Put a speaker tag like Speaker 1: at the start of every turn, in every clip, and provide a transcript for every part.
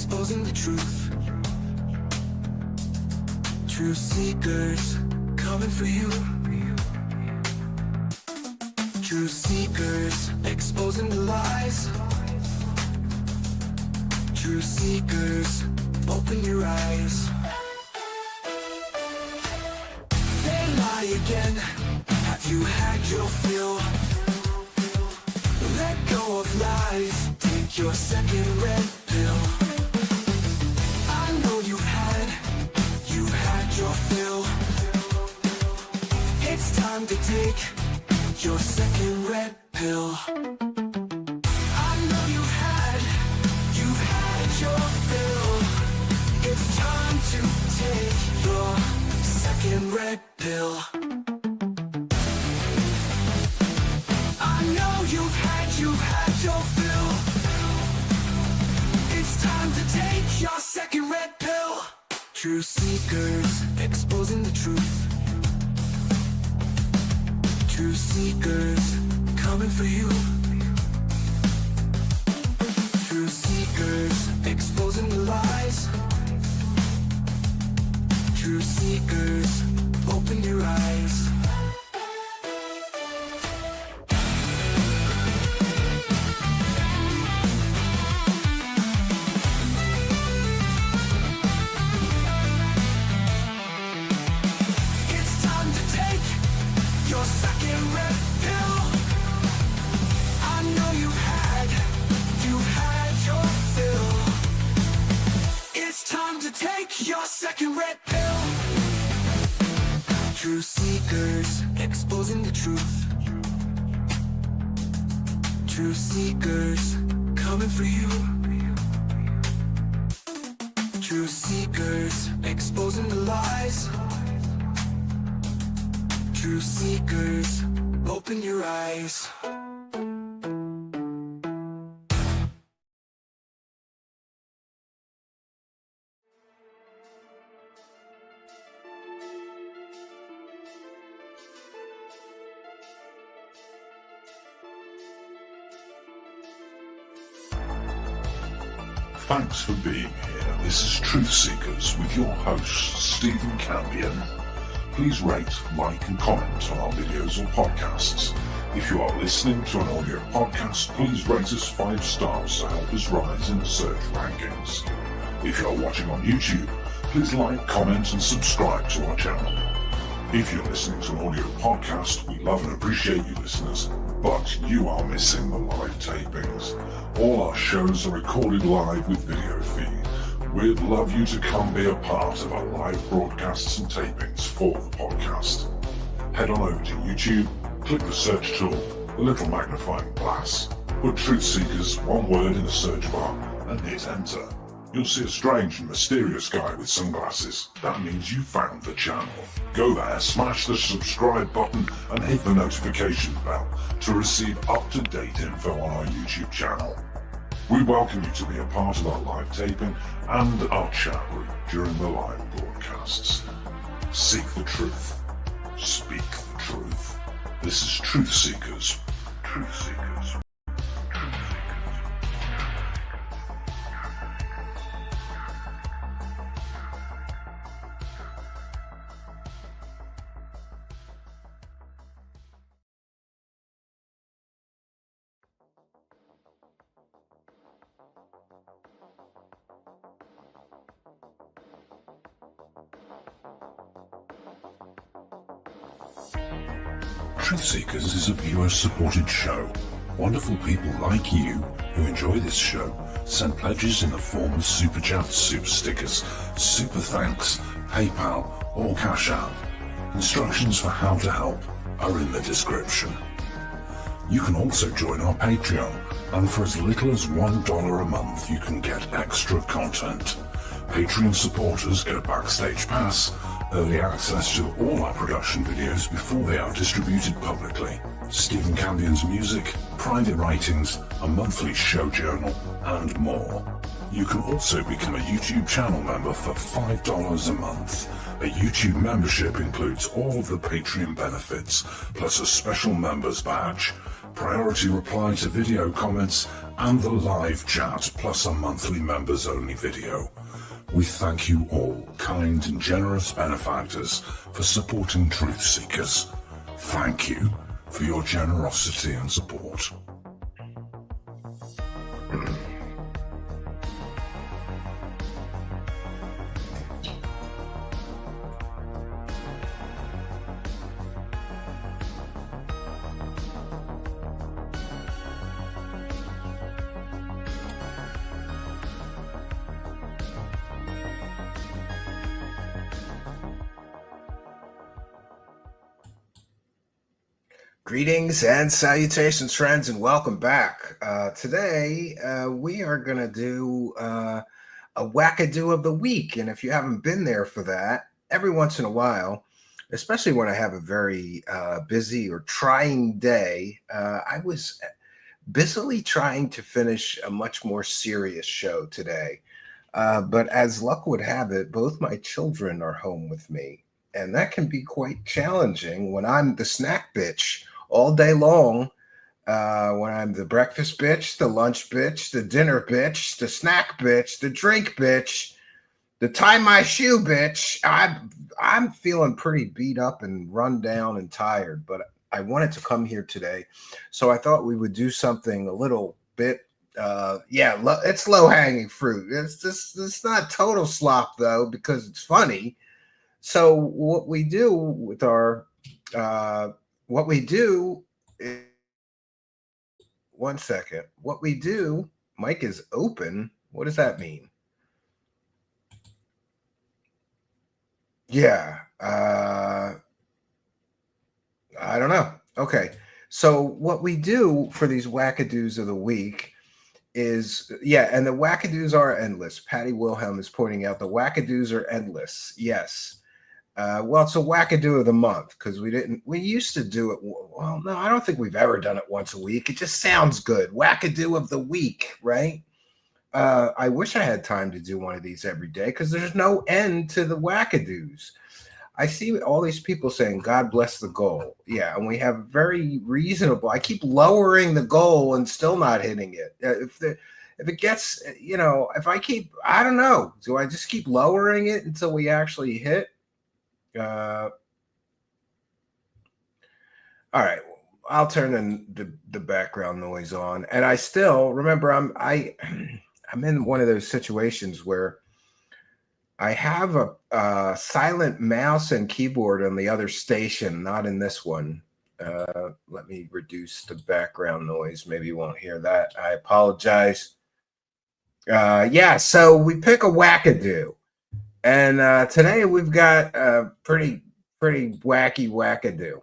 Speaker 1: exposing the truth. Truth seekers coming for you. Truth seekers exposing the lies. Truth seekers, open your eyes. They lie again. Have you had your fill? Let go of lies. Take your second red pill. I know you've had your fill. It's time to take your second red pill. I know you've had your fill. It's time to take your second red pill. I know you've had your fill. It's time to take your second red pill. Truth seekers exposing the truth. Truth seekers coming for you. Truth seekers exposing the lies. Truth seekers, open your eyes. It's time to take your second red pill. I know you've had your fill. It's time to take your second red pill. Truth seekers exposing the truth. Truth seekers coming for you. Truth seekers exposing the lies. Truth seekers, open your eyes.
Speaker 2: Thanks for being here. This is Truth Seekers with your host, Stephen Cambion. Please rate, like and comment on our videos or podcasts. If you are listening to an audio podcast, please rate us 5 stars to help us rise in the search rankings. If you are watching on YouTube, please like, comment and subscribe to our channel. If you're listening to an audio podcast, we love and appreciate you listeners, but you are missing the live tapings. All our shows are recorded live with video feed. We'd love you to come be a part of our live broadcasts and tapings for the podcast. Head on over to YouTube, click the search tool, the little magnifying glass, put Truth Seekers, one word in the search bar, and hit enter. You'll see a strange and mysterious guy with sunglasses. That means you found the channel. Go there, smash the subscribe button and hit the notification bell to receive up-to-date info on our YouTube channel. We welcome you to be a part of our live taping and our chat room during the live broadcasts. Seek the truth. Speak the truth. This is Truth Seekers. Truth Seekers. Truth Seekers is a viewer-supported show. Wonderful people like you who enjoy this show send pledges in the form of super chats, super stickers, super thanks, PayPal or Cash App. Instructions for how to help are in the description. You can also join our Patreon, and for as little as $1 a month you can get extra content. Patreon supporters get a backstage pass, early access to all our production videos before they are distributed publicly, Stephen Cambion's music, private writings, a monthly show journal, and more. You can also become a YouTube channel member for $5 a month. A YouTube membership includes all of the Patreon benefits, plus a special members badge, priority reply to video comments, and the live chat plus a monthly members only video. We thank you all, kind and generous benefactors, for supporting Truth Seekers. Thank you for your generosity and support.
Speaker 3: Greetings and salutations, friends, and welcome back. Today, we are going to do a Wackadoo of the week. And if you haven't been there for that, every once in a while, especially when I have a very busy or trying day, I was busily trying to finish a much more serious show today. But as luck would have it, both my children are home with me. And that can be quite challenging when I'm the snack bitch all day long, when I'm the breakfast bitch, the lunch bitch, the dinner bitch, the snack bitch, the drink bitch, the tie my shoe bitch. I'm feeling pretty beat up and run down and tired, but I wanted to come here today, so I thought we would do something a little bit. It's low hanging fruit. It's not total slop though, because it's funny. So what we do with our what we do is, one second. What we do, mic is open. What does that mean? Yeah. I don't know. Okay. So what we do for these wackadoos of the week is, and the wackadoos are endless. Patty Wilhelm is pointing out the wackadoos are endless. Yes. Well, it's a wackadoo of the month because we used to do it. Well, no, I don't think we've ever done it once a week. It just sounds good. Wackadoo of the week, right? I wish I had time to do one of these every day because there's no end to the wackadoos. I see all these people saying, God bless the goal. Yeah, and we have very reasonable. I keep lowering the goal and still not hitting it. If it gets, I don't know. Do I just keep lowering it until we actually hit? All right, I'll turn the background noise on, and I still remember I'm in one of those situations where I have a silent mouse and keyboard on the other station, not in this one. Let me reduce the background noise. Maybe you won't hear that. I apologize. So we pick a wackadoo. And today we've got a pretty wacky wackadoo.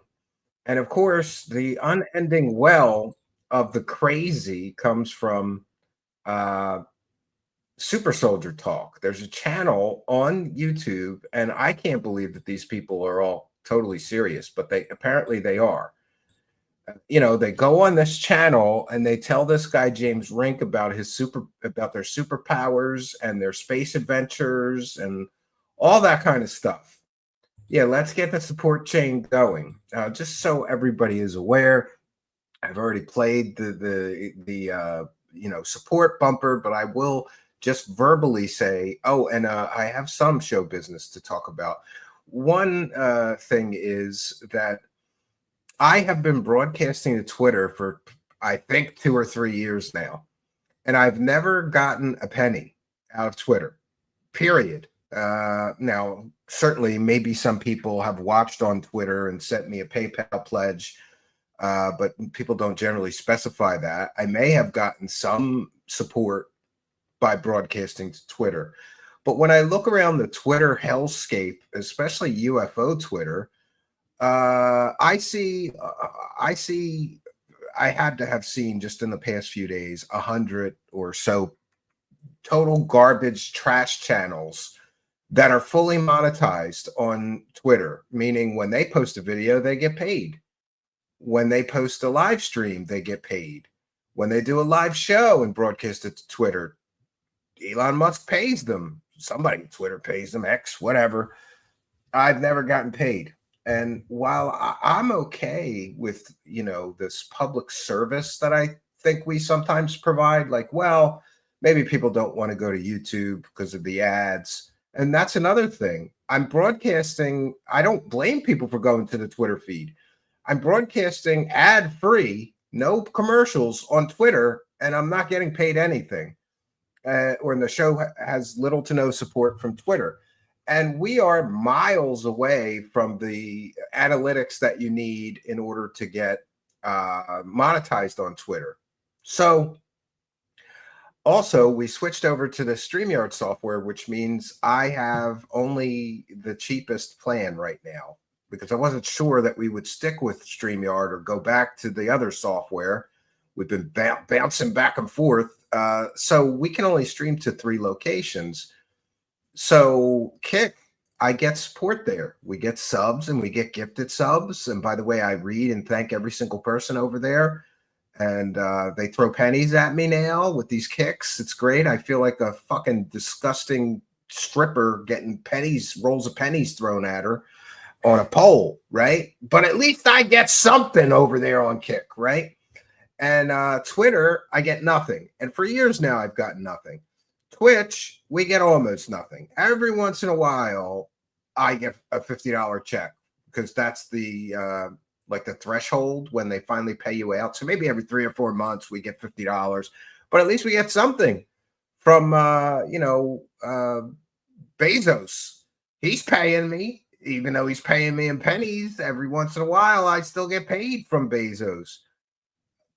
Speaker 3: And of course, the unending well of the crazy comes from Super Soldier Talk. There's a channel on YouTube, and I can't believe that these people are all totally serious, but they are. They go on this channel and they tell this guy James Rink about their superpowers and their space adventures and all that kind of stuff. Yeah, let's get the support chain going. Just so everybody is aware, I've already played the support bumper, but I will just verbally say, I have some show business to talk about. One thing is that I have been broadcasting to Twitter for, I think, 2 or 3 years now, and I've never gotten a penny out of Twitter, period. Now, certainly, maybe some people have watched on Twitter and sent me a PayPal pledge, but people don't generally specify that. I may have gotten some support by broadcasting to Twitter. But when I look around the Twitter hellscape, especially UFO Twitter, I had to have seen just in the past few days 100 or so total garbage trash channels that are fully monetized on Twitter, meaning when they post a video, they get paid. When they post a live stream, they get paid. When they do a live show and broadcast it to Twitter, Elon Musk pays them. Somebody at Twitter pays them, X, whatever. I've never gotten paid. And while I'm okay with, this public service that I think we sometimes provide. Like, well, maybe people don't want to go to YouTube because of the ads. And that's another thing. I'm broadcasting. I don't blame people for going to the Twitter feed. I'm broadcasting ad free, no commercials on Twitter, and I'm not getting paid anything. Or the show has little to no support from Twitter. And we are miles away from the analytics that you need in order to get monetized on Twitter. So also, we switched over to the StreamYard software, which means I have only the cheapest plan right now because I wasn't sure that we would stick with StreamYard or go back to the other software. We've been bouncing back and forth. So we can only stream to 3 locations. So Kick, I get support there. We get subs and we get gifted subs. And by the way, I read and thank every single person over there. And they throw pennies at me now with these kicks. It's great. I feel like a fucking disgusting stripper getting pennies, rolls of pennies thrown at her on a pole, right? But at least I get something over there on Kick, right? And Twitter, I get nothing. And for years now, I've gotten nothing. Twitch, we get almost nothing. Every once in a while, I get a $50 check because that's the like the threshold when they finally pay you out. So maybe every 3 or 4 months we get $50, but at least we get something from Bezos. He's paying me, even though he's paying me in pennies. Every once in a while, I still get paid from Bezos.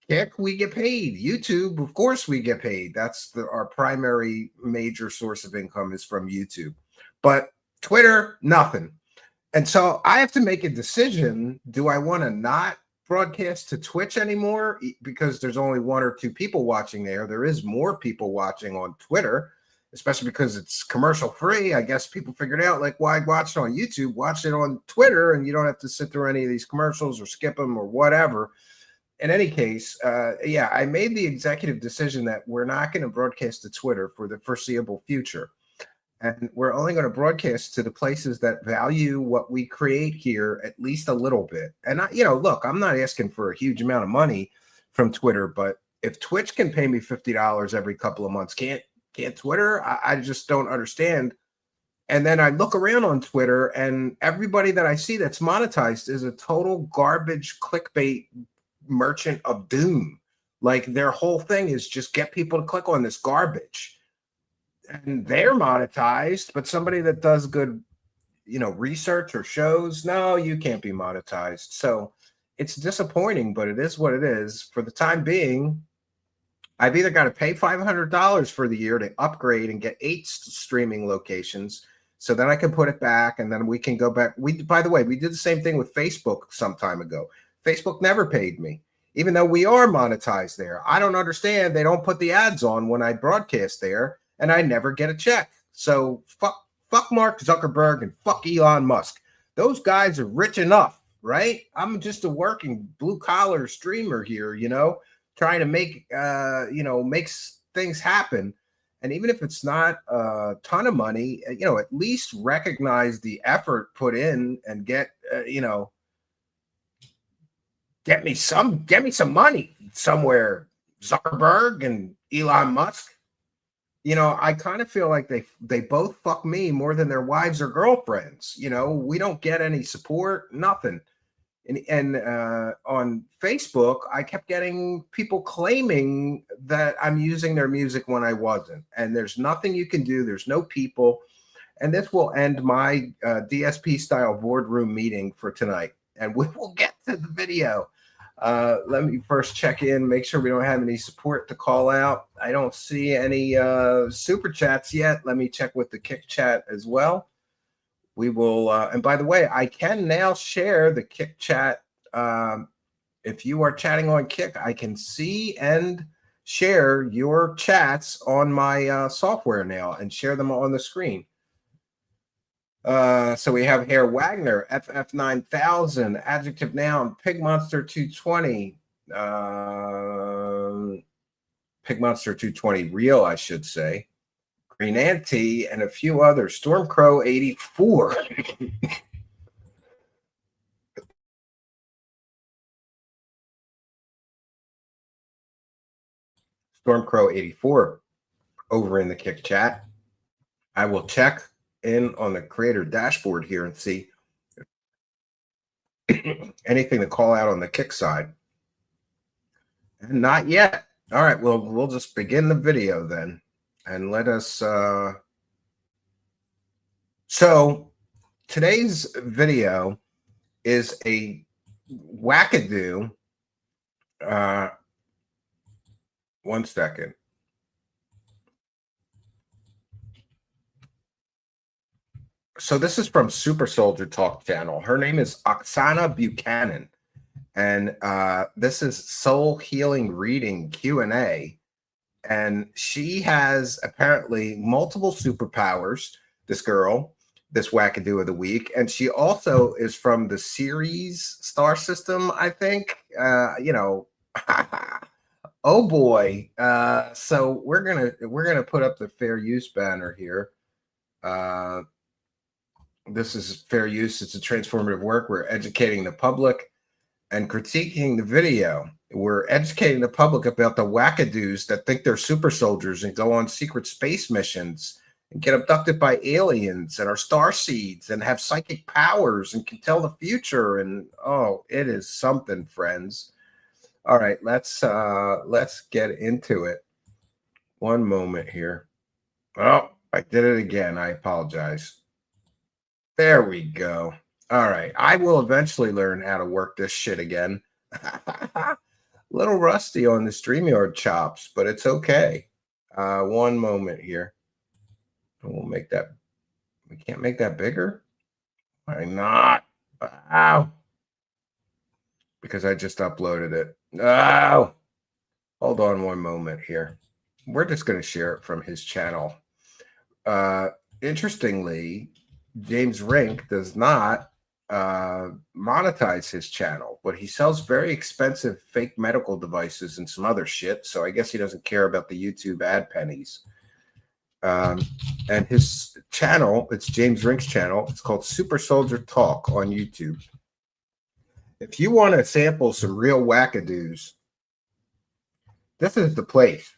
Speaker 3: Kick, we get paid. YouTube, of course, we get paid. That's our primary major source of income is from YouTube. But Twitter, nothing. And so I have to make a decision. Do I want to not broadcast to Twitch anymore because there's only 1 or 2 people watching there? There is more people watching on Twitter, especially because it's commercial free. I guess people figured out, like, why watch it on YouTube? Watch it on Twitter, and you don't have to sit through any of these commercials or skip them or whatever. In any case, yeah, I made the executive decision that we're not going to broadcast to Twitter for the foreseeable future. And we're only going to broadcast to the places that value what we create here at least a little bit. And, look, I'm not asking for a huge amount of money from Twitter, but if Twitch can pay me $50 every couple of months, can't Twitter? I just don't understand. And then I look around on Twitter, and everybody that I see that's monetized is a total garbage clickbait merchant of doom. Like, their whole thing is just get people to click on this garbage. And they're monetized, but somebody that does good, research or shows, no, you can't be monetized. So it's disappointing, but it is what it is. For the time being, I've either got to pay $500 for the year to upgrade and get 8 streaming locations, so then I can put it back, and then we can go back. By the way, we did the same thing with Facebook some time ago. Facebook never paid me, even though we are monetized there. I don't understand. They don't put the ads on when I broadcast there, and I never get a check. So fuck Mark Zuckerberg and fuck Elon Musk. Those guys are rich enough, right? I'm just a working blue collar streamer here, trying to make makes things happen. And even if it's not a ton of money, at least recognize the effort put in and get me some money somewhere, Zuckerberg and Elon Musk. I kind of feel like they both fuck me more than their wives or girlfriends. We don't get any support, nothing. And on Facebook, I kept getting people claiming that I'm using their music when I wasn't. And there's nothing you can do. There's no people. And this will end my DSP style boardroom meeting for tonight. And we will get to the video. Let me first check in, make sure we don't have any support to call out. I don't see any super chats yet. Let me check with the Kick chat as well. We will, and by the way, I can now share the Kick chat. If you are chatting on Kick, I can see and share your chats on my software now and share them on the screen. So we have here Wagner, FF9000, Adjective Noun, Pig Monster 220, Pig Monster 220 Real, I should say, Green Ante, and a few others, Stormcrow 84. Stormcrow84 over in the Kick chat. I will check in on the creator dashboard here and see anything to call out on the Kick side. And not yet. All right, well, we'll just begin the video then. And let us... So today's video is a Wackadoo. One second. So this is from Super Soldier Talk channel. Her name is Oksana Buchanan. And this is Soul Healing Reading Q&A. And she has apparently multiple superpowers, this girl, this Wackadoo of the week. And she also is from the Ceres star system, I think. Oh boy. So we're gonna put up the fair use banner here. This is fair use. It's a transformative work. We're educating the public and critiquing the video. We're educating the public about the Wackadoos that think they're super soldiers and go on secret space missions and get abducted by aliens and are star seeds and have psychic powers and can tell the future. And oh, it is something, friends. All right, let's get into it. One moment here. Oh, I did it again. I apologize. There we go. All right. I will eventually learn how to work this shit again. A little rusty on the StreamYard chops, but it's okay. One moment here. We'll make that. We can't make that bigger? Why not? Ow. Because I just uploaded it. Oh. Hold on one moment here. We're just going to share it from his channel. Interestingly, James Rink does not monetize his channel, but he sells very expensive fake medical devices and some other shit. So I guess he doesn't care about the YouTube ad pennies. And his channel, it's James Rink's channel. It's called Super Soldier Talk on YouTube. If you want to sample some real Wackadoos, this is the place.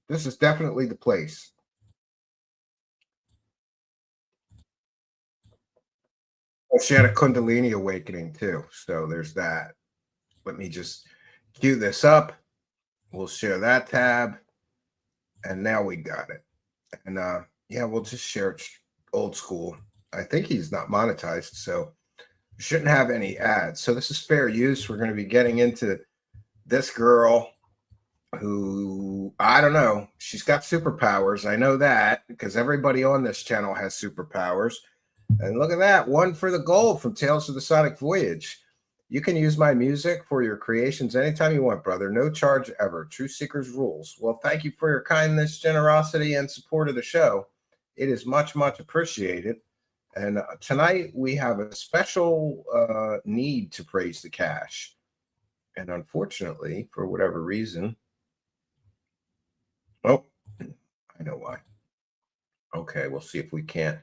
Speaker 3: This is definitely the place. Oh, she had a Kundalini awakening too. So there's that. Let me just cue this up. We'll share that tab. And now we got it. And yeah, we'll just share it old school. I think he's not monetized, so we shouldn't have any ads. So this is fair use. We're going to be getting into this girl who, I don't know, she's got superpowers. I know that because everybody on this channel has superpowers. And look at that, one for the gold from Tales of the Sonic Voyage. You can use my music for your creations anytime you want, brother. No charge ever. True Seekers rules. Well, thank you for your kindness, generosity, and support of the show. It is much, much appreciated. And tonight we have a special need to praise the cash. And unfortunately, for whatever reason, oh, I know why. Okay, we'll see if we can't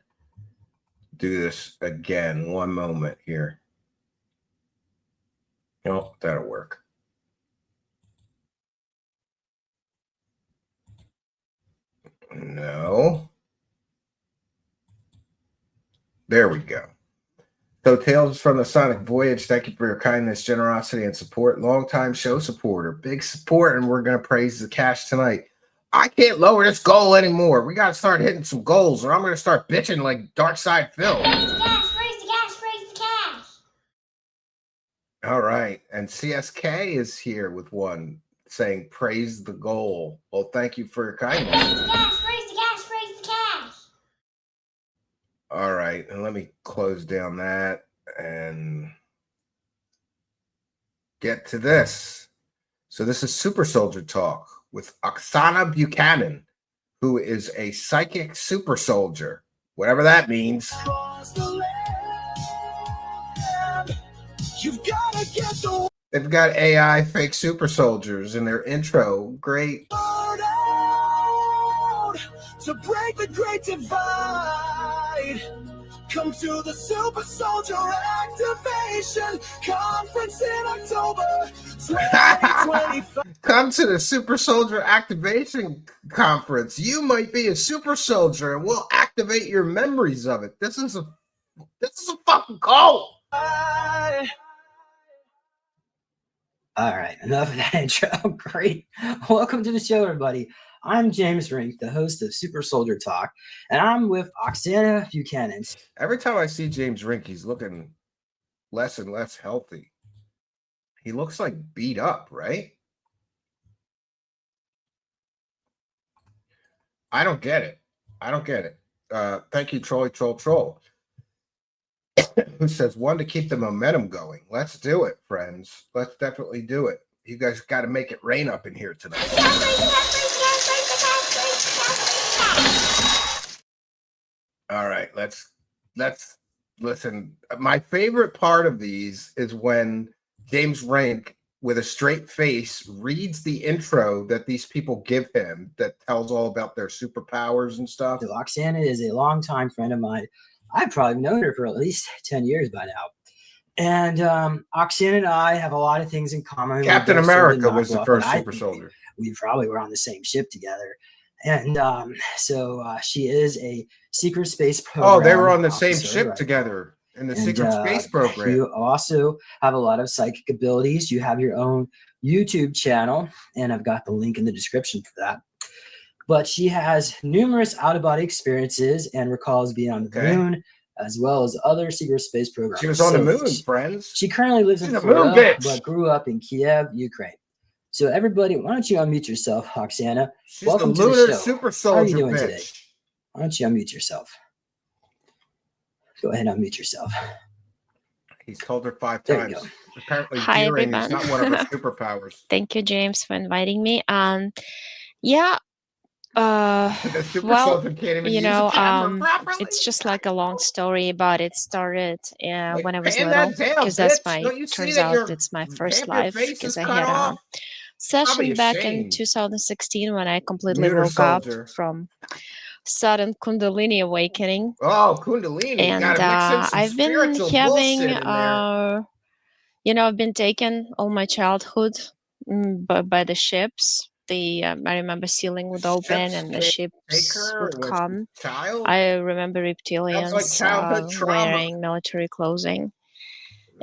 Speaker 3: do this again. One moment here. Oh, that'll work. No. There we go. So Tales from the Sonic Voyage, thank you for your kindness, generosity, and support. Longtime show supporter. Big support, and we're going to praise the cash tonight. I can't lower this goal anymore. We got to start hitting some goals, or I'm going to start bitching like Dark Side Phil.
Speaker 4: Praise the cash, praise the cash, praise the cash.
Speaker 3: All right. And CSK is here with one saying, praise the goal. Well, thank you for your kindness.
Speaker 4: Praise the cash, praise the cash, praise the cash.
Speaker 3: All right. And let me close down that and get to this. So this is Super Soldier Talk with Oksana Buchanan, who is a psychic super soldier, whatever that means.
Speaker 1: You've gotta get the
Speaker 3: They've got AI fake super soldiers in their intro. Great.
Speaker 1: word out to break the great divide. Come to the Super Soldier Activation Conference in October 2025.
Speaker 3: Come to the Super Soldier Activation Conference. You might be a super soldier, and we'll activate your memories of it. This is a fucking cult.
Speaker 5: All right, enough of that intro. Great. Welcome to the show, everybody. I'm James Rink, the host of Super Soldier Talk, and I'm with Oksana Buchanan.
Speaker 3: Every time I see James Rink, he's looking less and less healthy. He looks like beat up, right? I don't get it. Thank you, Troll. Who says one to keep the momentum going? Let's do it, friends. Let's definitely do it. You guys got to make it rain up in here tonight. All right, let's listen. My favorite part of these is when James Rank, with a straight face, reads the intro that these people give him that tells all about their superpowers and stuff.
Speaker 5: So Oksana is a longtime friend of mine. I've probably known her for at least 10 years by now. And Oksana and I have a lot of things in common.
Speaker 3: Captain America was the first super soldier.
Speaker 5: We probably were on the same ship together. And so she is a secret space program.
Speaker 3: Oh, they were on the same ship together in the secret space program.
Speaker 5: You also have a lot of psychic abilities. You have your own YouTube channel, and I've got the link in the description for that. But she has numerous out-of-body experiences and recalls being on the moon, as well as other secret space programs.
Speaker 3: She was on the moon, friends.
Speaker 5: She currently lives in Florida, but grew up in Kiev, Ukraine. So everybody, why don't you unmute yourself, Oksana?
Speaker 3: She's
Speaker 5: Welcome
Speaker 3: the lunar
Speaker 5: to the show.
Speaker 3: super soldier.
Speaker 5: How are you doing
Speaker 3: bitch.
Speaker 5: today? Why don't you unmute yourself? Go ahead and unmute yourself.
Speaker 3: He's told her 5
Speaker 5: There
Speaker 3: times.
Speaker 5: you go.
Speaker 3: Apparently,
Speaker 6: Hi,
Speaker 3: hearing is
Speaker 6: everyone.
Speaker 3: not one of her superpowers.
Speaker 6: Thank you, James, for inviting me. Yeah.
Speaker 3: The super
Speaker 6: Well,
Speaker 3: soldier can't even
Speaker 6: you
Speaker 3: use
Speaker 6: know,
Speaker 3: a camera properly.
Speaker 6: it's just like a long story, but it started
Speaker 3: Like,
Speaker 6: when I was
Speaker 3: pan
Speaker 6: little,
Speaker 3: that down,
Speaker 6: because that's
Speaker 3: bitch.
Speaker 6: my,
Speaker 3: Don't you see
Speaker 6: turns
Speaker 3: that
Speaker 6: out
Speaker 3: your
Speaker 6: it's my
Speaker 3: half
Speaker 6: first
Speaker 3: your
Speaker 6: life,
Speaker 3: face
Speaker 6: because
Speaker 3: is
Speaker 6: I
Speaker 3: cut
Speaker 6: had a
Speaker 3: off?
Speaker 6: session
Speaker 3: Probably
Speaker 6: back in
Speaker 3: ashamed.
Speaker 6: 2016 when I completely
Speaker 3: Lunar
Speaker 6: woke up
Speaker 3: soldier.
Speaker 6: from sudden Kundalini awakening.
Speaker 3: Oh, Kundalini.
Speaker 6: And
Speaker 3: Gotta mix in some
Speaker 6: I've been
Speaker 3: spiritual
Speaker 6: having,
Speaker 3: bullshit in there.
Speaker 6: I've been taken all my childhood by the ships. I remember ceiling would open and the ships would come.
Speaker 3: Child?
Speaker 6: I remember
Speaker 3: Sounds
Speaker 6: reptilians
Speaker 3: like childhood trauma.
Speaker 6: wearing military clothing.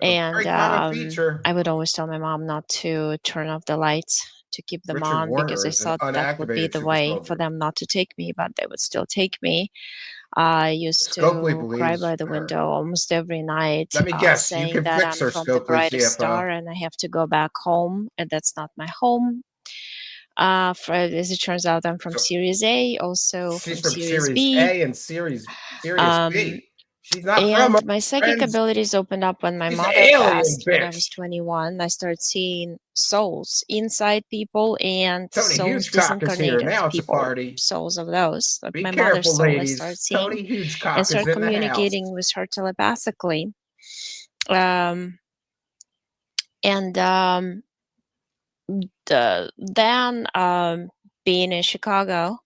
Speaker 6: And
Speaker 3: Very common feature.
Speaker 6: I would always tell my mom not to turn off the lights, to keep them
Speaker 3: Richard
Speaker 6: on,
Speaker 3: Warner
Speaker 6: because I
Speaker 3: is an
Speaker 6: thought that would be
Speaker 3: unactivated
Speaker 6: the
Speaker 3: super
Speaker 6: way
Speaker 3: soldier.
Speaker 6: for them not to take me, but they would still take me. I used
Speaker 3: Scopely
Speaker 6: to cry
Speaker 3: believes
Speaker 6: by the
Speaker 3: her.
Speaker 6: window almost every night,
Speaker 3: Let me guess, you
Speaker 6: saying
Speaker 3: can
Speaker 6: that
Speaker 3: fix
Speaker 6: I'm
Speaker 3: her,
Speaker 6: from the
Speaker 3: Scopely
Speaker 6: brightest
Speaker 3: CFO.
Speaker 6: star and I have to go back home, and that's not my home. As it turns out, I'm from Series A, also
Speaker 3: She's
Speaker 6: from
Speaker 3: from
Speaker 6: Series
Speaker 3: Series
Speaker 6: B.
Speaker 3: A and Series B. She's not from
Speaker 6: And
Speaker 3: our
Speaker 6: my psychic
Speaker 3: friends.
Speaker 6: abilities opened up when my
Speaker 3: She's an
Speaker 6: mother
Speaker 3: alien,
Speaker 6: passed when I
Speaker 3: bitch.
Speaker 6: was 21. I started seeing souls inside people and
Speaker 3: Tony
Speaker 6: souls
Speaker 3: Hugecock is here.
Speaker 6: disincarnated
Speaker 3: Now it's a
Speaker 6: people,
Speaker 3: party.
Speaker 6: souls of those. Like
Speaker 3: Be
Speaker 6: my
Speaker 3: careful,
Speaker 6: mother's soul, I
Speaker 3: ladies.
Speaker 6: started seeing
Speaker 3: Tony Hugecock
Speaker 6: and
Speaker 3: is
Speaker 6: started
Speaker 3: in the house.
Speaker 6: communicating with her telepathically. Then being in Chicago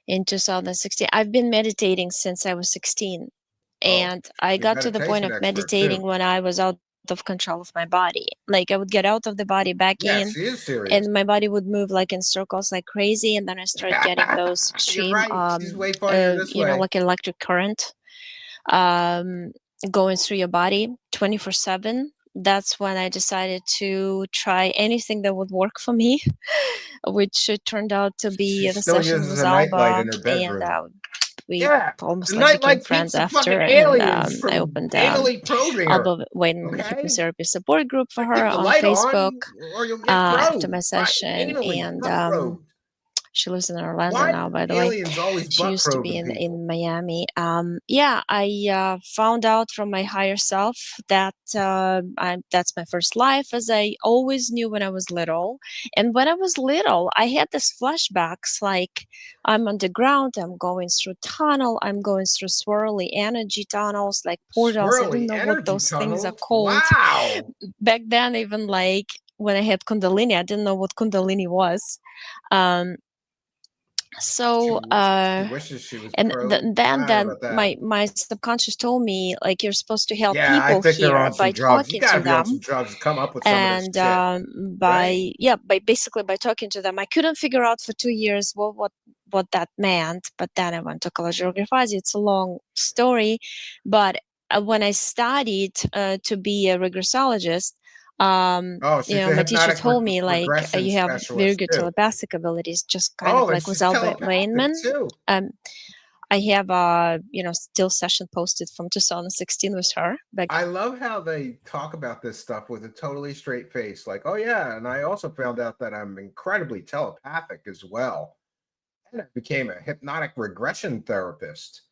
Speaker 6: in 2016, I've been meditating since I was 16. And I
Speaker 3: she's a
Speaker 6: got to the point
Speaker 3: meditation
Speaker 6: of
Speaker 3: expert,
Speaker 6: meditating
Speaker 3: too.
Speaker 6: when I was out of control of my body. Like I would get out of the body, back
Speaker 3: Yeah,
Speaker 6: in,
Speaker 3: she is serious.
Speaker 6: and my body would move like in circles like crazy. And then I started getting those extreme,
Speaker 3: You're right. She's way funnier this way.
Speaker 6: like electric current going through your body 24/7. That's when I decided to try anything that would work for me, which it turned out to be
Speaker 3: She
Speaker 6: the
Speaker 3: still
Speaker 6: session
Speaker 3: uses
Speaker 6: with
Speaker 3: a nightlight in
Speaker 6: Alba,
Speaker 3: her bedroom.
Speaker 6: and we
Speaker 3: Yeah,
Speaker 6: almost
Speaker 3: the
Speaker 6: like
Speaker 3: nightlight
Speaker 6: became friends
Speaker 3: keeps the fucking
Speaker 6: after.
Speaker 3: aliens
Speaker 6: And
Speaker 3: from
Speaker 6: I opened
Speaker 3: anally probing her.
Speaker 6: Alba Wayne
Speaker 3: Okay?
Speaker 6: Hypnotherapy support group for
Speaker 3: Keep
Speaker 6: her
Speaker 3: the
Speaker 6: on
Speaker 3: light
Speaker 6: Facebook
Speaker 3: on, or you'll get
Speaker 6: after
Speaker 3: probed.
Speaker 6: my session.
Speaker 3: Anally
Speaker 6: And
Speaker 3: butt-probed.
Speaker 6: she lives in Orlando
Speaker 3: Why
Speaker 6: now,
Speaker 3: do
Speaker 6: by the way.
Speaker 3: aliens always
Speaker 6: She used to be
Speaker 3: butt-probing people?
Speaker 6: in Miami. I found out from my higher self that that's my first life, as I always knew when I was little. And when I was little, I had these flashbacks like I'm underground, I'm going through tunnel, I'm going through swirly energy tunnels, like portals. I didn't
Speaker 3: Swirly
Speaker 6: know what
Speaker 3: energy
Speaker 6: those things are
Speaker 3: tunnels?
Speaker 6: called.
Speaker 3: Wow.
Speaker 6: Back then, even like when I had Kundalini, I didn't know what Kundalini was. So
Speaker 3: She wishes she was
Speaker 6: and
Speaker 3: pro. I don't know
Speaker 6: then
Speaker 3: about that.
Speaker 6: my subconscious told me like you're supposed to help
Speaker 3: Yeah, I
Speaker 6: people
Speaker 3: think they're
Speaker 6: here
Speaker 3: on some
Speaker 6: by
Speaker 3: drugs. You
Speaker 6: talking
Speaker 3: got
Speaker 6: to
Speaker 3: to be on some
Speaker 6: them,
Speaker 3: drugs to come up with some of this
Speaker 6: and
Speaker 3: shit, right?
Speaker 6: by basically by talking to them. I couldn't figure out for 2 years what that meant, but then I went to college of geography. It's a long story, but when I studied to be a regressologist,
Speaker 3: Oh, she's a
Speaker 6: my teacher
Speaker 3: hypnotic
Speaker 6: told me like
Speaker 3: regression
Speaker 6: you have very
Speaker 3: specialist
Speaker 6: good
Speaker 3: too.
Speaker 6: telepathic abilities, just kind of
Speaker 3: Oh, and
Speaker 6: like with
Speaker 3: she's
Speaker 6: Albert
Speaker 3: telepathic
Speaker 6: Weinman.
Speaker 3: too.
Speaker 6: I have a still session posted from 2016 with her. Like,
Speaker 3: I love how they talk about this stuff with a totally straight face. Like, oh yeah, and I also found out that I'm incredibly telepathic as well. And I became a hypnotic regression therapist.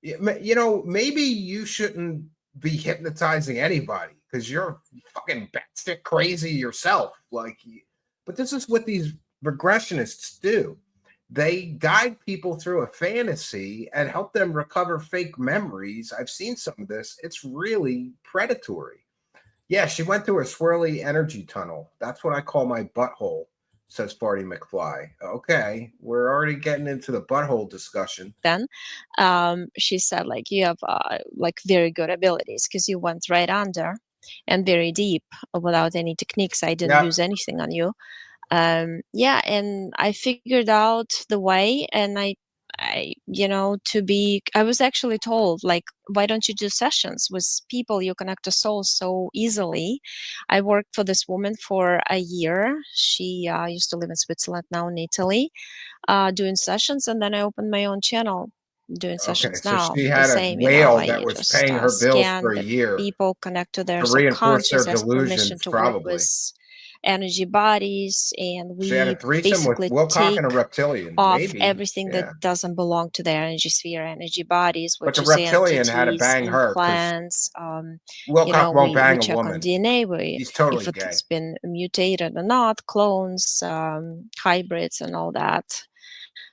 Speaker 3: Maybe you shouldn't be hypnotizing anybody because you're fucking batshit crazy yourself. Like, but this is what these regressionists do. They guide people through a fantasy and help them recover fake memories. I've seen some of this. It's really predatory. Yeah, she went through a swirly energy tunnel. That's what I call my butthole, says Farty McFly. Okay, we're already getting into the butthole discussion.
Speaker 6: then she said like you have like very good abilities because you went right under and very deep without any techniques. I didn't
Speaker 3: Yeah.
Speaker 6: use anything on you. Yeah, and I figured out the way, and I I was actually told like, why don't you do sessions with people you connect to souls so easily? I worked for this woman for a year. She used to live in Switzerland, now in Italy, doing sessions, and then I opened my own channel doing
Speaker 3: Okay,
Speaker 6: sessions
Speaker 3: so
Speaker 6: now.
Speaker 3: she
Speaker 6: The
Speaker 3: had a
Speaker 6: same,
Speaker 3: whale that
Speaker 6: I
Speaker 3: was
Speaker 6: just
Speaker 3: paying her bills
Speaker 6: scan
Speaker 3: for a
Speaker 6: the
Speaker 3: year
Speaker 6: people, connect to their
Speaker 3: to reinforce their
Speaker 6: subconscious, ask permission
Speaker 3: delusions,
Speaker 6: to work
Speaker 3: probably.
Speaker 6: with energy bodies, and
Speaker 3: She had a
Speaker 6: we
Speaker 3: threesome with
Speaker 6: basically
Speaker 3: Wilcock
Speaker 6: take
Speaker 3: and a reptilian,
Speaker 6: off
Speaker 3: maybe.
Speaker 6: everything that
Speaker 3: Yeah.
Speaker 6: doesn't belong to their energy sphere, energy bodies,
Speaker 3: But
Speaker 6: which
Speaker 3: the
Speaker 6: is
Speaker 3: reptilian had to
Speaker 6: entities,
Speaker 3: bang her because
Speaker 6: implants.
Speaker 3: Wilcock won't
Speaker 6: We
Speaker 3: bang a
Speaker 6: check on
Speaker 3: woman.
Speaker 6: DNA,
Speaker 3: He's totally
Speaker 6: if
Speaker 3: gay.
Speaker 6: it's been mutated or not, clones, hybrids, and all that.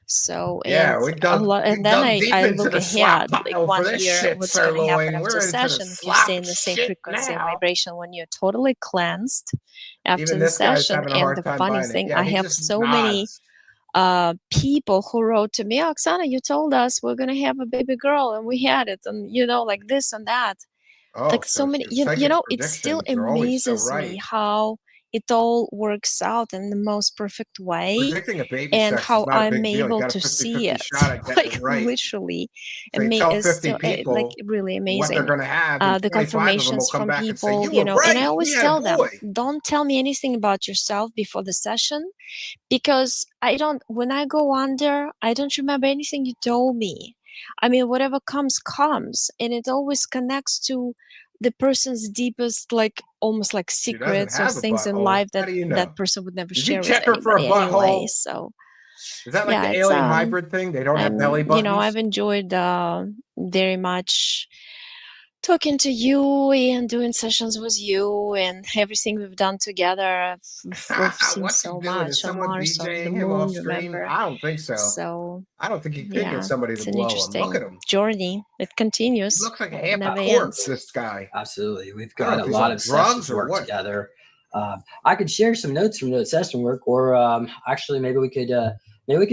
Speaker 6: So, and
Speaker 3: Yeah, we
Speaker 6: a
Speaker 3: dug
Speaker 6: lot,
Speaker 3: we
Speaker 6: and then
Speaker 3: dug deep
Speaker 6: I
Speaker 3: into
Speaker 6: look
Speaker 3: the slop
Speaker 6: ahead, like
Speaker 3: pile for
Speaker 6: one
Speaker 3: this
Speaker 6: year,
Speaker 3: shit,
Speaker 6: what's going to happen
Speaker 3: sirloin.
Speaker 6: after
Speaker 3: We're
Speaker 6: a
Speaker 3: into the
Speaker 6: session. If you stay
Speaker 3: slop
Speaker 6: in the same
Speaker 3: shit
Speaker 6: frequency and
Speaker 3: now.
Speaker 6: vibration when you're totally cleansed after
Speaker 3: Even
Speaker 6: the
Speaker 3: this guy's
Speaker 6: session.
Speaker 3: having a
Speaker 6: And
Speaker 3: hard
Speaker 6: the
Speaker 3: time
Speaker 6: funny
Speaker 3: buying it.
Speaker 6: thing,
Speaker 3: Yeah,
Speaker 6: I
Speaker 3: he
Speaker 6: have
Speaker 3: just
Speaker 6: so many
Speaker 3: nods.
Speaker 6: people who wrote to me, Oksana, you told us we're going to have a baby girl, and we had it, and like this and that.
Speaker 3: Oh,
Speaker 6: Like so
Speaker 3: so
Speaker 6: many,
Speaker 3: psychic
Speaker 6: it still
Speaker 3: predictions are always so
Speaker 6: amazes me
Speaker 3: right.
Speaker 6: how it all works out in the most perfect way,
Speaker 3: Predicting a baby
Speaker 6: and
Speaker 3: sex is
Speaker 6: how
Speaker 3: not a
Speaker 6: I'm
Speaker 3: big deal. You
Speaker 6: able
Speaker 3: got a
Speaker 6: to see
Speaker 3: 50-50
Speaker 6: it.
Speaker 3: shot at getting it
Speaker 6: Like
Speaker 3: right.
Speaker 6: literally,
Speaker 3: If they tell
Speaker 6: it's
Speaker 3: 50
Speaker 6: still like
Speaker 3: people
Speaker 6: really
Speaker 3: what they're
Speaker 6: amazing.
Speaker 3: going to have, and
Speaker 6: The
Speaker 3: 25 of them will
Speaker 6: confirmations
Speaker 3: come
Speaker 6: from
Speaker 3: back and say,
Speaker 6: people,
Speaker 3: you were
Speaker 6: and I
Speaker 3: right. We
Speaker 6: always
Speaker 3: had a
Speaker 6: tell them,
Speaker 3: boy.
Speaker 6: don't tell me anything about yourself before the session, because when I go under, I don't remember anything you told me. I mean, whatever comes, and it always connects to the person's deepest, like almost like
Speaker 3: She doesn't
Speaker 6: secrets or
Speaker 3: have a
Speaker 6: things in
Speaker 3: butthole.
Speaker 6: life
Speaker 3: How
Speaker 6: that
Speaker 3: do you
Speaker 6: that
Speaker 3: know?
Speaker 6: person would never
Speaker 3: Did you
Speaker 6: share with
Speaker 3: check her for a
Speaker 6: anybody anyway.
Speaker 3: butthole?
Speaker 6: So
Speaker 3: Is that like
Speaker 6: yeah,
Speaker 3: the
Speaker 6: it's
Speaker 3: alien hybrid thing? They don't have belly
Speaker 6: I've
Speaker 3: buttons?
Speaker 6: enjoyed very much talking to you and doing sessions with you, and everything we've done together. We've seen
Speaker 3: What's he
Speaker 6: so
Speaker 3: doing? Is
Speaker 6: much on
Speaker 3: someone
Speaker 6: Mars, on the
Speaker 3: DJing him off
Speaker 6: moon,
Speaker 3: stream?
Speaker 6: remember?
Speaker 3: I don't think so.
Speaker 6: So
Speaker 3: I don't think he could get
Speaker 6: yeah,
Speaker 3: somebody to
Speaker 6: it's an
Speaker 3: blow him. Look at
Speaker 6: interesting
Speaker 3: him.
Speaker 6: journey. It
Speaker 3: He
Speaker 6: continues.
Speaker 3: looks like
Speaker 6: It
Speaker 3: half a
Speaker 6: never
Speaker 3: corpse,
Speaker 6: ends.
Speaker 3: this guy.
Speaker 5: Absolutely. We've
Speaker 3: I don't know
Speaker 5: got
Speaker 3: if
Speaker 5: a
Speaker 3: he's
Speaker 5: lot
Speaker 3: on
Speaker 5: of
Speaker 3: drugs
Speaker 5: sessions
Speaker 3: or
Speaker 5: work
Speaker 3: what.
Speaker 5: together. I could share some notes from the session work, or actually maybe we could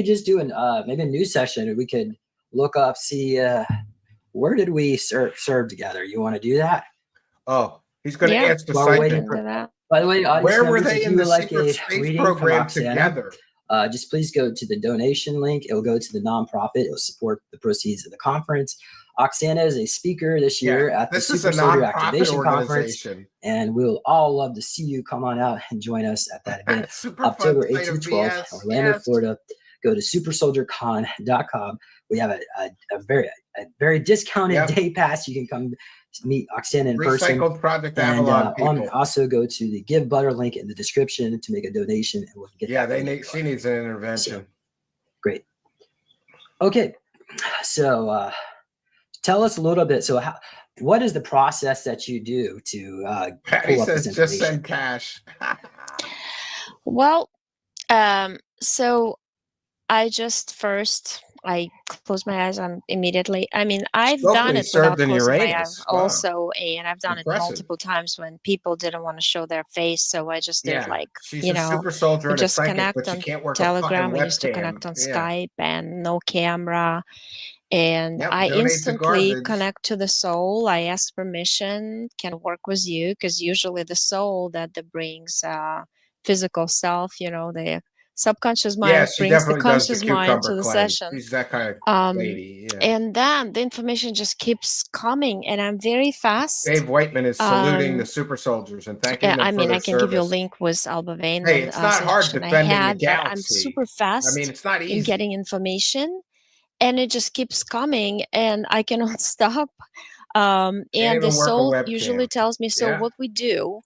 Speaker 5: just do maybe a new session. We could look up, see where did we serve together. You want to do that?
Speaker 3: Oh, he's going to
Speaker 6: Yeah,
Speaker 3: ask the
Speaker 5: While we're
Speaker 6: we
Speaker 5: waiting
Speaker 3: psychic.
Speaker 6: can do that.
Speaker 5: By the way, audience
Speaker 3: Where were
Speaker 5: members,
Speaker 3: they
Speaker 5: if
Speaker 3: in
Speaker 5: you
Speaker 3: the
Speaker 5: would like
Speaker 3: secret
Speaker 5: a
Speaker 3: space
Speaker 5: reading from
Speaker 3: program
Speaker 5: Oksana,
Speaker 3: together?
Speaker 5: just please go to the donation link. It'll go to the nonprofit. It'll support the proceeds of the conference. Oksana is a speaker this year at the
Speaker 3: This is a
Speaker 5: Super Soldier
Speaker 3: nonprofit
Speaker 5: Activation Conference,
Speaker 3: organization.
Speaker 5: and we'll all love to see you. Come on out and join us at that event,
Speaker 3: Super fun
Speaker 5: October 8th
Speaker 3: plate
Speaker 5: through
Speaker 3: of
Speaker 5: 12th,
Speaker 3: BS.
Speaker 5: Orlando,
Speaker 3: Yes.
Speaker 5: Florida. Go to supersoldiercon.com. We have a very discounted day pass. You can come meet Oksana in person.
Speaker 3: Recycled Project
Speaker 5: And
Speaker 3: Avalon people.
Speaker 5: also go to the Give Butter link in the description to make a donation, and we'll get
Speaker 3: she needs an intervention.
Speaker 5: So, great. Okay, so tell us a little bit. So, what is the process that you do to
Speaker 3: Patty
Speaker 5: pull up
Speaker 3: says
Speaker 5: this
Speaker 3: just
Speaker 5: information?
Speaker 3: send cash.
Speaker 6: Well, so I just first I close my eyes on immediately. I mean, I've done
Speaker 3: Skillfully
Speaker 6: it without
Speaker 3: served in
Speaker 6: closing my eyes
Speaker 3: Uranus. Wow,
Speaker 6: also, and I've done it
Speaker 3: impressive.
Speaker 6: multiple times when people didn't want to show their face. So I just did
Speaker 3: Yeah,
Speaker 6: like,
Speaker 3: she's a super soldier
Speaker 6: we
Speaker 3: and a
Speaker 6: just
Speaker 3: psychic,
Speaker 6: connect
Speaker 3: but she
Speaker 6: on
Speaker 3: can't work a fucking
Speaker 6: Telegram. I used to
Speaker 3: webcam.
Speaker 6: connect on
Speaker 3: Yeah.
Speaker 6: Skype and no camera. And
Speaker 3: Yep,
Speaker 6: I
Speaker 3: donate to
Speaker 6: instantly
Speaker 3: garbage.
Speaker 6: connect to the soul. I ask permission, can I work with you? Because usually the soul that brings physical self, the subconscious
Speaker 3: Yeah,
Speaker 6: mind
Speaker 3: she
Speaker 6: brings the
Speaker 3: definitely does the
Speaker 6: conscious mind
Speaker 3: cucumber
Speaker 6: to the
Speaker 3: claim.
Speaker 6: session.
Speaker 3: She's that kind of
Speaker 6: Um,
Speaker 3: lady. Yeah.
Speaker 6: and then the information just keeps coming, and I'm very fast.
Speaker 3: Dave Whiteman is saluting the
Speaker 6: Um,
Speaker 3: super soldiers and thanking
Speaker 6: yeah,
Speaker 3: them
Speaker 6: I
Speaker 3: for
Speaker 6: mean,
Speaker 3: their
Speaker 6: I can give you a
Speaker 3: service.
Speaker 6: link with Alba Vein
Speaker 3: Hey,
Speaker 6: and
Speaker 3: it's not hard
Speaker 6: session I
Speaker 3: defending the
Speaker 6: had, but I'm
Speaker 3: galaxy.
Speaker 6: super
Speaker 3: I mean,
Speaker 6: fast
Speaker 3: it's not
Speaker 6: in
Speaker 3: easy.
Speaker 6: getting information, and it just keeps coming, and I cannot stop.
Speaker 3: Can't
Speaker 6: And the
Speaker 3: even work a
Speaker 6: soul usually
Speaker 3: webcam.
Speaker 6: tells me, so
Speaker 3: Yeah.
Speaker 6: what we do,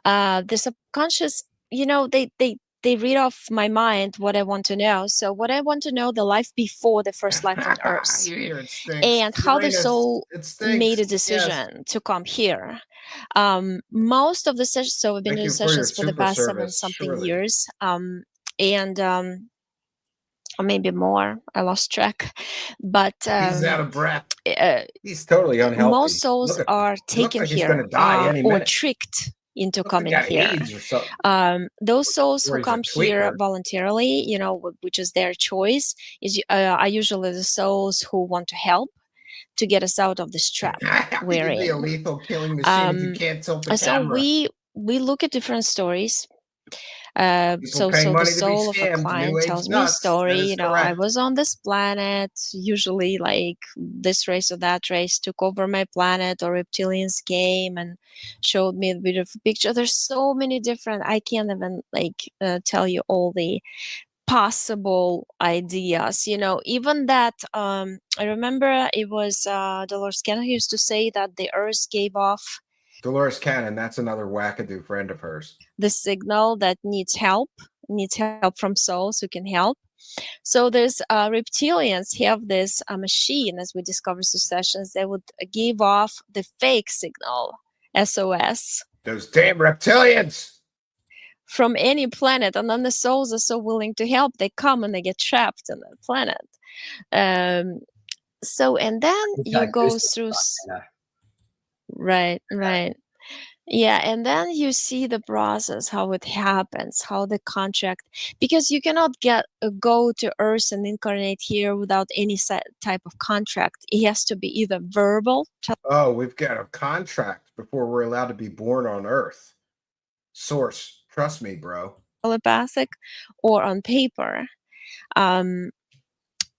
Speaker 6: the subconscious, they read off my mind what I want to know. So what I want to know, the life before the first life on Earth,
Speaker 3: You hear it stinks.
Speaker 6: and how the
Speaker 3: Uranus,
Speaker 6: soul
Speaker 3: it
Speaker 6: made
Speaker 3: stinks.
Speaker 6: a
Speaker 3: Yes.
Speaker 6: decision to come here. Most of the sessions, so I've been
Speaker 3: Thank
Speaker 6: doing
Speaker 3: you for your
Speaker 6: sessions for the
Speaker 3: super
Speaker 6: past 7
Speaker 3: service,
Speaker 6: something
Speaker 3: surely.
Speaker 6: years. And or maybe more, I lost track. But
Speaker 3: He's out of breath.
Speaker 6: uh,
Speaker 3: He's totally unhealthy.
Speaker 6: most souls
Speaker 3: Look at him.
Speaker 6: are
Speaker 3: He looks
Speaker 6: taken
Speaker 3: like he's going
Speaker 6: here
Speaker 3: to die any
Speaker 6: or
Speaker 3: minute.
Speaker 6: tricked into
Speaker 3: Looks like he
Speaker 6: coming
Speaker 3: got
Speaker 6: here.
Speaker 3: AIDS or something.
Speaker 6: Those souls
Speaker 3: Or
Speaker 6: who
Speaker 3: he's a
Speaker 6: come here
Speaker 3: tweaker.
Speaker 6: voluntarily, which is their choice, are usually the souls who want to help to get us out of this trap
Speaker 3: How
Speaker 6: we're
Speaker 3: can you be a
Speaker 6: in.
Speaker 3: lethal killing machine if you can't tilt the
Speaker 6: So
Speaker 3: camera?
Speaker 6: we look at different stories.
Speaker 3: People
Speaker 6: So
Speaker 3: pay
Speaker 6: the
Speaker 3: money to be
Speaker 6: soul of a
Speaker 3: scammed. New
Speaker 6: client
Speaker 3: age
Speaker 6: tells me a
Speaker 3: nuts. That
Speaker 6: story.
Speaker 3: is
Speaker 6: I
Speaker 3: correct.
Speaker 6: was on this planet, usually like this race or that race took over my planet, or reptilians came and showed me a beautiful picture. There's so many different, I can't even tell you all the possible ideas. Even that, I remember it was Dolores Cannon who used to say that the earth gave off
Speaker 3: Dolores Cannon, that's another wackadoo friend of hers.
Speaker 6: the signal that needs help from souls who can help. So there's reptilians have this machine, as we discovered through sessions, they would give off the fake signal, SOS,
Speaker 3: Those damn reptilians.
Speaker 6: from any planet, and then the souls are so willing to help, they come and they get trapped on the planet. So and then
Speaker 5: Just
Speaker 6: you
Speaker 5: got
Speaker 6: go
Speaker 5: goosebumps
Speaker 6: through
Speaker 5: talking,
Speaker 6: right. Yeah, and then you see the process, how it happens, how the contract, because you cannot go to Earth and incarnate here without any type of contract. It has to be either verbal,
Speaker 3: Oh, we've got a contract before we're allowed to be born on Earth. Source, trust me, bro.
Speaker 6: telepathic, or on paper.
Speaker 3: Did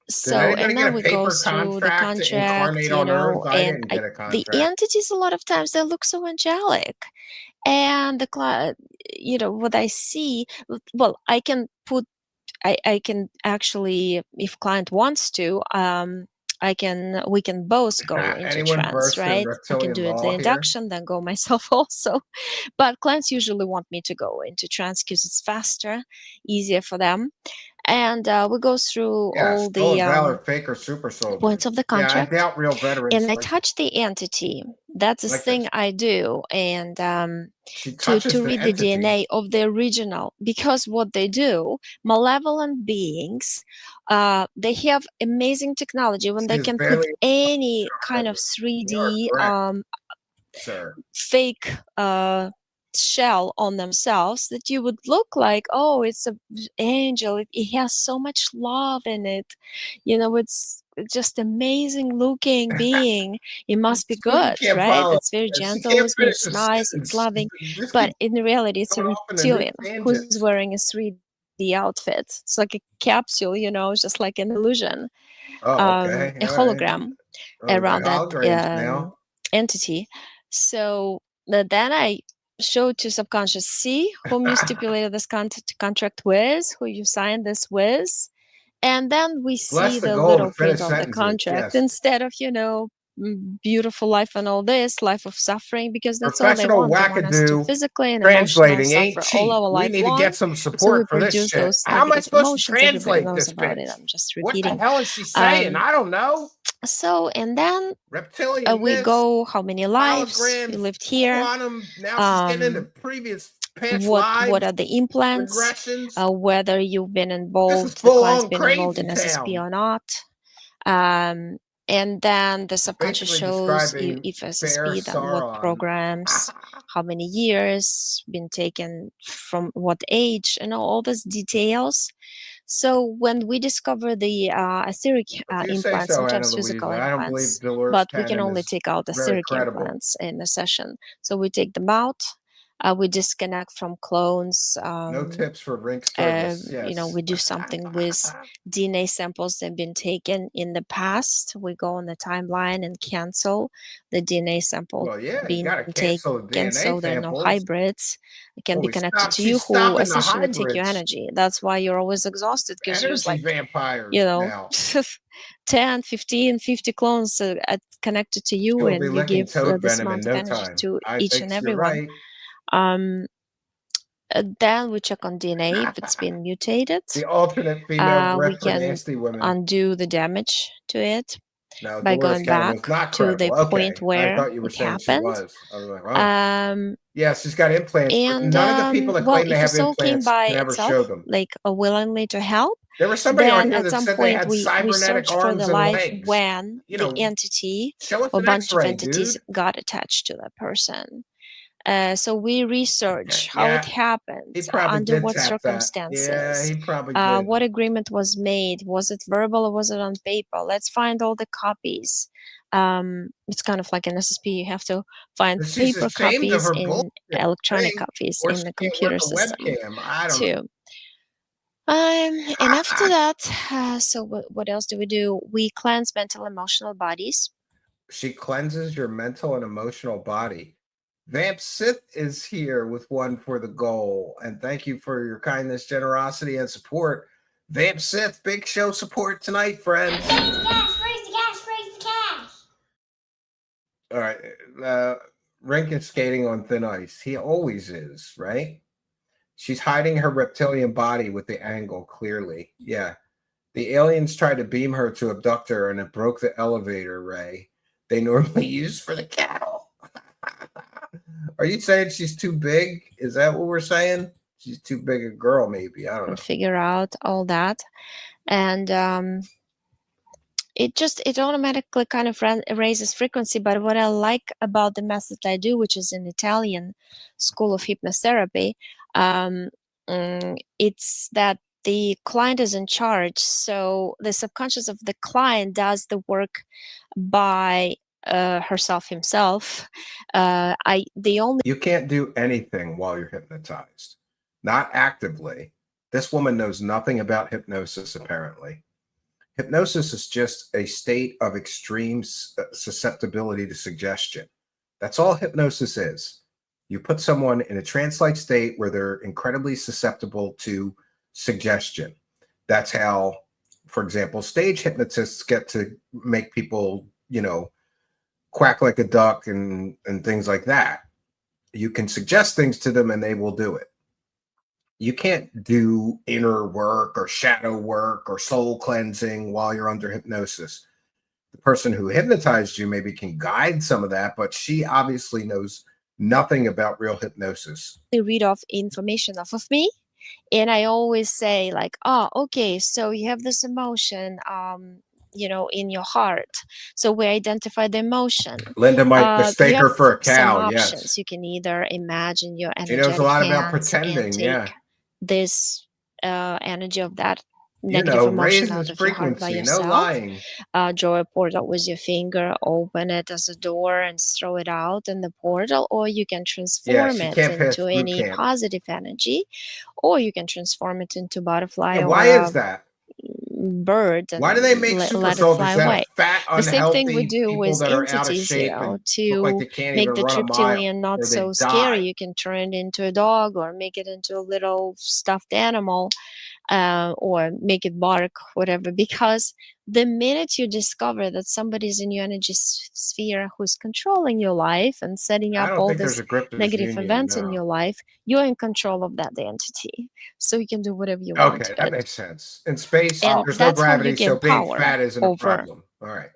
Speaker 6: So,
Speaker 3: anybody
Speaker 6: and
Speaker 3: get
Speaker 6: then
Speaker 3: a
Speaker 6: we go
Speaker 3: paper
Speaker 6: through the
Speaker 3: contract to
Speaker 6: contract,
Speaker 3: incarnate on Earth? I
Speaker 6: and
Speaker 3: didn't get a
Speaker 6: the
Speaker 3: contract.
Speaker 6: entities a lot of times they look so angelic, and the what I see. Well, I can put, I can actually, if client wants to, we can both go into
Speaker 3: Anyone
Speaker 6: trance,
Speaker 3: burst their
Speaker 6: right? I can
Speaker 3: reptilian
Speaker 6: do it the
Speaker 3: law here?
Speaker 6: induction, then go myself also. But clients usually want me to go into trance because it's faster, easier for them. And we go through
Speaker 3: Yeah,
Speaker 6: all
Speaker 3: stolen
Speaker 6: the
Speaker 3: valor, fake or super soldier.
Speaker 6: points of the
Speaker 3: Yeah, I
Speaker 6: contract,
Speaker 3: doubt real veterans.
Speaker 6: and I touch the entity. That's the
Speaker 3: Like
Speaker 6: thing
Speaker 3: this.
Speaker 6: I do. And
Speaker 3: She
Speaker 6: to
Speaker 3: touches the
Speaker 6: read the
Speaker 3: entity.
Speaker 6: DNA of the original, because what they do, malevolent beings, they have amazing technology when
Speaker 3: She
Speaker 6: they
Speaker 3: is
Speaker 6: can put
Speaker 3: barely
Speaker 6: any kind of
Speaker 3: You are
Speaker 6: 3D
Speaker 3: correct, sir.
Speaker 6: fake shell on themselves, that you would look like, oh, it's an angel. It has so much love in it. It's just amazing looking being. It must be
Speaker 3: Spooky
Speaker 6: good,
Speaker 3: can't
Speaker 6: right?
Speaker 3: follow.
Speaker 6: It's very
Speaker 3: She
Speaker 6: gentle,
Speaker 3: can't finish
Speaker 6: it's
Speaker 3: a
Speaker 6: nice, it's
Speaker 3: sentence.
Speaker 6: loving.
Speaker 3: Just
Speaker 6: But
Speaker 3: keep
Speaker 6: in reality, it's a
Speaker 3: going off in a new
Speaker 6: reptilian who's
Speaker 3: tangent.
Speaker 6: wearing a 3D outfit. It's like a capsule, it's just like an illusion,
Speaker 3: Oh, okay.
Speaker 6: a
Speaker 3: All right.
Speaker 6: hologram
Speaker 3: Oh, we got
Speaker 6: around that
Speaker 3: holograms now.
Speaker 6: entity. So then I show to subconscious, see whom you stipulated this contract with, who you signed this with, and then we
Speaker 3: Bless
Speaker 6: see
Speaker 3: the
Speaker 6: the
Speaker 3: goal to
Speaker 6: little
Speaker 3: finish
Speaker 6: print of the
Speaker 3: sentences.
Speaker 6: contract,
Speaker 3: Yes.
Speaker 6: instead of beautiful life and all this life of suffering, because that's all they
Speaker 3: Professional
Speaker 6: want. They want us to
Speaker 3: wackadoo
Speaker 6: physically and emotionally
Speaker 3: translating ain't
Speaker 6: suffer all
Speaker 3: cheap.
Speaker 6: our
Speaker 3: We
Speaker 6: life
Speaker 3: need to
Speaker 6: long.
Speaker 3: get some
Speaker 6: So we
Speaker 3: support for this
Speaker 6: produce
Speaker 3: shit.
Speaker 6: those
Speaker 3: How am I
Speaker 6: negative
Speaker 3: supposed to
Speaker 6: emotions. Everybody
Speaker 3: translate
Speaker 6: knows
Speaker 3: this
Speaker 6: about it.
Speaker 3: bitch?
Speaker 6: I'm just
Speaker 3: What the
Speaker 6: repeating.
Speaker 3: hell is she saying? I don't know.
Speaker 6: So, and then
Speaker 3: Reptilian
Speaker 6: we
Speaker 3: this,
Speaker 6: go how many lives you
Speaker 3: holograms,
Speaker 6: lived here.
Speaker 3: quantum. Now she's getting into previous past
Speaker 6: what
Speaker 3: lives,
Speaker 6: are the implants,
Speaker 3: regressions.
Speaker 6: whether you've been
Speaker 3: This is
Speaker 6: involved, the
Speaker 3: full
Speaker 6: client's
Speaker 3: on
Speaker 6: been involved in
Speaker 3: crazy
Speaker 6: SSP
Speaker 3: town.
Speaker 6: or not. And then the subconscious
Speaker 3: Basically
Speaker 6: shows
Speaker 3: describing
Speaker 6: if
Speaker 3: fair
Speaker 6: SSP, then what
Speaker 3: Sauron.
Speaker 6: programs, how many years been taken, from what age, and all these details. So when we discover the etheric
Speaker 3: If you say
Speaker 6: implants,
Speaker 3: so, Anna
Speaker 6: sometimes
Speaker 3: Louise,
Speaker 6: physical
Speaker 3: but I don't believe
Speaker 6: implants,
Speaker 3: Dolores
Speaker 6: but we can
Speaker 3: Cannon
Speaker 6: only
Speaker 3: is
Speaker 6: take out
Speaker 3: very
Speaker 6: etheric
Speaker 3: credible.
Speaker 6: implants in a session. So we take them out, we disconnect from clones.
Speaker 3: No tips for rink service. Yes.
Speaker 6: We do something with DNA samples that have been taken in the past. We go on the timeline and cancel the DNA sample
Speaker 3: Well, yeah, you
Speaker 6: being
Speaker 3: got to cancel the
Speaker 6: taken, so
Speaker 3: DNA
Speaker 6: there are no
Speaker 3: samples.
Speaker 6: hybrids. It can be
Speaker 3: Holy
Speaker 6: connected
Speaker 3: stop!
Speaker 6: to you,
Speaker 3: She's
Speaker 6: who
Speaker 3: stopping the
Speaker 6: essentially take your
Speaker 3: hybrids.
Speaker 6: energy. That's why you're always exhausted, because there's
Speaker 3: Energy
Speaker 6: like,
Speaker 3: vampires now.
Speaker 6: 10, 15, 50 clones connected to you,
Speaker 3: You'll be
Speaker 6: and you
Speaker 3: licking
Speaker 6: give
Speaker 3: toad
Speaker 6: this
Speaker 3: venom in
Speaker 6: amount of
Speaker 3: no
Speaker 6: energy
Speaker 3: time.
Speaker 6: to
Speaker 3: I
Speaker 6: each
Speaker 3: think
Speaker 6: and
Speaker 3: you're
Speaker 6: every one.
Speaker 3: right.
Speaker 6: Then we check on DNA if it's been mutated.
Speaker 3: The alternate female
Speaker 6: We
Speaker 3: breath for
Speaker 6: can
Speaker 3: nasty women.
Speaker 6: undo the damage to it
Speaker 3: No,
Speaker 6: by
Speaker 3: Dolores
Speaker 6: going
Speaker 3: Cannon
Speaker 6: back
Speaker 3: was not
Speaker 6: to the
Speaker 3: credible.
Speaker 6: point
Speaker 3: Okay, I
Speaker 6: where
Speaker 3: thought you were
Speaker 6: it
Speaker 3: saying she
Speaker 6: happened.
Speaker 3: was. I was like, oh. Yeah, she's got implants, but
Speaker 6: And
Speaker 3: none of the people that
Speaker 6: well,
Speaker 3: claim they
Speaker 6: if a
Speaker 3: have
Speaker 6: soul came
Speaker 3: implants
Speaker 6: by
Speaker 3: never show
Speaker 6: itself,
Speaker 3: them.
Speaker 6: like willingly to help,
Speaker 3: There was somebody on
Speaker 6: then
Speaker 3: here
Speaker 6: at
Speaker 3: that
Speaker 6: some
Speaker 3: said they
Speaker 6: point
Speaker 3: had
Speaker 6: we
Speaker 3: cybernetic
Speaker 6: searched for
Speaker 3: arms
Speaker 6: the
Speaker 3: and
Speaker 6: life
Speaker 3: legs.
Speaker 6: when
Speaker 3: You
Speaker 6: the
Speaker 3: know,
Speaker 6: entity
Speaker 3: show us
Speaker 6: or
Speaker 3: an
Speaker 6: bunch of
Speaker 3: X-ray,
Speaker 6: entities
Speaker 3: dude.
Speaker 6: got attached to that person. So we research how it
Speaker 3: Yeah,
Speaker 6: happened,
Speaker 3: he probably
Speaker 6: under
Speaker 3: did
Speaker 6: what
Speaker 3: tap that. Yeah,
Speaker 6: circumstances,
Speaker 3: he probably did.
Speaker 6: what agreement was made, was it verbal or was it on paper? Let's find all the copies. It's kind of like an SSP. You have to find
Speaker 3: But she's
Speaker 6: paper
Speaker 3: ashamed of
Speaker 6: copies
Speaker 3: her
Speaker 6: in
Speaker 3: bullshit,
Speaker 6: electronic
Speaker 3: thing,
Speaker 6: copies
Speaker 3: or
Speaker 6: in
Speaker 3: she
Speaker 6: the
Speaker 3: can't work
Speaker 6: computer
Speaker 3: a
Speaker 6: system
Speaker 3: webcam. I don't know.
Speaker 6: too. And after that, so what else do? We cleanse mental, emotional bodies.
Speaker 3: She cleanses your mental and emotional body. Vamp Sith is here with one for the goal. And thank you for your kindness, generosity, and support. Vamp Sith, big show support tonight, friends.
Speaker 4: Raise the cash, raise the cash, raise the cash.
Speaker 3: All right. Rink is skating on thin ice. He always is, right? She's hiding her reptilian body with the angle clearly. Yeah. The aliens tried to beam her to abduct her, and it broke the elevator ray they normally use for the cattle. Are you saying she's too big? Is that what we're saying? She's too big a girl, maybe. I don't know.
Speaker 6: Figure out all that, and it automatically kind of raises frequency. But what I like about the method I do, which is an Italian school of hypnotherapy, it's that the client is in charge, so the subconscious of the client does the work by herself, himself.
Speaker 3: You can't do anything while you're hypnotized, not actively. This woman knows nothing about hypnosis, apparently. Hypnosis is just a state of extreme susceptibility to suggestion. That's all hypnosis is. You put someone in a trance-like state where they're incredibly susceptible to suggestion. That's how, for example, stage hypnotists get to make people, quack like a duck and things like that. You can suggest things to them and they will do it. You can't do inner work or shadow work or soul cleansing while you're under hypnosis. The person who hypnotized you maybe can guide some of that, but she obviously knows nothing about real hypnosis.
Speaker 6: They read off information off of me, and I always say like, oh, okay, so you have this emotion in your heart, so we identify the emotion.
Speaker 3: Linda might
Speaker 6: You
Speaker 3: mistake
Speaker 6: have
Speaker 3: her for a
Speaker 6: some
Speaker 3: cow.
Speaker 6: options.
Speaker 3: Yes,
Speaker 6: You can either imagine your
Speaker 3: she knows a
Speaker 6: energetic
Speaker 3: lot about
Speaker 6: hands and
Speaker 3: pretending.
Speaker 6: take
Speaker 3: Yeah,
Speaker 6: this energy of that negative emotion
Speaker 3: raises
Speaker 6: out of your heart by
Speaker 3: frequency. No
Speaker 6: yourself.
Speaker 3: lying.
Speaker 6: Draw a portal with your finger, open it as a door, and throw it out in the portal, or you can
Speaker 3: Yeah,
Speaker 6: transform
Speaker 3: she
Speaker 6: it
Speaker 3: can't pass
Speaker 6: into
Speaker 3: boot
Speaker 6: any
Speaker 3: camp.
Speaker 6: positive energy, or you can transform it into butterfly
Speaker 3: Yeah,
Speaker 6: or
Speaker 3: why is that?
Speaker 6: bird and
Speaker 3: Why do they make super
Speaker 6: let it fly
Speaker 3: soldiers out
Speaker 6: away.
Speaker 3: of fat,
Speaker 6: The same thing we
Speaker 3: unhealthy
Speaker 6: do
Speaker 3: people
Speaker 6: with
Speaker 3: that are out of
Speaker 6: entities,
Speaker 3: shape and look
Speaker 6: to
Speaker 3: like they can't
Speaker 6: make
Speaker 3: even
Speaker 6: the
Speaker 3: run a mile,
Speaker 6: reptilian not
Speaker 3: or
Speaker 6: so
Speaker 3: they
Speaker 6: scary.
Speaker 3: die?
Speaker 6: You can turn it into a dog or make it into a little stuffed animal, or make it bark, whatever. Because the minute you discover that somebody's in your energy sphere who's controlling your life and setting
Speaker 3: I
Speaker 6: up
Speaker 3: don't
Speaker 6: all
Speaker 3: think there's
Speaker 6: these
Speaker 3: a grifters
Speaker 6: negative
Speaker 3: union.
Speaker 6: events in
Speaker 3: No.
Speaker 6: your life, you're in control of that entity. So you can do whatever you want
Speaker 3: Okay,
Speaker 6: to
Speaker 3: that
Speaker 6: it.
Speaker 3: makes sense. In space,
Speaker 6: And
Speaker 3: there's no
Speaker 6: that's how you
Speaker 3: gravity, so
Speaker 6: gain
Speaker 3: being
Speaker 6: power
Speaker 3: fat isn't a
Speaker 6: over.
Speaker 3: problem. All right.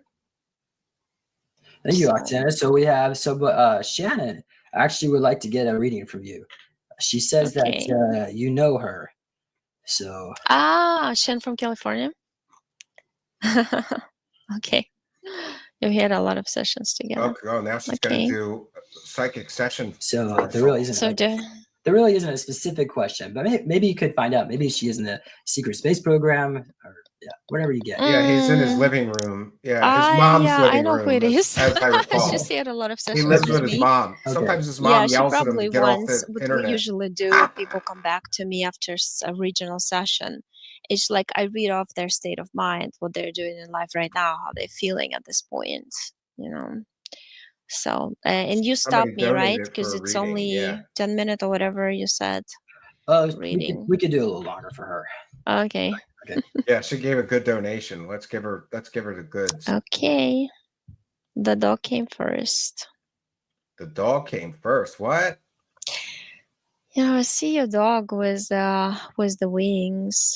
Speaker 5: Thank you,
Speaker 6: So
Speaker 5: Oksana. So we have Shannon actually would like to get a reading from you. She says
Speaker 6: Okay.
Speaker 5: that you know her. So
Speaker 6: Shen from California. Okay. You had a lot of sessions together.
Speaker 3: Okay. Oh, now she's going to
Speaker 6: Okay.
Speaker 3: do a psychic session.
Speaker 5: so
Speaker 3: for us
Speaker 5: there really
Speaker 3: all.
Speaker 5: isn't
Speaker 6: So
Speaker 5: there really isn't a specific question, but maybe you could find out. Maybe she is in the secret space program, or whatever you get.
Speaker 3: Yeah, he's in his
Speaker 6: Mm,
Speaker 3: living room. Yeah, his mom's
Speaker 6: I
Speaker 3: living
Speaker 6: know who
Speaker 3: room,
Speaker 6: it is.
Speaker 3: as I recall.
Speaker 6: She had a lot of
Speaker 3: He
Speaker 6: sessions
Speaker 3: lives
Speaker 6: with
Speaker 3: with his
Speaker 6: me.
Speaker 3: mom.
Speaker 5: Okay.
Speaker 3: Sometimes his
Speaker 6: Yeah,
Speaker 3: mom
Speaker 6: she
Speaker 3: yells at him
Speaker 6: probably
Speaker 3: to get off
Speaker 6: once.
Speaker 3: the
Speaker 6: What we
Speaker 3: internet.
Speaker 6: usually do if people come back to me after a regional session, it's like I read off their state of mind, what they're doing in life right now, how they're feeling at this point, you know. So, and you
Speaker 3: Somebody
Speaker 6: stopped me, right?
Speaker 3: donated
Speaker 6: Because
Speaker 3: for a
Speaker 6: it's
Speaker 3: reading.
Speaker 6: only
Speaker 3: Yeah.
Speaker 6: 10 minutes or whatever you said. Reading.
Speaker 5: We could do a little longer for her.
Speaker 6: Okay.
Speaker 3: Yeah, she gave a good donation. Let's give her the goods.
Speaker 6: Okay. The dog came first.
Speaker 3: The dog came first. What?
Speaker 6: Yeah, I see your dog with the wings.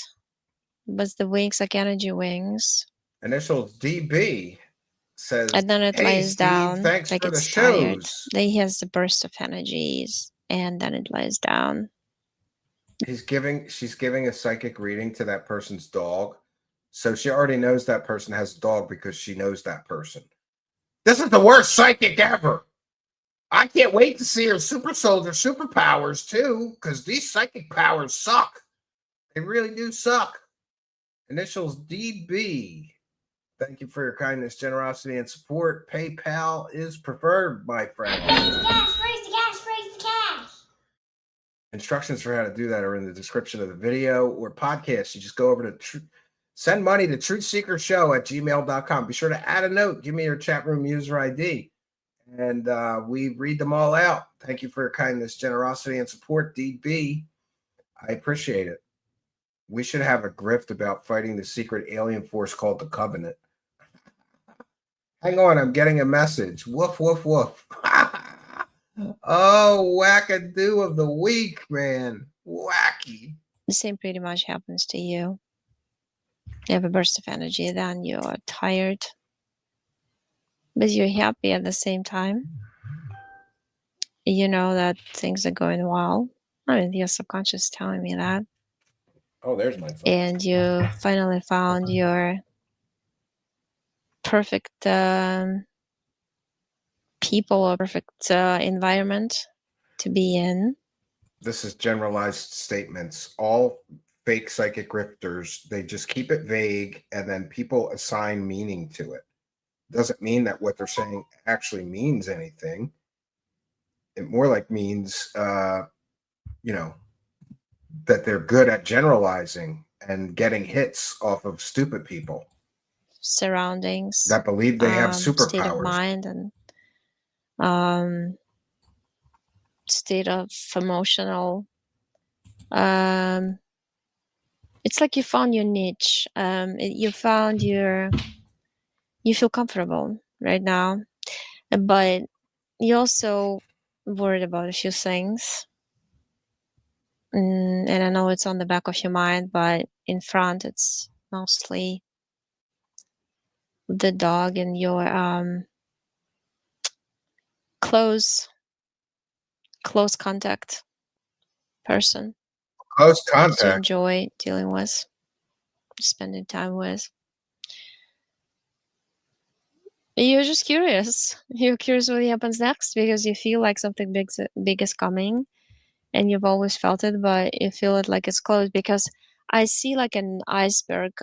Speaker 6: With the wings like energy wings.
Speaker 3: Initials DB says,
Speaker 6: And then it
Speaker 3: "Hey,
Speaker 6: lies
Speaker 3: Steve,
Speaker 6: down
Speaker 3: thanks
Speaker 6: like
Speaker 3: for the
Speaker 6: it's tired.
Speaker 3: shows."
Speaker 6: Then he has the burst of energies and then it lies down.
Speaker 3: She's giving a psychic reading to that person's dog. So she already knows that person has a dog because she knows that person. This is the worst psychic ever. I can't wait to see her super soldier superpowers too, because these psychic powers suck. They really do suck. Initials DB. Thank you for your kindness, generosity, and support. PayPal is preferred, my friend.
Speaker 4: Raise the cash, raise the cash, raise the cash.
Speaker 3: Instructions for how to do that are in the description of the video or podcast. You just go over to send money to truthseekershow@gmail.com. Be sure to add a note. Give me your chat room user ID. And we read them all out. Thank you for your kindness, generosity, and support, DB. I appreciate it. We should have a grift about fighting the secret alien force called the Covenant. Hang on, I'm getting a message. Woof, woof, woof. Oh, Wackadoo of the week, man. Wacky.
Speaker 6: The same pretty much happens to you. You have a burst of energy, then you're tired. But you're happy at the same time. You know that things are going well. I mean, your subconscious is telling me that.
Speaker 3: Oh, there's my phone.
Speaker 6: And you finally found your perfect people or perfect environment to be in.
Speaker 3: This is generalized statements. All fake psychic grifters, they just keep it vague and then people assign meaning to it. Doesn't mean that what they're saying actually means anything. It more like means, that they're good at generalizing and getting hits off of stupid people
Speaker 6: Surroundings
Speaker 3: that believe they have
Speaker 6: state of
Speaker 3: superpowers.
Speaker 6: mind and state of emotional it's like you found your niche. You feel comfortable right now, but you also worried about a few things. And I know it's on the back of your mind, but in front it's mostly the dog and your close contact person
Speaker 3: Close
Speaker 6: that you
Speaker 3: contact.
Speaker 6: enjoy dealing with, spending time with. You're just curious. You're curious what happens next because you feel like something big is coming, and you've always felt it, but you feel it like it's close because I see like an iceberg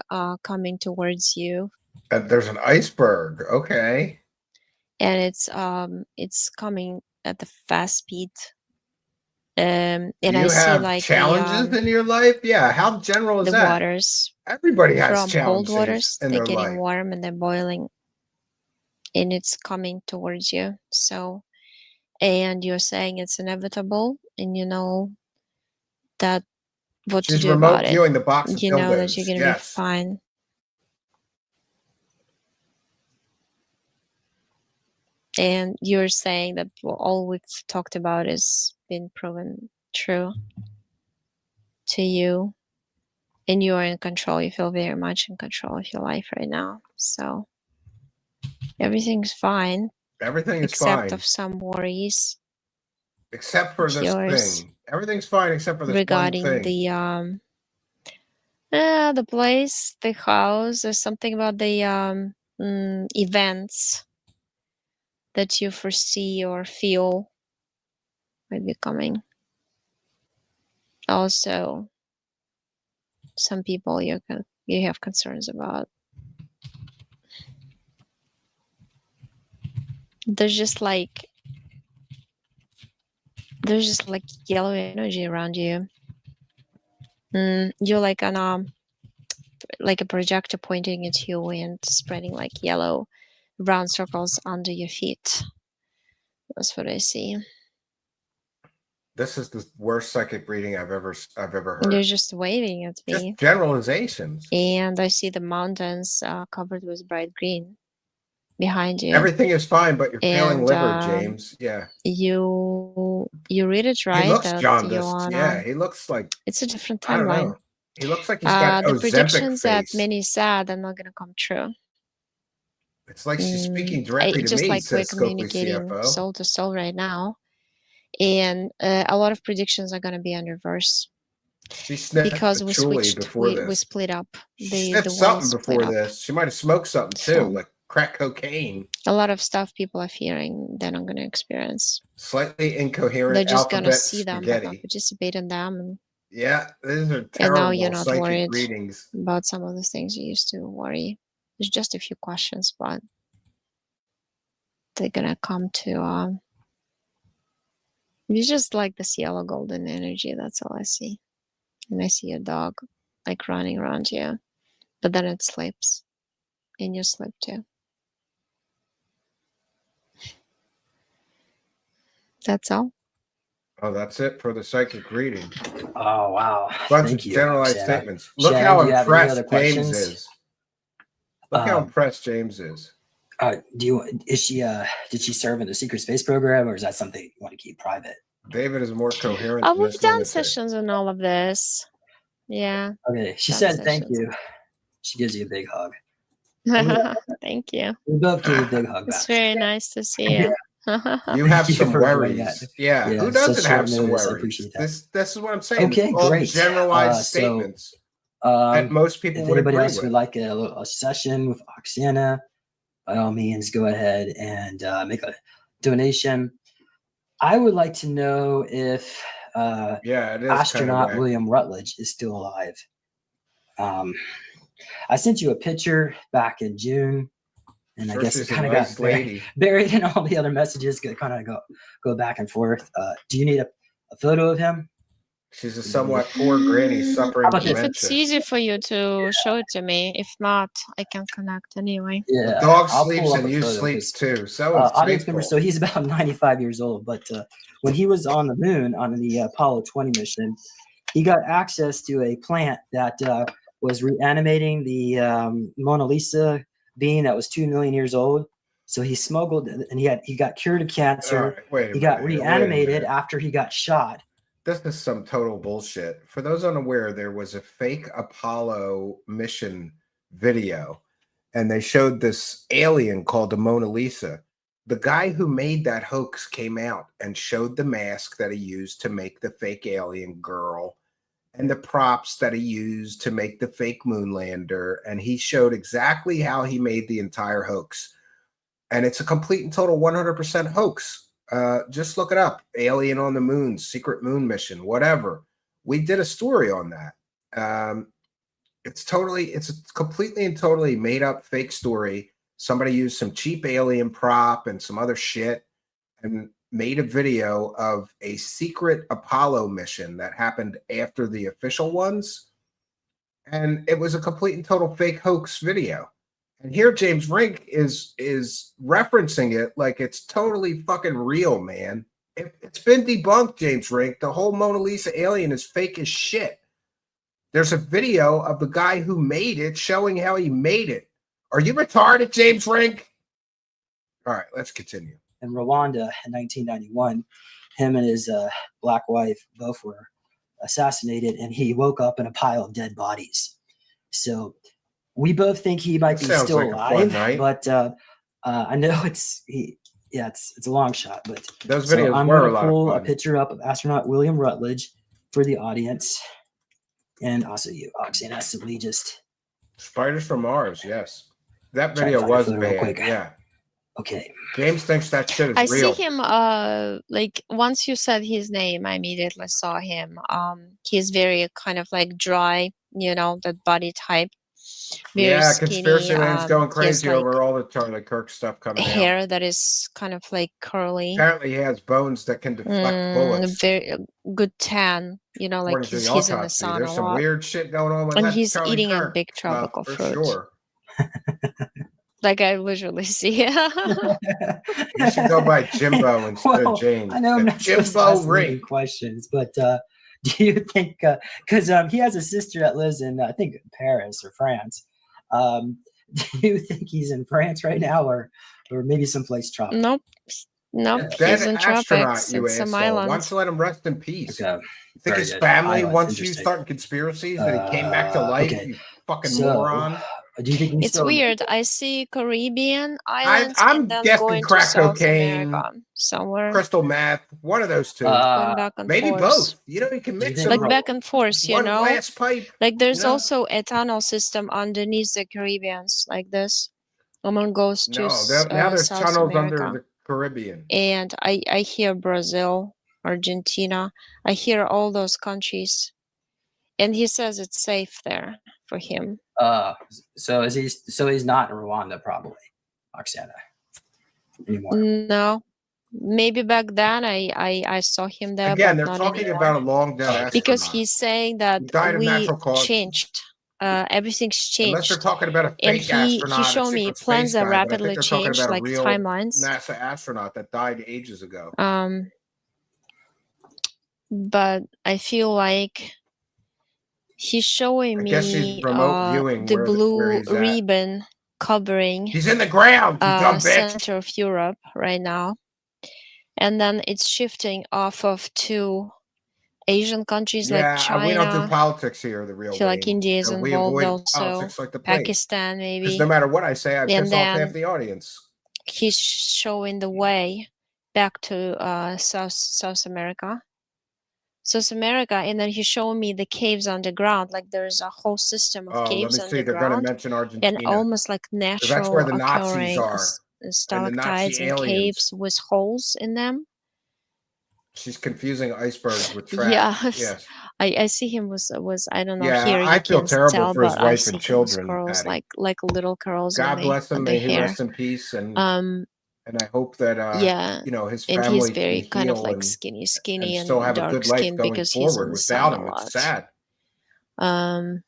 Speaker 6: coming towards you,
Speaker 3: There's an iceberg. Okay.
Speaker 6: and it's coming at the fast speed. And
Speaker 3: Do
Speaker 6: I
Speaker 3: you
Speaker 6: see
Speaker 3: have
Speaker 6: like
Speaker 3: challenges in your life? Yeah. How general is
Speaker 6: the
Speaker 3: that?
Speaker 6: waters
Speaker 3: Everybody has
Speaker 6: from
Speaker 3: challenges
Speaker 6: cold waters.
Speaker 3: in
Speaker 6: They're
Speaker 3: their
Speaker 6: getting
Speaker 3: life.
Speaker 6: warm and they're boiling, and it's coming towards you. So, and you're saying it's inevitable, and you know that what to
Speaker 3: She's
Speaker 6: do
Speaker 3: remote
Speaker 6: about it.
Speaker 3: viewing the box of
Speaker 6: You know that you're
Speaker 3: dildos.
Speaker 6: gonna be
Speaker 3: Yes.
Speaker 6: fine. And you're saying that all we've talked about has been proven true to you, and you are in control. You feel very much in control of your life right now. So everything's fine,
Speaker 3: Everything is
Speaker 6: except
Speaker 3: fine.
Speaker 6: of some worries
Speaker 3: Except for
Speaker 6: of
Speaker 3: this
Speaker 6: yours.
Speaker 3: thing. Everything's fine except for this one
Speaker 6: regarding
Speaker 3: thing.
Speaker 6: the place, the house. There's something about the events that you foresee or feel might be coming. Also, some people you have concerns about. There's just like yellow energy around you. You're like on like a projector pointing at you and spreading like yellow round circles under your feet. That's what I see.
Speaker 3: This is the worst psychic reading I've ever heard.
Speaker 6: You're just waving at me.
Speaker 3: Just generalizations.
Speaker 6: And I see the mountains covered with bright green behind you.
Speaker 3: Everything is fine, but you're feeling
Speaker 6: And,
Speaker 3: liver, James. Yeah.
Speaker 6: You read it right.
Speaker 3: He looks
Speaker 6: that
Speaker 3: jaundiced. Yeah, he looks like,
Speaker 6: it's a different
Speaker 3: I don't
Speaker 6: timeline.
Speaker 3: know. He looks like he's got
Speaker 6: The
Speaker 3: Ozempic
Speaker 6: predictions that
Speaker 3: face.
Speaker 6: many said are not going to come true.
Speaker 3: It's like she's speaking directly to
Speaker 6: just
Speaker 3: me,
Speaker 6: like we're
Speaker 3: says Stokely
Speaker 6: communicating
Speaker 3: CFO.
Speaker 6: soul to soul right now, and a lot of predictions are going to be in reverse
Speaker 3: She sniffed
Speaker 6: because we
Speaker 3: patchouli
Speaker 6: switched.
Speaker 3: before this.
Speaker 6: We split up.
Speaker 3: She
Speaker 6: The
Speaker 3: sniffed
Speaker 6: world
Speaker 3: something
Speaker 6: split
Speaker 3: before
Speaker 6: up.
Speaker 3: this. She might have smoked something too,
Speaker 6: So-
Speaker 3: like crack cocaine.
Speaker 6: A lot of stuff people are fearing they're not going to experience.
Speaker 3: Slightly incoherent
Speaker 6: They're just going to
Speaker 3: alphabet
Speaker 6: see them, but not
Speaker 3: spaghetti.
Speaker 6: participate in them. And
Speaker 3: Yeah, these are
Speaker 6: And
Speaker 3: terrible
Speaker 6: now you're not
Speaker 3: psychic
Speaker 6: worried
Speaker 3: readings.
Speaker 6: about some of the things you used to worry. There's just a few questions, but they're gonna come to. You just like this yellow golden energy. That's all I see, and I see a dog like running around you, but then it sleeps, and you sleep too. That's all.
Speaker 3: Oh, that's it for the psychic reading.
Speaker 5: Oh wow!
Speaker 3: Bunch
Speaker 5: Thank
Speaker 3: of
Speaker 5: you,
Speaker 3: generalized
Speaker 5: Oksana.
Speaker 3: statements. Look
Speaker 5: Shannon,
Speaker 3: how
Speaker 5: do you have any
Speaker 3: impressed
Speaker 5: other
Speaker 3: James
Speaker 5: questions?
Speaker 3: is. Look how
Speaker 5: Um,
Speaker 3: impressed James is.
Speaker 5: Is she? Did she serve in the secret space program, or is that something you want to keep private?
Speaker 3: David is more coherent.
Speaker 6: Oh,
Speaker 3: than
Speaker 6: we've
Speaker 3: this
Speaker 6: done
Speaker 3: lunatic.
Speaker 6: sessions on all of this. Yeah.
Speaker 5: Okay, she
Speaker 6: Done
Speaker 5: said thank
Speaker 6: sessions.
Speaker 5: you. She gives you a big hug.
Speaker 6: Thank you.
Speaker 5: We both give you a big hug
Speaker 6: It's
Speaker 5: back.
Speaker 6: very nice to see you.
Speaker 3: You have
Speaker 5: Thank you
Speaker 3: some
Speaker 5: for doing that.
Speaker 3: worries. Yeah.
Speaker 5: Yeah,
Speaker 3: Who
Speaker 5: such
Speaker 3: doesn't have
Speaker 5: short
Speaker 3: some
Speaker 5: notice. I
Speaker 3: worries?
Speaker 5: appreciate that.
Speaker 3: This is what I'm saying.
Speaker 5: Okay,
Speaker 3: It's all
Speaker 5: great.
Speaker 3: generalized
Speaker 5: So,
Speaker 3: statements that most people
Speaker 5: If
Speaker 3: would
Speaker 5: anybody
Speaker 3: agree
Speaker 5: else
Speaker 3: with.
Speaker 5: would like a session with Oksana, by all means, go ahead and make a donation. I would like to know if
Speaker 3: Yeah, it is
Speaker 5: astronaut
Speaker 3: kind of
Speaker 5: William Rutledge is still alive. I sent you a picture back in June, and I guess it kind of got buried in all the other messages. Kind of go back and forth. Do you need a photo of him?
Speaker 3: She's a somewhat poor granny suffering
Speaker 5: about this?
Speaker 6: If it's
Speaker 3: dementia.
Speaker 6: easy for you to show it to me, if not, I can connect anyway.
Speaker 5: Yeah,
Speaker 3: The dog
Speaker 5: I'll
Speaker 3: sleeps
Speaker 5: pull up
Speaker 3: and
Speaker 5: a
Speaker 3: you
Speaker 5: photo
Speaker 3: sleep
Speaker 5: 'cause,
Speaker 3: too. So
Speaker 5: audience
Speaker 3: faithful.
Speaker 5: member, so he's about 95 years old, but when he was on the moon on the Apollo 20 mission, he got access to a plant that was reanimating the Mona Lisa being that was 2 million years old. So he smuggled, and he got cured of cancer.
Speaker 3: All right, wait a
Speaker 5: He got
Speaker 3: minute, wait a
Speaker 5: reanimated
Speaker 3: minute.
Speaker 5: after he got shot.
Speaker 3: This is some total bullshit. For those unaware, there was a fake Apollo mission video, and they showed this alien called the Mona Lisa. The guy who made that hoax came out and showed the mask that he used to make the fake alien girl and the props that he used to make the fake moon lander. And he showed exactly how he made the entire hoax. And it's a complete and total 100% hoax. Just look it up. Alien on the moon, secret moon mission, whatever. We did a story on that. It's a completely and totally made up fake story. Somebody used some cheap alien prop and some other shit and made a video of a secret Apollo mission that happened after the official ones. And it was a complete and total fake hoax video. And here James Rink is referencing it like it's totally fucking real, man. It's been debunked, James Rink. The whole Mona Lisa alien is fake as shit. There's a video of the guy who made it showing how he made it. Are you retarded, James Rink? All right, let's continue.
Speaker 5: In Rwanda in 1991, him and his black wife both were assassinated, and he woke up in a pile of dead bodies. So we both think he might be still alive, but I know Yeah, it's a long shot, but
Speaker 3: Those
Speaker 5: so
Speaker 3: videos
Speaker 5: I'm
Speaker 3: were a
Speaker 5: gonna
Speaker 3: lot of
Speaker 5: pull a
Speaker 3: fun.
Speaker 5: picture up of astronaut William Rutledge for the audience, and also you, Oksana. So we just
Speaker 3: Spiders from Mars, yes. That
Speaker 5: try to
Speaker 3: video
Speaker 5: find a
Speaker 3: was
Speaker 5: photo real
Speaker 3: bad.
Speaker 5: quick.
Speaker 3: Yeah.
Speaker 5: Okay.
Speaker 3: James thinks that shit
Speaker 6: I
Speaker 3: is
Speaker 6: see
Speaker 3: real.
Speaker 6: him like once you said his name, I immediately saw him. He's very kind of like dry, that body type. Very
Speaker 3: Yeah,
Speaker 6: skinny.
Speaker 3: conspiracy land's going
Speaker 6: He has
Speaker 3: crazy
Speaker 6: like
Speaker 3: over all the Charlie Kirk stuff coming out.
Speaker 6: hair that is kind of like curly.
Speaker 3: Apparently, he has bones that can deflect bullets.
Speaker 6: Very good tan, like
Speaker 3: According to the
Speaker 6: he's in the
Speaker 3: autopsy,
Speaker 6: sun
Speaker 3: there's
Speaker 6: a
Speaker 3: some
Speaker 6: lot.
Speaker 3: weird shit going on with
Speaker 6: And
Speaker 3: that
Speaker 6: he's
Speaker 3: Charlie
Speaker 6: eating a
Speaker 3: Kirk
Speaker 6: big
Speaker 3: stuff
Speaker 6: tropical
Speaker 3: for
Speaker 6: fruit.
Speaker 3: sure.
Speaker 6: Like I visually see.
Speaker 3: You should go by Jimbo instead of James.
Speaker 5: I know I'm
Speaker 3: The
Speaker 5: not supposed to
Speaker 3: Jimbo
Speaker 5: ask leading
Speaker 3: Ring.
Speaker 5: questions, but do you think because he has a sister that lives in I think Paris or France? Do you think he's in France right now, or maybe someplace tropical?
Speaker 6: Nope.
Speaker 3: A
Speaker 6: He's
Speaker 3: dead
Speaker 6: in
Speaker 3: astronaut,
Speaker 6: tropics.
Speaker 3: you
Speaker 6: It's some
Speaker 3: asshole. Why
Speaker 6: island.
Speaker 3: don't you let him rest in peace?
Speaker 5: Okay.
Speaker 3: You think
Speaker 5: Very
Speaker 3: his
Speaker 5: good.
Speaker 3: family
Speaker 5: Islands,
Speaker 3: wants you
Speaker 5: interesting.
Speaker 3: starting conspiracies that he came back to life,
Speaker 5: Okay.
Speaker 3: you fucking
Speaker 5: So,
Speaker 3: moron?
Speaker 5: do you think he's
Speaker 6: It's
Speaker 5: still
Speaker 6: weird. I see Caribbean islands
Speaker 3: I'm
Speaker 6: and then
Speaker 3: guessing
Speaker 6: going to
Speaker 3: crack
Speaker 6: South
Speaker 3: cocaine,
Speaker 6: America somewhere.
Speaker 3: crystal meth, one of those two.
Speaker 6: Going back and
Speaker 3: Maybe
Speaker 6: forth.
Speaker 3: both. You can
Speaker 5: Do you
Speaker 3: mix
Speaker 5: think
Speaker 3: them
Speaker 6: Like back and forth,
Speaker 3: one glass pipe.
Speaker 6: Like there's
Speaker 3: you know?
Speaker 6: also a tunnel system underneath the Caribbeans, like this. Someone goes to
Speaker 3: No, now there's
Speaker 6: South
Speaker 3: tunnels
Speaker 6: America.
Speaker 3: under the Caribbean.
Speaker 6: And I hear Brazil, Argentina. I hear all those countries. And he says it's safe there for him.
Speaker 5: So he's not in Rwanda probably, Oksana, anymore.
Speaker 6: No. Maybe back then I saw him there,
Speaker 3: Again,
Speaker 6: but
Speaker 3: they're
Speaker 6: not
Speaker 3: talking
Speaker 6: anymore.
Speaker 3: about a long dead astronaut.
Speaker 6: Because he's saying that
Speaker 3: He died of
Speaker 6: we
Speaker 3: natural causes.
Speaker 6: changed. Everything's
Speaker 3: Unless they're
Speaker 6: changed.
Speaker 3: talking about a
Speaker 6: And
Speaker 3: fake
Speaker 6: he
Speaker 3: astronaut, a
Speaker 6: showed me
Speaker 3: secret
Speaker 6: plans
Speaker 3: space
Speaker 6: are
Speaker 3: guy, but I think
Speaker 6: rapidly
Speaker 3: they're talking
Speaker 6: changed,
Speaker 3: about a
Speaker 6: like
Speaker 3: real
Speaker 6: timelines.
Speaker 3: NASA astronaut that died ages ago.
Speaker 6: But I feel like he's showing
Speaker 3: I guess she's
Speaker 6: me
Speaker 3: remote viewing
Speaker 6: the
Speaker 3: where
Speaker 6: blue
Speaker 3: he's at.
Speaker 6: ribbon covering
Speaker 3: He's in the ground, you dumb bitch.
Speaker 6: center of Europe right now. And then it's shifting off of two Asian countries like China.
Speaker 3: We don't do politics here the real
Speaker 6: I feel
Speaker 3: way.
Speaker 6: like India is
Speaker 3: We
Speaker 6: involved
Speaker 3: avoid
Speaker 6: also.
Speaker 3: politics like the plague.
Speaker 6: Pakistan
Speaker 3: Because
Speaker 6: maybe.
Speaker 3: no matter what I say, I
Speaker 6: And
Speaker 3: piss off half
Speaker 6: then
Speaker 3: the audience.
Speaker 6: he's showing the way back to South America. South America, and then he's showing me the caves underground. Like there's a whole system of
Speaker 3: Let
Speaker 6: caves
Speaker 3: me see. They're going to
Speaker 6: underground,
Speaker 3: mention Argentina.
Speaker 6: and almost like
Speaker 3: 'Cause that's
Speaker 6: natural
Speaker 3: where the Nazis
Speaker 6: occurring
Speaker 3: are.
Speaker 6: stalactites and
Speaker 3: aliens.
Speaker 6: caves with holes in them.
Speaker 3: She's confusing icebergs with trash.
Speaker 6: Yeah,
Speaker 3: Yes.
Speaker 6: I see him was I don't know.
Speaker 3: Yeah,
Speaker 6: here
Speaker 3: I
Speaker 6: you
Speaker 3: feel
Speaker 6: can
Speaker 3: terrible
Speaker 6: tell,
Speaker 3: for his
Speaker 6: but I
Speaker 3: wife
Speaker 6: see
Speaker 3: and
Speaker 6: him with
Speaker 3: children,
Speaker 6: curls,
Speaker 3: Patty.
Speaker 6: like little curls.
Speaker 3: God bless him.
Speaker 6: on the
Speaker 3: May he
Speaker 6: hair.
Speaker 3: rest in peace. And I hope that
Speaker 6: Yeah,
Speaker 3: his
Speaker 6: and
Speaker 3: family
Speaker 6: he's very
Speaker 3: can
Speaker 6: kind
Speaker 3: heal
Speaker 6: of like
Speaker 3: and
Speaker 6: skinny
Speaker 3: still have
Speaker 6: and
Speaker 3: a
Speaker 6: dark
Speaker 3: good life
Speaker 6: skin
Speaker 3: going
Speaker 6: because he's in
Speaker 3: forward
Speaker 6: the
Speaker 3: without
Speaker 6: sun
Speaker 3: him.
Speaker 6: a lot.
Speaker 3: It's sad.
Speaker 6: He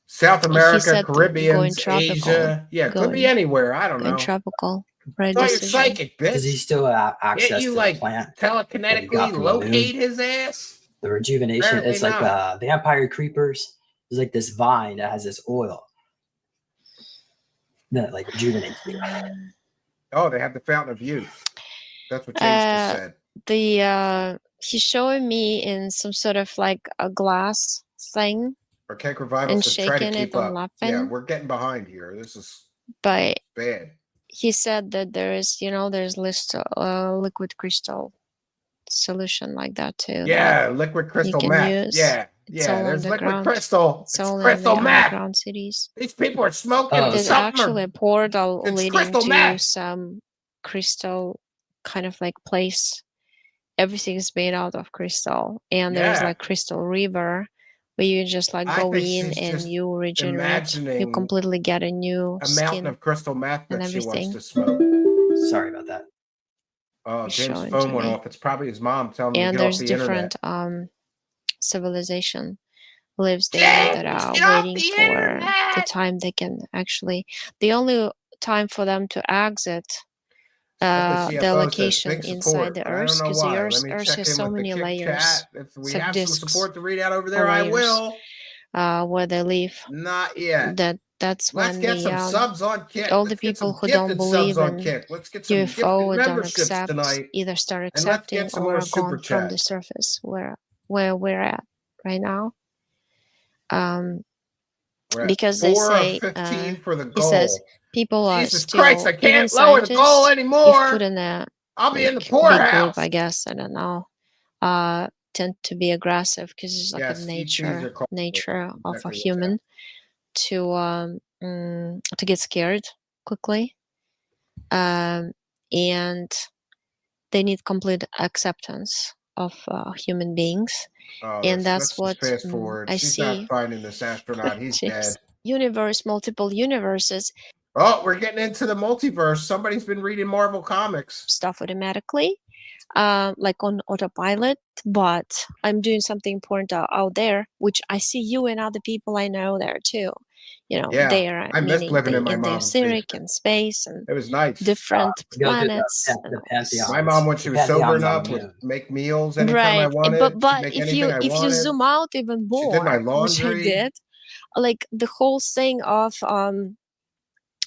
Speaker 3: South America,
Speaker 6: said
Speaker 3: Caribbean,
Speaker 6: going tropical.
Speaker 3: Asia. Yeah, it could be anywhere. I don't
Speaker 6: Going
Speaker 3: know.
Speaker 6: tropical. Right
Speaker 3: Thought you're
Speaker 6: decision.
Speaker 3: psychic, bitch.
Speaker 5: Does he still have access
Speaker 3: Can't you
Speaker 5: to
Speaker 3: like
Speaker 5: the plant?
Speaker 3: telekinetically locate his ass?
Speaker 5: The rejuvenation.
Speaker 3: Apparently
Speaker 5: It's like vampire creepers. There's like this vine that has this oil that like rejuvenates you.
Speaker 3: Oh, they have the fountain of youth. That's what James just said.
Speaker 6: He's showing me in some sort of like a glass thing.
Speaker 3: Or Cake Revival
Speaker 6: and
Speaker 3: says try to
Speaker 6: shaking
Speaker 3: keep
Speaker 6: it and
Speaker 3: up.
Speaker 6: laughing.
Speaker 3: Yeah, we're getting behind here. This is
Speaker 6: But
Speaker 3: bad.
Speaker 6: he said that there is, there's liquid crystal solution like that too.
Speaker 3: Yeah, liquid crystal meth.
Speaker 6: Use.
Speaker 3: Yeah,
Speaker 6: It's all
Speaker 3: there's liquid
Speaker 6: underground.
Speaker 3: crystal.
Speaker 6: It's
Speaker 3: It's
Speaker 6: all
Speaker 3: crystal
Speaker 6: in the
Speaker 3: meth.
Speaker 6: underground cities.
Speaker 3: These people are smoking
Speaker 6: There's
Speaker 3: something.
Speaker 6: actually a portal
Speaker 3: It's
Speaker 6: leading
Speaker 3: crystal
Speaker 6: to
Speaker 3: meth.
Speaker 6: some crystal kind of like place. Everything is made out of crystal, and there's like crystal river where you just like go in and you regenerate. You completely get a new
Speaker 3: mountain of crystal meth that she wants to smoke.
Speaker 5: Sorry about that.
Speaker 3: Oh, James' phone went off. It's probably his mom telling him to get off the internet.
Speaker 6: And there's different civilization lives there that are waiting for the time they can actually. The only time for them to exit the location inside the Earth, because the Earth has so many layers.
Speaker 3: If we have some support to read out over there,
Speaker 6: layers,
Speaker 3: I will.
Speaker 6: Where they live.
Speaker 3: Not yet.
Speaker 6: That's
Speaker 3: Let's
Speaker 6: when
Speaker 3: get some subs on Kick.
Speaker 6: all the people who don't believe in
Speaker 3: Let's get some
Speaker 6: UFO don't
Speaker 3: memberships
Speaker 6: accept
Speaker 3: tonight.
Speaker 6: either start accepting or are gone from the surface where we're at right now. Because they say
Speaker 3: for the
Speaker 6: he says People are
Speaker 3: Jesus Christ, I
Speaker 6: still, even
Speaker 3: can't lower the goal
Speaker 6: scientists, if
Speaker 3: anymore.
Speaker 6: put in a
Speaker 3: I'll be in the
Speaker 6: like big group,
Speaker 3: poorhouse.
Speaker 6: I guess, I don't know, tend to be aggressive because it's like a
Speaker 3: Yes, ETs are called.
Speaker 6: nature of a
Speaker 3: Exactly what's
Speaker 6: human to get scared quickly, and they need complete acceptance of human beings,
Speaker 3: Oh,
Speaker 6: and that's
Speaker 3: let's just
Speaker 6: what
Speaker 3: fast forward.
Speaker 6: I
Speaker 3: She's not
Speaker 6: see.
Speaker 3: finding this astronaut. He's dead.
Speaker 6: Jeez. Universe, multiple universes,
Speaker 3: Oh, we're getting into the multiverse. Somebody's been reading Marvel comics.
Speaker 6: stuff automatically, like on autopilot, but I'm doing something important out there, which I see you and other people I know there too.
Speaker 3: Yeah,
Speaker 6: there,
Speaker 3: I missed
Speaker 6: meaning
Speaker 3: living
Speaker 6: they
Speaker 3: in my
Speaker 6: in their
Speaker 3: mom's
Speaker 6: etheric
Speaker 3: basement.
Speaker 6: and space and
Speaker 3: It was nice.
Speaker 6: different
Speaker 5: Go to
Speaker 6: planets.
Speaker 5: the pantheon.
Speaker 3: My mom, when she was sober enough,
Speaker 5: on the
Speaker 3: would
Speaker 5: moon.
Speaker 3: make meals anytime I
Speaker 6: Right,
Speaker 3: wanted.
Speaker 6: but
Speaker 3: She'd make
Speaker 6: if
Speaker 3: anything
Speaker 6: you
Speaker 3: I wanted.
Speaker 6: zoom out even
Speaker 3: She did my
Speaker 6: more, which I
Speaker 3: laundry.
Speaker 6: did, like the whole thing of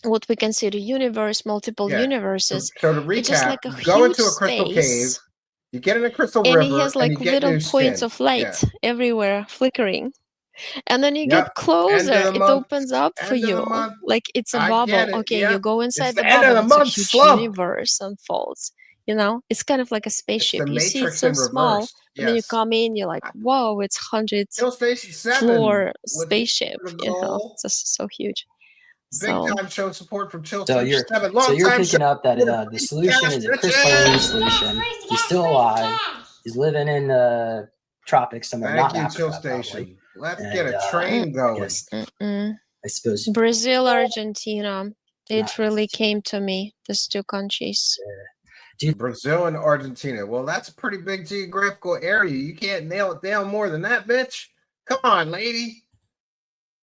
Speaker 6: what we consider universe, multiple
Speaker 3: Yeah.
Speaker 6: universes,
Speaker 3: So to
Speaker 6: it's just
Speaker 3: recap,
Speaker 6: like a
Speaker 3: you go
Speaker 6: huge
Speaker 3: into a crystal cave,
Speaker 6: space,
Speaker 3: you get in a crystal
Speaker 6: and it
Speaker 3: river,
Speaker 6: has
Speaker 3: and
Speaker 6: like
Speaker 3: you get
Speaker 6: little
Speaker 3: new
Speaker 6: points
Speaker 3: skin.
Speaker 6: of light everywhere flickering, and then you
Speaker 3: Yep.
Speaker 6: get
Speaker 3: End
Speaker 6: closer,
Speaker 3: of the
Speaker 6: it
Speaker 3: month.
Speaker 6: opens up for
Speaker 3: End of the
Speaker 6: you
Speaker 3: month.
Speaker 6: like it's a
Speaker 3: I
Speaker 6: bubble.
Speaker 3: get it.
Speaker 6: Okay,
Speaker 3: Yep.
Speaker 6: you go
Speaker 3: It's
Speaker 6: inside
Speaker 3: the
Speaker 6: the
Speaker 3: end of
Speaker 6: bubble,
Speaker 3: the
Speaker 6: it's a
Speaker 3: month
Speaker 6: huge
Speaker 3: slump.
Speaker 6: universe unfolds. It's kind of like a
Speaker 3: It's
Speaker 6: spaceship.
Speaker 3: the
Speaker 6: You see it's
Speaker 3: Matrix
Speaker 6: so
Speaker 3: in
Speaker 6: small,
Speaker 3: reverse.
Speaker 6: and then you
Speaker 3: Yes.
Speaker 6: come in, you're like, whoa, it's hundreds
Speaker 3: Kill Station 7.
Speaker 6: floor
Speaker 3: with
Speaker 6: spaceship,
Speaker 3: the goal.
Speaker 6: it's just so huge.
Speaker 3: Big
Speaker 6: So
Speaker 3: time show support from Chill
Speaker 5: So
Speaker 3: Station
Speaker 5: you're
Speaker 3: 7. Long
Speaker 5: you're
Speaker 3: time
Speaker 5: picking
Speaker 3: show
Speaker 5: up that
Speaker 3: support.
Speaker 5: the solution is a
Speaker 3: Bitches.
Speaker 5: crystalline
Speaker 4: Freeze the gas,
Speaker 5: solution.
Speaker 4: freeze the
Speaker 5: He's
Speaker 4: gas,
Speaker 5: still
Speaker 4: freeze the
Speaker 5: alive.
Speaker 4: gas.
Speaker 5: He's living in the tropics somewhere,
Speaker 3: Thank
Speaker 5: not in
Speaker 3: you, Chill
Speaker 5: Africa, probably.
Speaker 3: Station. Let's
Speaker 5: And,
Speaker 3: get a train
Speaker 5: I
Speaker 3: going.
Speaker 5: guess I suppose
Speaker 6: Brazil, Argentina, it
Speaker 5: Nice.
Speaker 6: really came to me, these two countries.
Speaker 3: Brazil and Argentina. Well, that's a pretty big geographical area. You can't nail it down more than that, bitch. Come on, lady.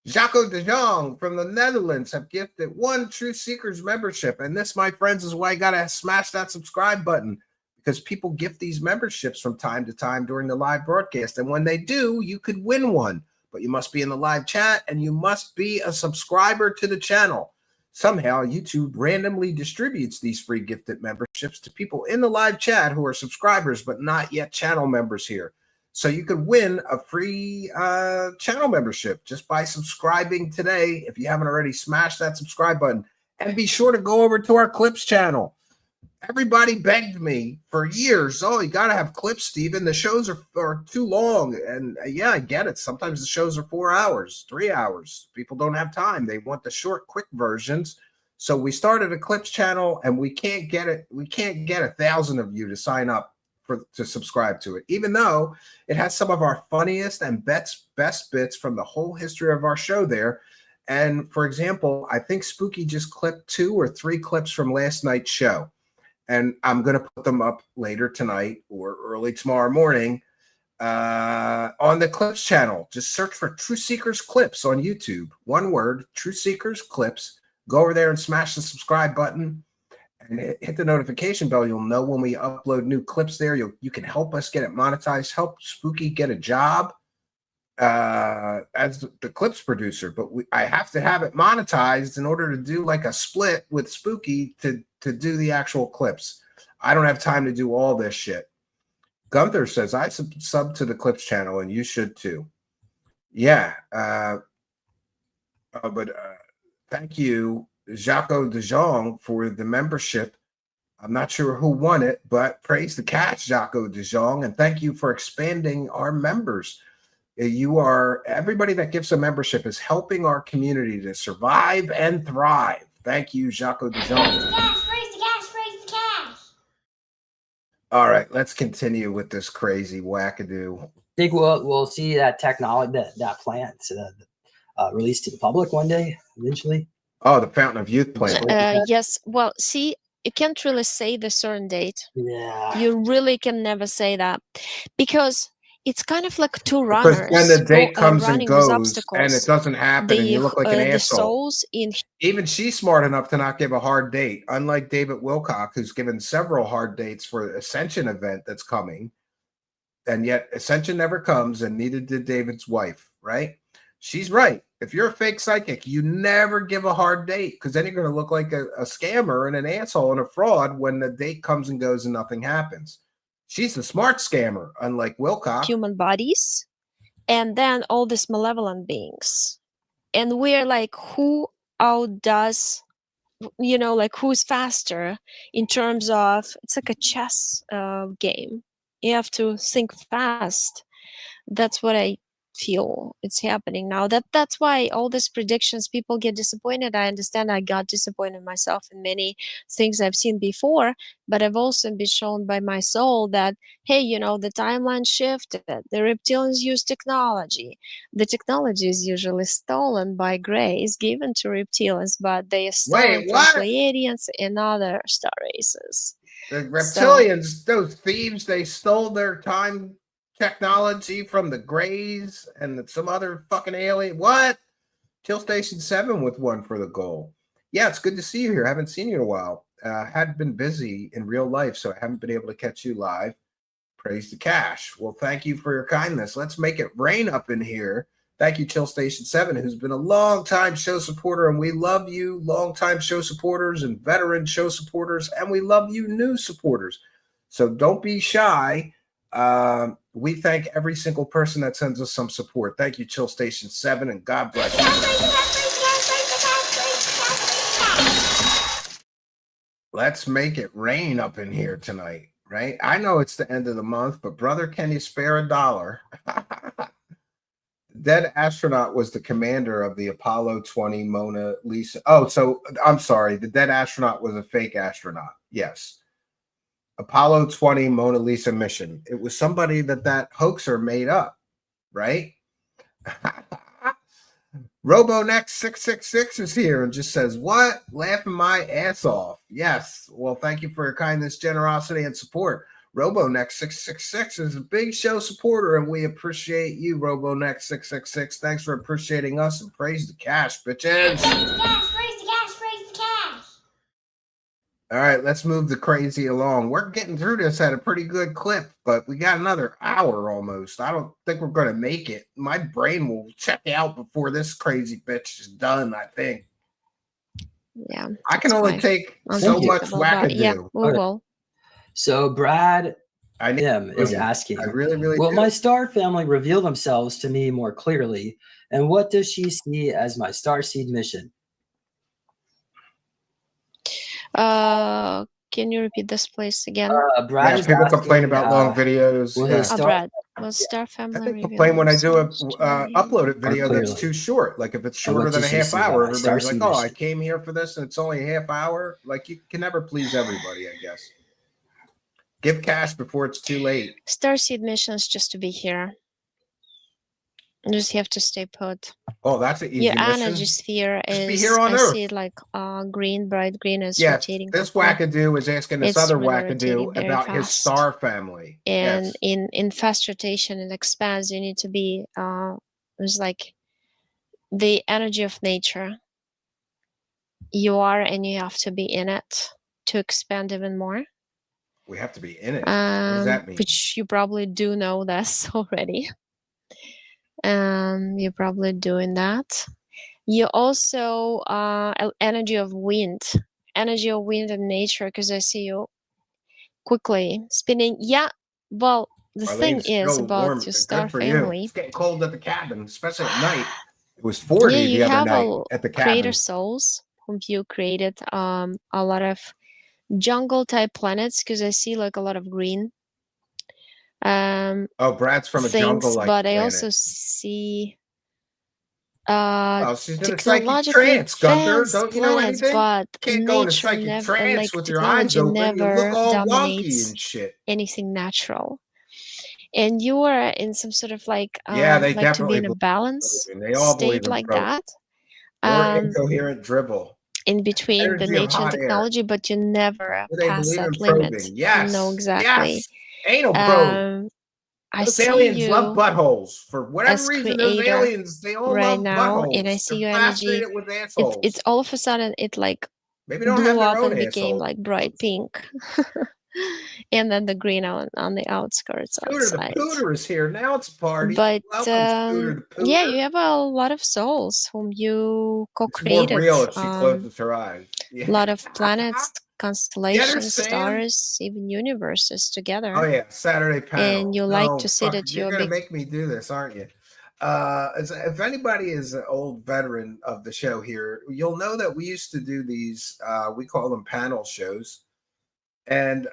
Speaker 3: Jaco de Jong from the Netherlands have gifted 1 Truth Seekers membership. And this, my friends, is why you got to smash that subscribe button, because people gift these memberships from time to time during the live broadcast. And when they do, you could win one. But you must be in the live chat and you must be a subscriber to the channel. Somehow, YouTube randomly distributes these free gifted memberships to people in the live chat who are subscribers but not yet channel members here. So you could win a free channel membership just by subscribing today. If you haven't already, smash that subscribe button. And be sure to go over to our Clips channel. Everybody begged me for years, oh, you got to have clips, Steven. The shows are too long. And yeah, I get it. Sometimes the shows are 4 hours, 3 hours. People don't have time. They want the short, quick versions. So we started a clips channel, and we can't get it. We can't get 1,000 of you to sign up to subscribe to it, even though it has some of our funniest and best bits from the whole history of our show there. And for example, I think Spooky just clipped 2 or 3 clips from last night's show. And I'm going to put them up later tonight or early tomorrow morning on the Clips channel. Just search for Truth Seekers Clips on YouTube. One word, Truth Seekers Clips. Go over there and smash the subscribe button and hit the notification bell. You'll know when we upload new clips there. You can help us get it monetized, help Spooky get a job as the clips producer. But I have to have it monetized in order to do like a split with Spooky to do the actual clips. I don't have time to do all this shit. Gunther says, I sub to the Clips channel and you should too. Yeah. But thank you, Jaco de Jong, for the membership. I'm not sure who won it, but praise the cat, Jaco de Jong, and thank you for expanding our members. You are, everybody that gives a membership is helping our community to survive and thrive. Thank you, Jaco de Jong.
Speaker 4: Freeze the gas, freeze the gas, freeze the gas.
Speaker 3: All right, let's continue with this crazy wackadoo.
Speaker 5: think we'll see that technology, that plant released to the public one day eventually.
Speaker 3: Oh, the Fountain of Youth plant.
Speaker 6: Yes. Well, see, you can't really say the certain date.
Speaker 5: Yeah.
Speaker 6: You really can never say that, because it's kind of like two
Speaker 3: Because
Speaker 6: runners
Speaker 3: when the date comes and
Speaker 6: running with
Speaker 3: goes
Speaker 6: obstacles.
Speaker 3: and it doesn't happen and you look like an
Speaker 6: the
Speaker 3: asshole.
Speaker 6: souls in
Speaker 3: Even she's smart enough to not give a hard date, unlike David Wilcock, who's given several hard dates for the Ascension event that's coming. And yet Ascension never comes, and neither did David's wife, right? She's right. If you're a fake psychic, you never give a hard date, because then you're going to look like a scammer and an asshole and a fraud when the date comes and goes and nothing happens. She's a smart scammer, unlike Wilcock.
Speaker 6: human bodies, and then all these malevolent beings, and we're like, who outdoes like who's faster in terms of, it's like a chess game. You have to think fast. That's what I feel it's happening now. That's why all these predictions, people get disappointed. I understand. I got disappointed myself in many things I've seen before, but I've also been shown by my soul that, hey, the timeline shifted. The reptilians use technology. The technology is usually stolen by Greys, given to reptilians, but they are stolen
Speaker 3: Wait,
Speaker 6: from
Speaker 3: what?
Speaker 6: Pleiadians and other star races.
Speaker 3: The
Speaker 6: So
Speaker 3: reptilians, those thieves, they stole their time technology from the Greys and some other fucking alien. What? Kill Station 7 with one for the goal. Yeah, it's good to see you here. I haven't seen you in a while. Had been busy in real life, so I haven't been able to catch you live. Praise the cash. Well, thank you for your kindness. Let's make it rain up in here. Thank you, Chill Station 7, who's been a long-time show supporter, and we love you, long-time show supporters and veteran show supporters, and we love you, new supporters. So don't be shy. We thank every single person that sends us some support. Thank you, Chill Station 7, and God bless you. Let's make it rain up in here tonight, right? I know it's the end of the month, but brother, can you spare $1? Dead astronaut was the commander of the Apollo 20 Mona Lisa. Oh, so I'm sorry. The dead astronaut was a fake astronaut. Yes. Apollo 20 Mona Lisa mission. It was somebody that hoaxer made up, right? RoboNext666 is here and just says, what? Laughing my ass off. Yes. Well, thank you for your kindness, generosity, and support. RoboNext666 is a big show supporter, and we appreciate you, RoboNext666. Thanks for appreciating us, and praise the cash, bitches.
Speaker 4: Praise the cash, praise the cash, praise the cash.
Speaker 3: All right, let's move the crazy along. We're getting through this at a pretty good clip, but we got another hour almost. I don't think we're going to make it. My brain will check out before this crazy bitch is done, I think.
Speaker 6: yeah,
Speaker 3: I can only take so much wackadoo.
Speaker 6: Yeah, we will.
Speaker 5: So Brad
Speaker 3: I need
Speaker 5: is asking,
Speaker 3: I really
Speaker 5: will
Speaker 3: do.
Speaker 5: my star family reveal themselves to me more clearly? And what does she see as my starseed mission?
Speaker 6: Can you repeat this place again?
Speaker 5: Brad is
Speaker 3: people
Speaker 5: asking,
Speaker 3: complain about long videos.
Speaker 5: will
Speaker 3: Yeah.
Speaker 5: his star,
Speaker 6: Brad, will Star Family
Speaker 3: I think
Speaker 6: reveal
Speaker 3: complain when I do a
Speaker 6: themselves to me?
Speaker 3: uploaded video that's
Speaker 5: clearly.
Speaker 3: too short. Like if it's
Speaker 5: And what
Speaker 3: shorter than a
Speaker 5: does she
Speaker 3: half
Speaker 5: see
Speaker 3: hour,
Speaker 5: about my
Speaker 3: everybody's like,
Speaker 5: starseed
Speaker 3: "Oh, I
Speaker 5: mission?"
Speaker 3: came here for this, and it's only a half hour." Like you can never please everybody, I guess. Give cash before it's too late.
Speaker 6: Starseed mission is just to be here. You just have to stay put.
Speaker 3: Oh, that's an easy
Speaker 6: Your
Speaker 3: mission.
Speaker 6: energy sphere
Speaker 3: Just be
Speaker 6: is,
Speaker 3: here on
Speaker 6: I
Speaker 3: Earth.
Speaker 6: see it like green, bright green is
Speaker 3: Yes,
Speaker 6: rotating.
Speaker 3: this
Speaker 6: quickly.
Speaker 3: wackadoo is asking this
Speaker 6: It's
Speaker 3: other
Speaker 6: really
Speaker 3: wackadoo
Speaker 6: rotating very
Speaker 3: about his
Speaker 6: fast.
Speaker 3: star family.
Speaker 6: And
Speaker 3: Yes.
Speaker 6: in fast rotation, it expands. You need to be, it's like the energy of nature. You are, and you have to be in it to expand even more.
Speaker 3: We have to be in it. What does that mean?
Speaker 6: Which you probably do know this already. You're probably doing that. You also energy of wind and nature, because I see you quickly spinning. Yeah, well, the thing
Speaker 3: Arlene's
Speaker 6: is
Speaker 3: still
Speaker 6: about
Speaker 3: warm.
Speaker 6: your
Speaker 3: Good
Speaker 6: star
Speaker 3: for you.
Speaker 6: family.
Speaker 3: It's getting cold at the cabin, especially at night. It was 40
Speaker 6: Yeah, you
Speaker 3: the other
Speaker 6: have
Speaker 3: night at the
Speaker 6: creator
Speaker 3: cabin.
Speaker 6: souls whom you created a lot of jungle type planets, because I see like a lot of green
Speaker 3: Oh, Brad's from a
Speaker 6: things,
Speaker 3: jungle-like
Speaker 6: but I
Speaker 3: planet.
Speaker 6: also see
Speaker 3: Oh, she's in a psychic
Speaker 6: technologically
Speaker 3: trance, Gunther.
Speaker 6: advanced
Speaker 3: Don't you know
Speaker 6: planets,
Speaker 3: anything?
Speaker 6: but
Speaker 3: Can't go into
Speaker 6: nature
Speaker 3: psychic
Speaker 6: never,
Speaker 3: trance
Speaker 6: like
Speaker 3: with your eyes
Speaker 6: technology
Speaker 3: open. You look
Speaker 6: never
Speaker 3: all wonky
Speaker 6: dominates
Speaker 3: and shit.
Speaker 6: anything natural. And you are in some sort of like
Speaker 3: Yeah, they
Speaker 6: like to be
Speaker 3: definitely
Speaker 6: in a
Speaker 3: believe
Speaker 6: balance
Speaker 3: in Frozen. They all believe
Speaker 6: state
Speaker 3: in
Speaker 6: like
Speaker 3: Frozen.
Speaker 6: that,
Speaker 3: Or incoherent dribble.
Speaker 6: in between the
Speaker 3: Energy of
Speaker 6: nature and
Speaker 3: hot air.
Speaker 6: technology, but you never
Speaker 3: Do they
Speaker 6: pass
Speaker 3: believe in
Speaker 6: that limit.
Speaker 3: probing?
Speaker 6: You
Speaker 3: Yes.
Speaker 6: know exactly.
Speaker 3: Yes. Anal probe.
Speaker 6: I
Speaker 3: Those
Speaker 6: see
Speaker 3: aliens love
Speaker 6: you
Speaker 3: buttholes. For whatever
Speaker 6: as
Speaker 3: reason, those
Speaker 6: creator
Speaker 3: aliens, they all
Speaker 6: right
Speaker 3: love
Speaker 6: now, and I
Speaker 3: buttholes.
Speaker 6: see
Speaker 3: They're
Speaker 6: your energy.
Speaker 3: fascinated with assholes.
Speaker 6: It's all of a sudden it like
Speaker 3: Maybe they don't
Speaker 6: blew
Speaker 3: have their
Speaker 6: up
Speaker 3: own
Speaker 6: and became
Speaker 3: assholes.
Speaker 6: like bright pink. And then the green on the outskirts
Speaker 3: Scooter the
Speaker 6: outside.
Speaker 3: Pooter is here. Now it's a party.
Speaker 6: But
Speaker 3: Welcome, Scooter the Pooter.
Speaker 6: yeah, you have a lot of souls whom you
Speaker 3: It's more
Speaker 6: co-created.
Speaker 3: real if she closes her eyes.
Speaker 6: A lot of planets, constellations,
Speaker 3: Sam.
Speaker 6: stars, even universes together.
Speaker 3: Oh yeah, Saturday panel.
Speaker 6: And you like to sit at
Speaker 3: you're
Speaker 6: your
Speaker 3: gonna
Speaker 6: big
Speaker 3: make me do this, aren't you? if anybody is an old veteran of the show here, you'll know that we used to do these. We call them panel shows. And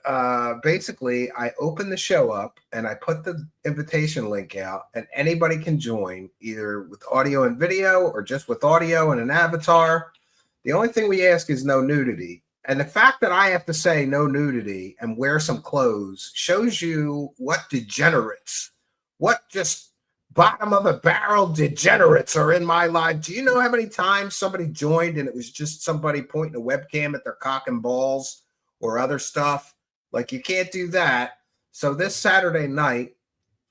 Speaker 3: basically, I open the show up and I put the invitation link out, and anybody can join either with audio and video or just with audio and an avatar. The only thing we ask is no nudity. And the fact that I have to say no nudity and wear some clothes shows you what degenerates, what just bottom of the barrel degenerates are in my life. Do you know how many times somebody joined and it was just somebody pointing a webcam at their cock and balls or other stuff? Like, you can't do that. So this Saturday night,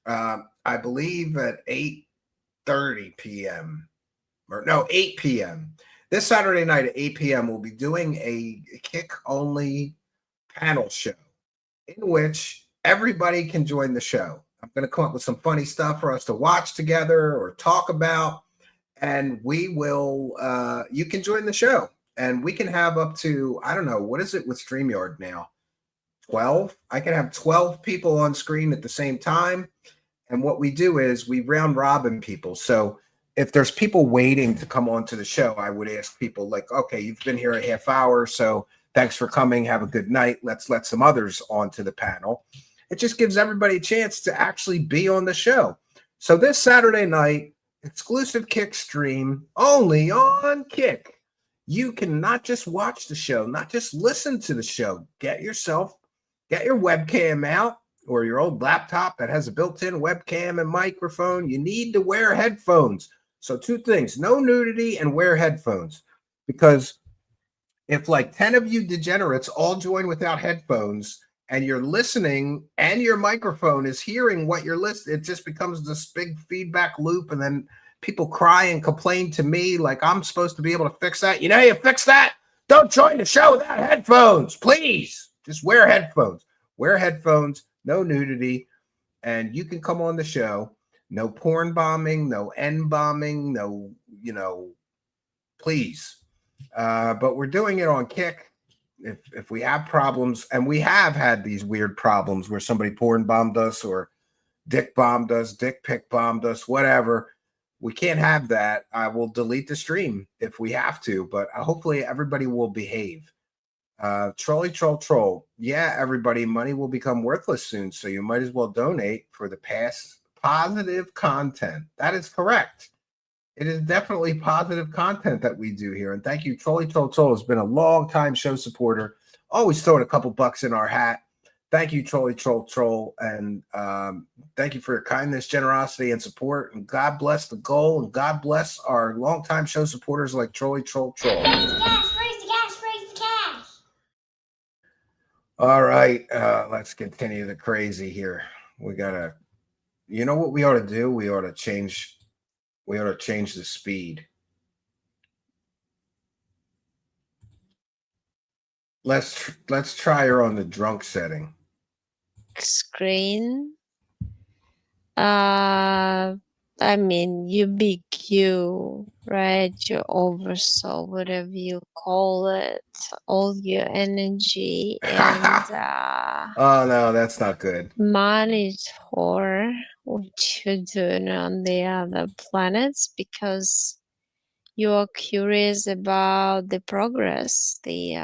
Speaker 3: I believe at 8:30 p.m. or no, 8 p.m. This Saturday night at 8 p.m., we'll be doing a kick-only panel show in which everybody can join the show. I'm going to come up with some funny stuff for us to watch together or talk about, and we will, you can join the show, and we can have up to, I don't know, what is it with StreamYard now? 12? I can have 12 people on screen at the same time, and what we do is we round robin people. So if there's people waiting to come onto the show, I would ask people like, okay, you've been here a half hour, so thanks for coming. Have a good night. Let's let some others onto the panel. It just gives everybody a chance to actually be on the show. So this Saturday night, exclusive Kick stream only on Kick. You can not just watch the show, not just listen to the show. Get your webcam out, or your old laptop that has a built-in webcam and microphone. You need to wear headphones. So two things, no nudity and wear headphones. Because if like 10 of you degenerates all join without headphones and you're listening and your microphone is hearing what you're listening, it just becomes this big feedback loop. And then people cry and complain to me like I'm supposed to be able to fix that. You know, you fix that. Don't join the show without headphones, please. Just wear headphones. Wear headphones, no nudity, and you can come on the show. No porn bombing, no N bombing, no, please. But we're doing it on Kick. If we have problems, and we have had these weird problems where somebody porn bombed us or dick bombed us, dick pic bombed us, whatever, we can't have that. I will delete the stream if we have to, but hopefully everybody will behave. Trolley troll. Yeah, everybody, money will become worthless soon, so you might as well donate for the past positive content. That is correct. It is definitely positive content that we do here. And thank you, Trolley Troll has been a long time show supporter. Always throwing a couple bucks in our hat. Thank you, Trolley Troll. And thank you for your kindness, generosity, and support. And God bless the goal. And God bless our longtime show supporters like Trolley Troll.
Speaker 4: Raise the cash, raise the cash, raise the cash.
Speaker 3: All right, let's continue the crazy here. We gotta, you know what we ought to do? We ought to change the speed. Let's try her on the drunk setting.
Speaker 6: Screen. I mean, you big you, right? Your oversoul, whatever you call it, all your energy and
Speaker 3: Oh no, that's not good.
Speaker 6: monitor what you're doing on the other planets because you're curious about the progress, the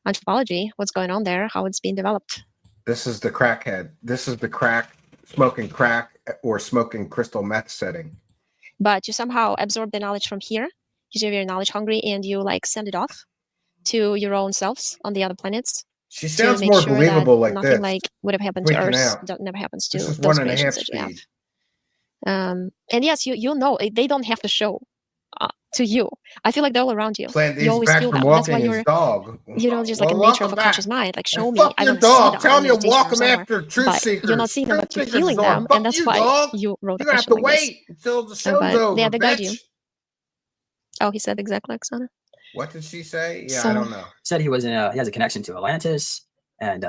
Speaker 6: anthropology, what's going on there, how it's being developed.
Speaker 3: This is the crackhead. This is the smoking crack or smoking crystal meth setting.
Speaker 6: But you somehow absorb the knowledge from here. You're very knowledge hungry and you like send it off to your own selves on the other planets.
Speaker 3: She sounds more believable like
Speaker 6: nothing
Speaker 3: this.
Speaker 6: like would have happened to Earth never happens to
Speaker 3: this is
Speaker 6: those
Speaker 3: 1.5
Speaker 6: creations that you
Speaker 3: speed.
Speaker 6: have. And yes, you know they don't have to show to you. I feel like they're all around you.
Speaker 3: Plant
Speaker 6: You always
Speaker 3: back
Speaker 6: feel
Speaker 3: from
Speaker 6: them. That's why
Speaker 3: walking
Speaker 6: you're
Speaker 3: his dog.
Speaker 6: just like a nature of a conscious mind. Like show
Speaker 3: And
Speaker 6: me.
Speaker 3: fuck
Speaker 6: I
Speaker 3: your
Speaker 6: don't see
Speaker 3: dog.
Speaker 6: them.
Speaker 3: Tell
Speaker 6: I'm
Speaker 3: him you
Speaker 6: meditation
Speaker 3: walk
Speaker 6: or
Speaker 3: him
Speaker 6: somewhere.
Speaker 3: after truth
Speaker 6: But
Speaker 3: seekers.
Speaker 6: you're not seeing them, but you're
Speaker 3: Truth seekers
Speaker 6: feeling
Speaker 3: is on.
Speaker 6: them,
Speaker 3: Fuck
Speaker 6: and that's
Speaker 3: you,
Speaker 6: why
Speaker 3: dog.
Speaker 6: you wrote a
Speaker 3: You're gonna have
Speaker 6: question
Speaker 3: to
Speaker 6: like this.
Speaker 3: wait until the show's
Speaker 6: But
Speaker 3: over.
Speaker 6: yeah, they guide
Speaker 3: bitch.
Speaker 6: you. Oh, he said exactly, Oksana.
Speaker 3: What did she say? Yeah,
Speaker 6: So-
Speaker 3: I don't know.
Speaker 5: Said he was he has a connection to Atlantis, and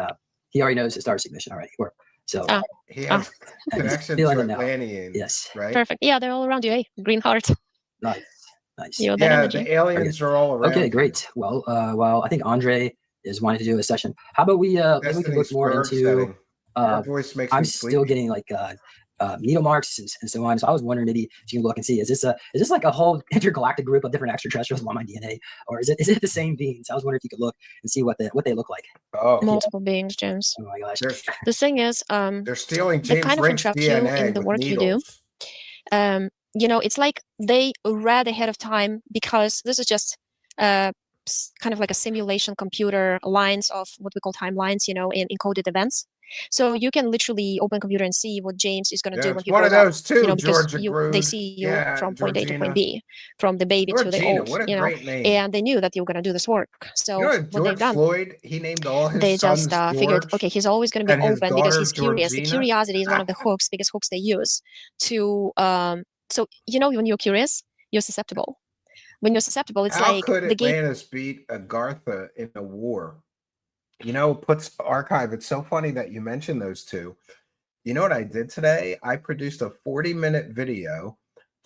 Speaker 5: he already knows his star signature already. So
Speaker 3: He has connection
Speaker 5: Feeling
Speaker 3: to
Speaker 5: it now.
Speaker 3: Atlanteans.
Speaker 5: yes,
Speaker 3: Right?
Speaker 6: Perfect. Yeah, they're all around you. Hey, green heart.
Speaker 5: nice.
Speaker 6: You know that
Speaker 3: Yeah,
Speaker 6: energy.
Speaker 3: the aliens are all around.
Speaker 5: Okay,
Speaker 3: you.
Speaker 5: great. Well, I think Andre is wanting to do a session. How about we maybe we can look
Speaker 3: Destiny's
Speaker 5: more
Speaker 3: Bird
Speaker 5: into
Speaker 3: setting. Her voice makes
Speaker 5: I'm
Speaker 3: me
Speaker 5: still
Speaker 3: sleepy.
Speaker 5: getting like needle marks and so on. So I was wondering maybe if you can look and see, is this like a whole intergalactic group of different extraterrestrials on my DNA, or is it the same beings? I was wondering if you could look and see what they look like.
Speaker 3: Oh,
Speaker 6: Multiple beings, James.
Speaker 5: Oh my gosh.
Speaker 6: The thing is,
Speaker 3: they're stealing
Speaker 6: they
Speaker 3: James
Speaker 6: kind of
Speaker 3: Rink's
Speaker 6: entrap you in
Speaker 3: DNA
Speaker 6: the
Speaker 3: with
Speaker 6: work you do.
Speaker 3: needles.
Speaker 6: It's like they read ahead of time, because this is just kind of like a simulation computer lines of what we call timelines, in encoded events. So you can literally open computer and see what James is going to do when
Speaker 3: It's
Speaker 6: he
Speaker 3: one
Speaker 6: grows
Speaker 3: of
Speaker 6: up.
Speaker 3: those too,
Speaker 6: Because
Speaker 3: Georgia
Speaker 6: they
Speaker 3: Groove.
Speaker 6: see you
Speaker 3: Yeah,
Speaker 6: from point A to point
Speaker 3: Georgina.
Speaker 6: B, from the baby to the
Speaker 3: Georgina,
Speaker 6: old.
Speaker 3: what a great name.
Speaker 6: And they knew that you were going to do this work. So
Speaker 3: You know what
Speaker 6: what
Speaker 3: George
Speaker 6: they've done,
Speaker 3: Floyd, he named all his
Speaker 6: they just
Speaker 3: sons
Speaker 6: figured,
Speaker 3: George,
Speaker 6: okay, he's always going to be
Speaker 3: and his
Speaker 6: open because
Speaker 3: daughter
Speaker 6: he's curious. The
Speaker 3: Georgina.
Speaker 6: curiosity is one of the biggest hooks they use to so when you're curious, you're susceptible. When you're susceptible, it's
Speaker 3: How
Speaker 6: like
Speaker 3: could
Speaker 6: the gate.
Speaker 3: Atlantis beat Agartha in a war? Puts archive. It's so funny that you mentioned those two. You know what I did today? I produced a 40-minute video.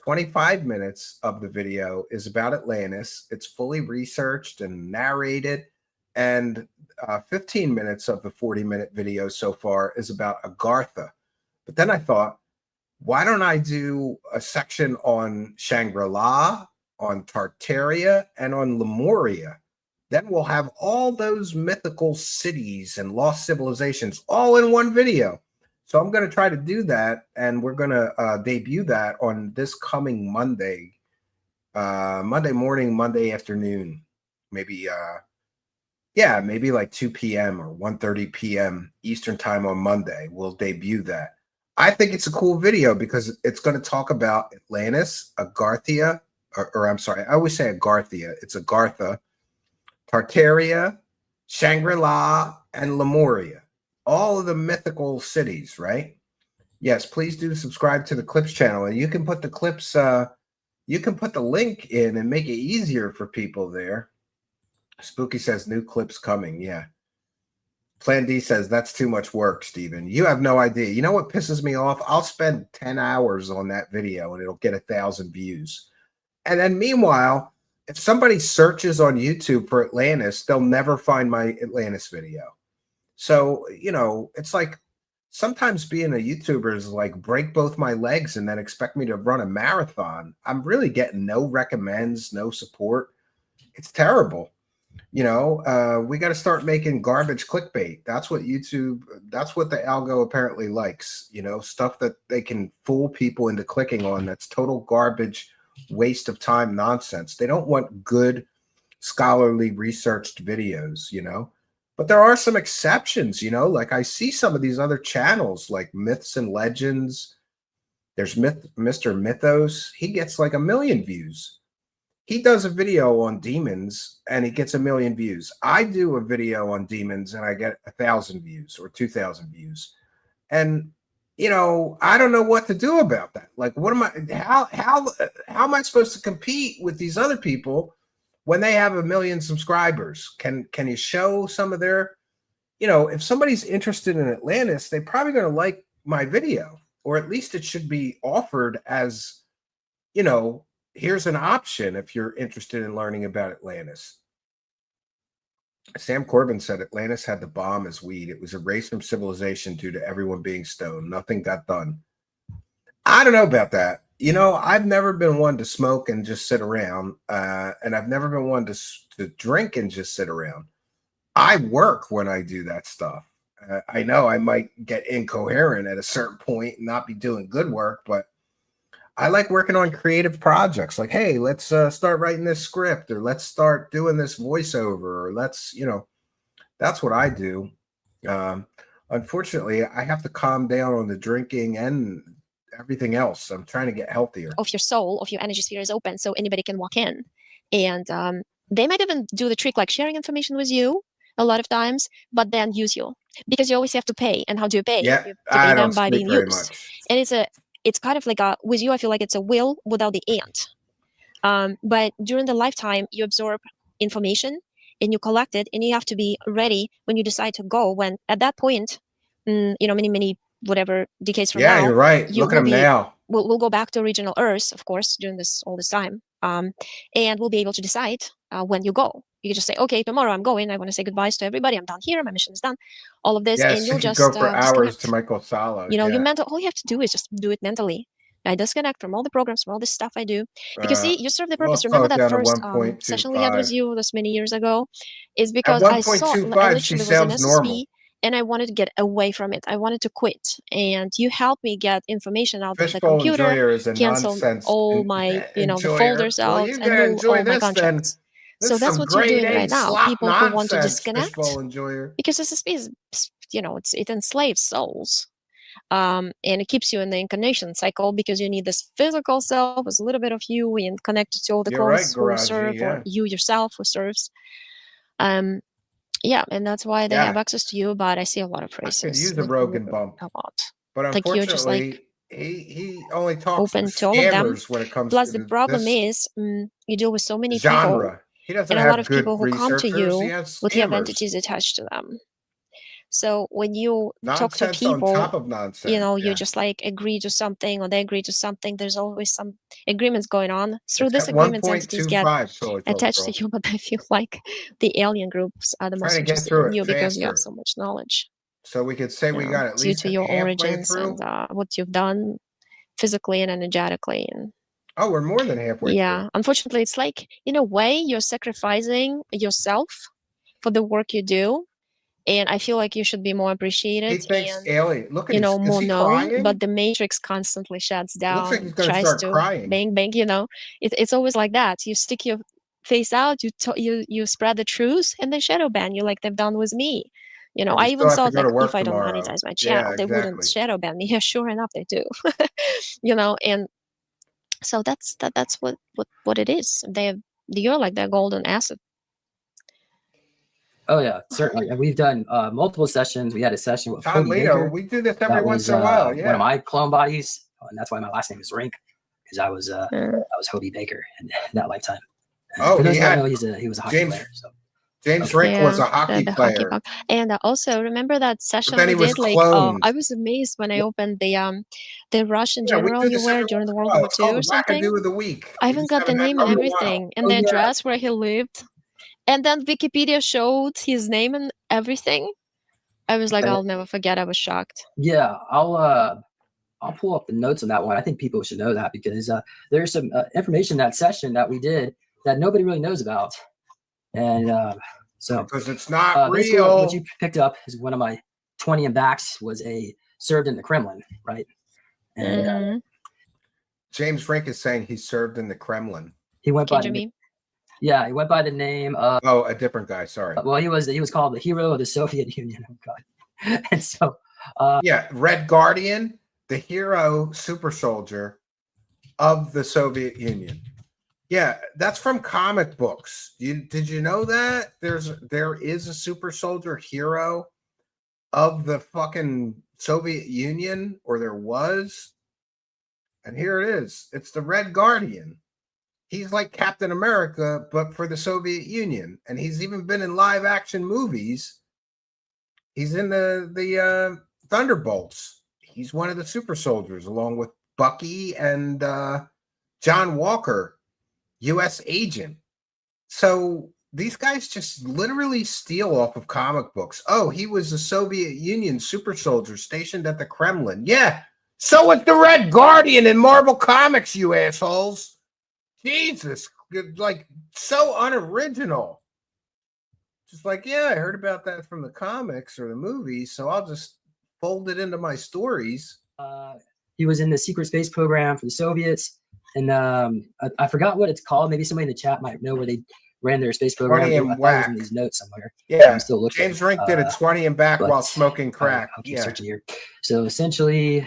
Speaker 3: 25 minutes of the video is about Atlantis. It's fully researched and narrated. And 15 minutes of the 40-minute video so far is about Agartha. But then I thought, why don't I do a section on Shangri-La, on Tartaria, and on Lemuria? Then we'll have all those mythical cities and lost civilizations all in one video. So I'm going to try to do that, and we're going to debut that on this coming Monday, Monday morning, Monday afternoon, maybe maybe like 2 p.m. or 1:30 p.m. Eastern time on Monday. We'll debut that. I think it's a cool video because it's going to talk about Atlantis, Agarthia, or I'm sorry, I always say Agarthia. It's Agartha, Tartaria, Shangri-La, and Lemuria. All of the mythical cities, right? Yes, please do subscribe to the Clips channel, and you can put the clips, you can put the link in and make it easier for people there. Spooky says new clips coming. Yeah. Plan D says that's too much work, Steven. You have no idea. You know what pisses me off? I'll spend 10 hours on that video and it'll get 1,000 views. And then meanwhile, if somebody searches on YouTube for Atlantis, they'll never find my Atlantis video. So, it's like sometimes being a YouTuber is like break both my legs and then expect me to run a marathon. I'm really getting no recommends, no support. It's terrible. We got to start making garbage clickbait. That's what YouTube, that's what the algo apparently likes, stuff that they can fool people into clicking on. That's total garbage, waste of time, nonsense. They don't want good, scholarly researched videos, but there are some exceptions, like I see some of these other channels like Myths and Legends. There's Mr. Mythos. He gets like 1 million views. He does a video on demons and he gets 1 million views. I do a video on demons and I get 1,000 views or 2,000 views. And, I don't know what to do about that. Like, what am I, how am I supposed to compete with these other people when they have 1 million subscribers? Can you show some of their, if somebody's interested in Atlantis, they're probably going to like my video, or at least it should be offered as, here's an option if you're interested in learning about Atlantis. Sam Corbin said Atlantis had the bomb as weed. It was erased from civilization due to everyone being stoned. Nothing got done. I don't know about that. I've never been one to smoke and just sit around, and I've never been one to drink and just sit around. I work when I do that stuff. I know I might get incoherent at a certain point and not be doing good work, but I like working on creative projects. Like, hey, let's start writing this script, or let's start doing this voiceover, or let's, that's what I do. Unfortunately, I have to calm down on the drinking and everything else. I'm trying to get healthier.
Speaker 6: Of your soul, of your energy sphere is open, so anybody can walk in. And they might even do the trick like sharing information with you a lot of times, but then use you. Because you always have to pay. And how do you pay?
Speaker 3: Yeah,
Speaker 6: you
Speaker 3: I
Speaker 6: pay
Speaker 3: don't
Speaker 6: them by
Speaker 3: speak
Speaker 6: being
Speaker 3: very
Speaker 6: used.
Speaker 3: much.
Speaker 6: And it's kind of like with you, I feel like it's a will without the and. But during the lifetime, you absorb information and you collect it, and you have to be ready when you decide to go. When at that point, many whatever decades from now,
Speaker 3: yeah, you're right. Look at them now.
Speaker 6: We'll go back to original Earth, of course, during all this time, and we'll be able to decide when you go. You just say, okay, tomorrow I'm going. I want to say goodbyes to everybody. I'm done here. My mission is done. All of this,
Speaker 3: Yes,
Speaker 6: and
Speaker 3: you
Speaker 6: you'll
Speaker 3: could
Speaker 6: just
Speaker 3: go for hours to
Speaker 6: disconnect.
Speaker 3: Michael Sala.
Speaker 6: You know,
Speaker 3: Yeah.
Speaker 6: all you have to do is just do it mentally. I disconnect from all the programs, from all this stuff I do. Because see, you serve the
Speaker 3: We'll
Speaker 6: purpose.
Speaker 3: slow
Speaker 6: Remember
Speaker 3: it
Speaker 6: that
Speaker 3: down to
Speaker 6: first session we had with
Speaker 3: 1.25.
Speaker 6: you this many years ago? Is
Speaker 3: At
Speaker 6: because I
Speaker 3: 1.25, she
Speaker 6: literally was in
Speaker 3: sounds normal.
Speaker 6: SSB and I wanted to get away from it. I wanted to quit. And you helped me get information out of the
Speaker 3: Fishbowl
Speaker 6: computer,
Speaker 3: Enjoyer is a
Speaker 6: cancel
Speaker 3: nonsense
Speaker 6: all my, the
Speaker 3: enjoyer.
Speaker 6: folders
Speaker 3: Well,
Speaker 6: out
Speaker 3: you
Speaker 6: and
Speaker 3: gotta
Speaker 6: move
Speaker 3: enjoy
Speaker 6: all my
Speaker 3: this then.
Speaker 6: contracts.
Speaker 3: This
Speaker 6: So
Speaker 3: is
Speaker 6: that's
Speaker 3: some
Speaker 6: what you're
Speaker 3: grade
Speaker 6: doing
Speaker 3: A
Speaker 6: right now.
Speaker 3: slop
Speaker 6: People who want to
Speaker 3: nonsense,
Speaker 6: disconnect,
Speaker 3: Fishbowl Enjoyer.
Speaker 6: because SSB is, it enslaves souls. And it keeps you in the incarnation cycle because you need this physical self with a little bit of you and connected to all the
Speaker 3: You're right,
Speaker 6: clones who
Speaker 3: Garaji,
Speaker 6: serve, or
Speaker 3: yeah.
Speaker 6: you yourself who serves. Yeah, and that's why they
Speaker 3: Yeah.
Speaker 6: have access to you. But I see a lot of
Speaker 3: I
Speaker 6: races.
Speaker 3: could use a
Speaker 6: like,
Speaker 3: Rogan bump,
Speaker 6: a lot.
Speaker 3: but
Speaker 6: Like you're just like
Speaker 3: unfortunately, he only talks to
Speaker 6: open to all of them.
Speaker 3: scammers when it comes
Speaker 6: Plus, the
Speaker 3: to
Speaker 6: problem
Speaker 3: this
Speaker 6: is you deal with so many people,
Speaker 3: genre. He doesn't
Speaker 6: and a lot
Speaker 3: have
Speaker 6: of
Speaker 3: good
Speaker 6: people who come to
Speaker 3: researchers. He
Speaker 6: you
Speaker 3: has
Speaker 6: with have
Speaker 3: scammers.
Speaker 6: entities attached to them. So when you talk to
Speaker 3: Nonsense on
Speaker 6: people,
Speaker 3: top of nonsense.
Speaker 6: you
Speaker 3: Yeah.
Speaker 6: just like agree to something or they agree to something. There's always some agreements going on. Through
Speaker 3: It's
Speaker 6: this
Speaker 3: at
Speaker 6: agreements, entities get
Speaker 3: 1.25, Toy
Speaker 6: attached to
Speaker 3: Girl.
Speaker 6: you, but I feel like the alien groups are the
Speaker 3: Trying
Speaker 6: most
Speaker 3: to get
Speaker 6: interested
Speaker 3: through
Speaker 6: in
Speaker 3: it
Speaker 6: you because you have
Speaker 3: faster.
Speaker 6: so much knowledge.
Speaker 3: So we could say we got at
Speaker 6: Due
Speaker 3: least
Speaker 6: to your
Speaker 3: halfway
Speaker 6: origins
Speaker 3: through.
Speaker 6: and what you've done physically and energetically. And
Speaker 3: Oh, we're more than halfway
Speaker 6: yeah,
Speaker 3: through.
Speaker 6: unfortunately, it's like in a way you're sacrificing yourself for the work you do. And I feel like you should be more
Speaker 3: He
Speaker 6: appreciated
Speaker 3: thinks
Speaker 6: and,
Speaker 3: alien. Look at is
Speaker 6: more
Speaker 3: he
Speaker 6: known.
Speaker 3: crying?
Speaker 6: But the matrix constantly shuts
Speaker 3: It looks like
Speaker 6: down,
Speaker 3: he's gonna
Speaker 6: tries
Speaker 3: start
Speaker 6: to
Speaker 3: crying.
Speaker 6: bang bang. It's always like that. You stick your face out, you spread the truth, and they shadow ban you like they've done with me.
Speaker 3: And
Speaker 6: I
Speaker 3: you
Speaker 6: even
Speaker 3: still have to
Speaker 6: thought
Speaker 3: go
Speaker 6: like
Speaker 3: to work
Speaker 6: if I don't
Speaker 3: tomorrow.
Speaker 6: monetize my
Speaker 3: Yeah,
Speaker 6: channel, they wouldn't
Speaker 3: exactly.
Speaker 6: shadow ban me. Yeah, sure enough, they do. And so that's what it is. You're like their golden asset.
Speaker 5: Oh yeah, certainly. And we've done multiple sessions. We had a session with
Speaker 3: Tom
Speaker 5: Cody
Speaker 3: Leo,
Speaker 5: Baker.
Speaker 3: we do this every
Speaker 5: That
Speaker 3: once
Speaker 5: was
Speaker 3: in a while.
Speaker 5: one
Speaker 3: Yeah.
Speaker 5: of my clone bodies, and that's why my last name is Rink, because I was Hobie Baker in that lifetime. And
Speaker 3: Oh,
Speaker 5: for those
Speaker 3: he
Speaker 5: who don't
Speaker 3: had
Speaker 5: know, he was a hockey
Speaker 3: James
Speaker 5: player. So
Speaker 3: James
Speaker 5: okay.
Speaker 3: Rink was a
Speaker 6: Yeah,
Speaker 3: hockey
Speaker 6: the hockey
Speaker 3: player.
Speaker 6: puck. And also remember that session
Speaker 3: then
Speaker 6: we
Speaker 3: he was
Speaker 6: did? Like,
Speaker 3: cloned.
Speaker 6: I was amazed when I opened the Russian
Speaker 3: Yeah, we
Speaker 6: general
Speaker 3: do
Speaker 6: you
Speaker 3: this
Speaker 6: were
Speaker 3: every
Speaker 6: during
Speaker 3: once
Speaker 6: the
Speaker 3: in a
Speaker 6: World
Speaker 3: while.
Speaker 6: War
Speaker 3: It's
Speaker 6: II
Speaker 3: called
Speaker 6: or
Speaker 3: the
Speaker 6: something.
Speaker 3: Wackadoo of the Week.
Speaker 6: I
Speaker 3: We
Speaker 6: even
Speaker 3: just
Speaker 6: got the
Speaker 3: haven't had
Speaker 6: name
Speaker 3: one
Speaker 6: and
Speaker 3: in a while.
Speaker 6: everything, and
Speaker 3: Oh,
Speaker 6: the
Speaker 3: yeah.
Speaker 6: address where he lived. And then Wikipedia showed his name and everything. I was like, I'll never forget. I was shocked.
Speaker 5: Yeah, I'll pull up the notes on that one. I think people should know that because there's some information in that session that we did that nobody really knows about. And so
Speaker 3: Because it's not
Speaker 5: basically what
Speaker 3: real.
Speaker 5: you picked up is one of my 20 and backs was served in the Kremlin, right? And
Speaker 3: James Rink is saying he served in the Kremlin.
Speaker 5: he went by
Speaker 6: me?
Speaker 5: Yeah, he went by the name of
Speaker 3: a different guy, sorry.
Speaker 5: Well, he was called the hero of the Soviet Union. Oh God. And so
Speaker 3: yeah, Red Guardian, the hero super soldier of the Soviet Union. Yeah, that's from comic books. Did you know that there is a super soldier hero of the fucking Soviet Union, or there was? And here it is. It's the Red Guardian. He's like Captain America, but for the Soviet Union, and he's even been in live action movies. He's in the Thunderbolts. He's one of the super soldiers, along with Bucky and John Walker, U.S. agent. So these guys just literally steal off of comic books. Oh, he was a Soviet Union super soldier stationed at the Kremlin. Yeah, so was the Red Guardian in Marvel Comics, you assholes. Jesus, like so unoriginal. Just like, yeah, I heard about that from the comics or the movies, so I'll just fold it into my stories.
Speaker 5: He was in the secret space program for the Soviets, and I forgot what it's called. Maybe somebody in the chat might know where they ran their space program. I thought it was in these notes somewhere.
Speaker 3: Yeah,
Speaker 5: I'm still looking.
Speaker 3: James Rink did a 20 and back while smoking crack.
Speaker 5: I'll keep searching here. So essentially,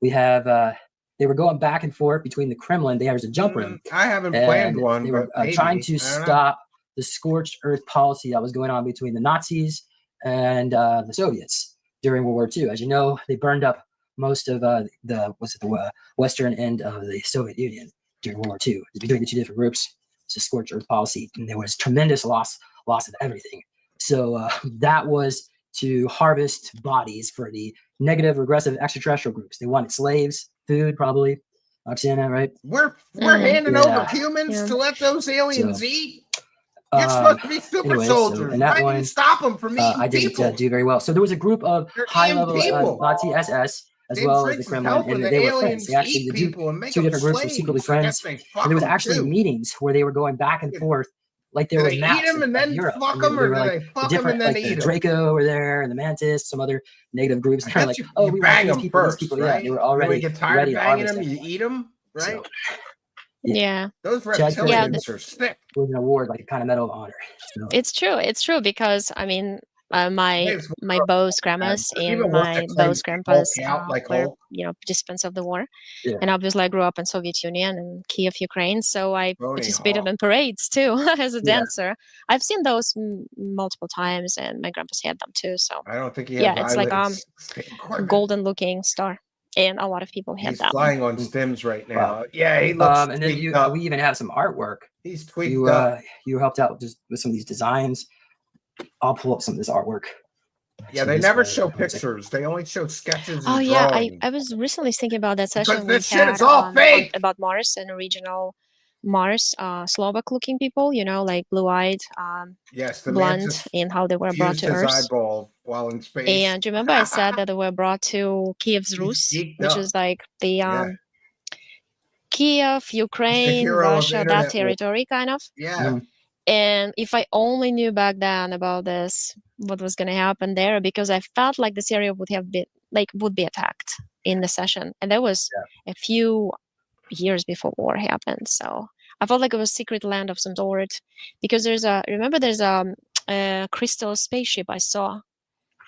Speaker 5: we have they were going back and forth between the Kremlin. There was a jump room.
Speaker 3: I haven't planned one.
Speaker 5: They were trying to stop the scorched earth policy that was going on between the Nazis and the Soviets during World War II. As you know, they burned up most of the western end of the Soviet Union during World War II. Between the two different groups, it's a scorched earth policy, and there was tremendous loss of everything. So that was to harvest bodies for the negative, regressive extraterrestrial groups. They wanted slaves, food, probably. Oksana, right?
Speaker 3: We're handing over humans to let those aliens eat. You're supposed to be super
Speaker 5: Anyway, so
Speaker 3: soldiers.
Speaker 5: in that
Speaker 3: Why do you
Speaker 5: one,
Speaker 3: stop them from eating
Speaker 5: I didn't
Speaker 3: people?
Speaker 5: do very well. So there was a group of
Speaker 3: They're
Speaker 5: high-level
Speaker 3: eating people.
Speaker 5: Nazi SS as
Speaker 3: James
Speaker 5: well as the
Speaker 3: Franks is
Speaker 5: Kremlin,
Speaker 3: helping
Speaker 5: and
Speaker 3: the
Speaker 5: they were
Speaker 3: aliens
Speaker 5: friends. They actually,
Speaker 3: eat
Speaker 5: the
Speaker 3: people and make
Speaker 5: two
Speaker 3: them
Speaker 5: different groups were secretly
Speaker 3: slaves. I guess
Speaker 5: friends.
Speaker 3: they fuck
Speaker 5: And there was
Speaker 3: them
Speaker 5: actually
Speaker 3: too.
Speaker 5: meetings where they were going back and forth, like there
Speaker 3: Do
Speaker 5: were
Speaker 3: they eat
Speaker 5: maps
Speaker 3: them and
Speaker 5: of
Speaker 3: then
Speaker 5: Europe.
Speaker 3: fuck
Speaker 5: And
Speaker 3: them,
Speaker 5: they
Speaker 3: or
Speaker 5: were
Speaker 3: do
Speaker 5: like
Speaker 3: they
Speaker 5: the
Speaker 3: fuck them
Speaker 5: different,
Speaker 3: and then
Speaker 5: like the
Speaker 3: eat them?
Speaker 5: Draco were there, and the Mantis, some other negative groups.
Speaker 3: I
Speaker 5: Kind of
Speaker 3: bet
Speaker 5: like,
Speaker 3: you
Speaker 5: we
Speaker 3: bang
Speaker 5: want
Speaker 3: them
Speaker 5: these
Speaker 3: first,
Speaker 5: people.
Speaker 3: right?
Speaker 5: Yeah, they were
Speaker 3: When
Speaker 5: already
Speaker 3: you get tired
Speaker 5: ready
Speaker 3: of
Speaker 5: to
Speaker 3: banging
Speaker 5: harvest
Speaker 3: them,
Speaker 5: them.
Speaker 3: you eat them, right?
Speaker 5: So
Speaker 6: Yeah.
Speaker 3: Those
Speaker 5: Chad Kroeger
Speaker 6: Yeah,
Speaker 3: reptilians are sick.
Speaker 5: was an award, like a kind of medal of honor. So,
Speaker 6: it's true because I mean, my
Speaker 3: Thanks,
Speaker 6: my boss grandmas
Speaker 3: Does even
Speaker 6: and
Speaker 3: want
Speaker 6: my
Speaker 3: to claim
Speaker 6: boss
Speaker 3: to be Hulk
Speaker 6: grandpas
Speaker 3: out like
Speaker 6: were
Speaker 3: Hulk?
Speaker 6: participants of the war,
Speaker 5: yeah.
Speaker 6: and obviously I grew up in Soviet Union and Kiev, Ukraine, so I
Speaker 3: Tony
Speaker 6: participated
Speaker 3: Hawk.
Speaker 6: in parades too as a
Speaker 5: Yeah.
Speaker 6: dancer. I've seen those multiple times, and my grandpas had them too. So
Speaker 3: I don't think he has
Speaker 6: yeah, it's like
Speaker 3: eyelids.
Speaker 6: golden looking star, and a lot of people had
Speaker 3: He's
Speaker 6: that one.
Speaker 3: flying on stems right now.
Speaker 5: Wow.
Speaker 3: Yeah, he looks
Speaker 5: And then
Speaker 3: tweaked up.
Speaker 5: we even have some artwork.
Speaker 3: He's tweaked
Speaker 5: You
Speaker 3: up.
Speaker 5: you helped out just with some of these designs. I'll pull up some of this artwork.
Speaker 3: Yeah,
Speaker 5: So
Speaker 3: they
Speaker 5: this
Speaker 3: never
Speaker 5: way,
Speaker 3: show
Speaker 5: one second.
Speaker 3: pictures. They only show sketches
Speaker 6: Oh
Speaker 3: and
Speaker 6: yeah,
Speaker 3: drawings.
Speaker 6: I was recently thinking about that
Speaker 3: Because
Speaker 6: session we
Speaker 3: this shit
Speaker 6: had
Speaker 3: is all fake.
Speaker 6: about Mars and original Mars, Slovak looking people, like blue-eyed,
Speaker 3: Yes, the
Speaker 6: blonde,
Speaker 3: mantis
Speaker 6: and how they were brought
Speaker 3: fused
Speaker 6: to
Speaker 3: his
Speaker 6: Earth.
Speaker 3: eyeball while in space.
Speaker 6: And do you remember I said that they were brought to Kiev's
Speaker 3: He's
Speaker 6: Rus,
Speaker 3: geeked
Speaker 6: which
Speaker 3: up.
Speaker 6: is like the
Speaker 3: Yeah.
Speaker 6: Kiev, Ukraine,
Speaker 3: hero of
Speaker 6: Russia,
Speaker 3: internet
Speaker 6: that territory kind of.
Speaker 3: Yeah.
Speaker 6: And if I only knew back then about this, what was going to happen there, because I felt like this area would be attacked in the session, and that was a few years before war happened. So I felt like it was secret land of some sort, because there's a crystal spaceship I saw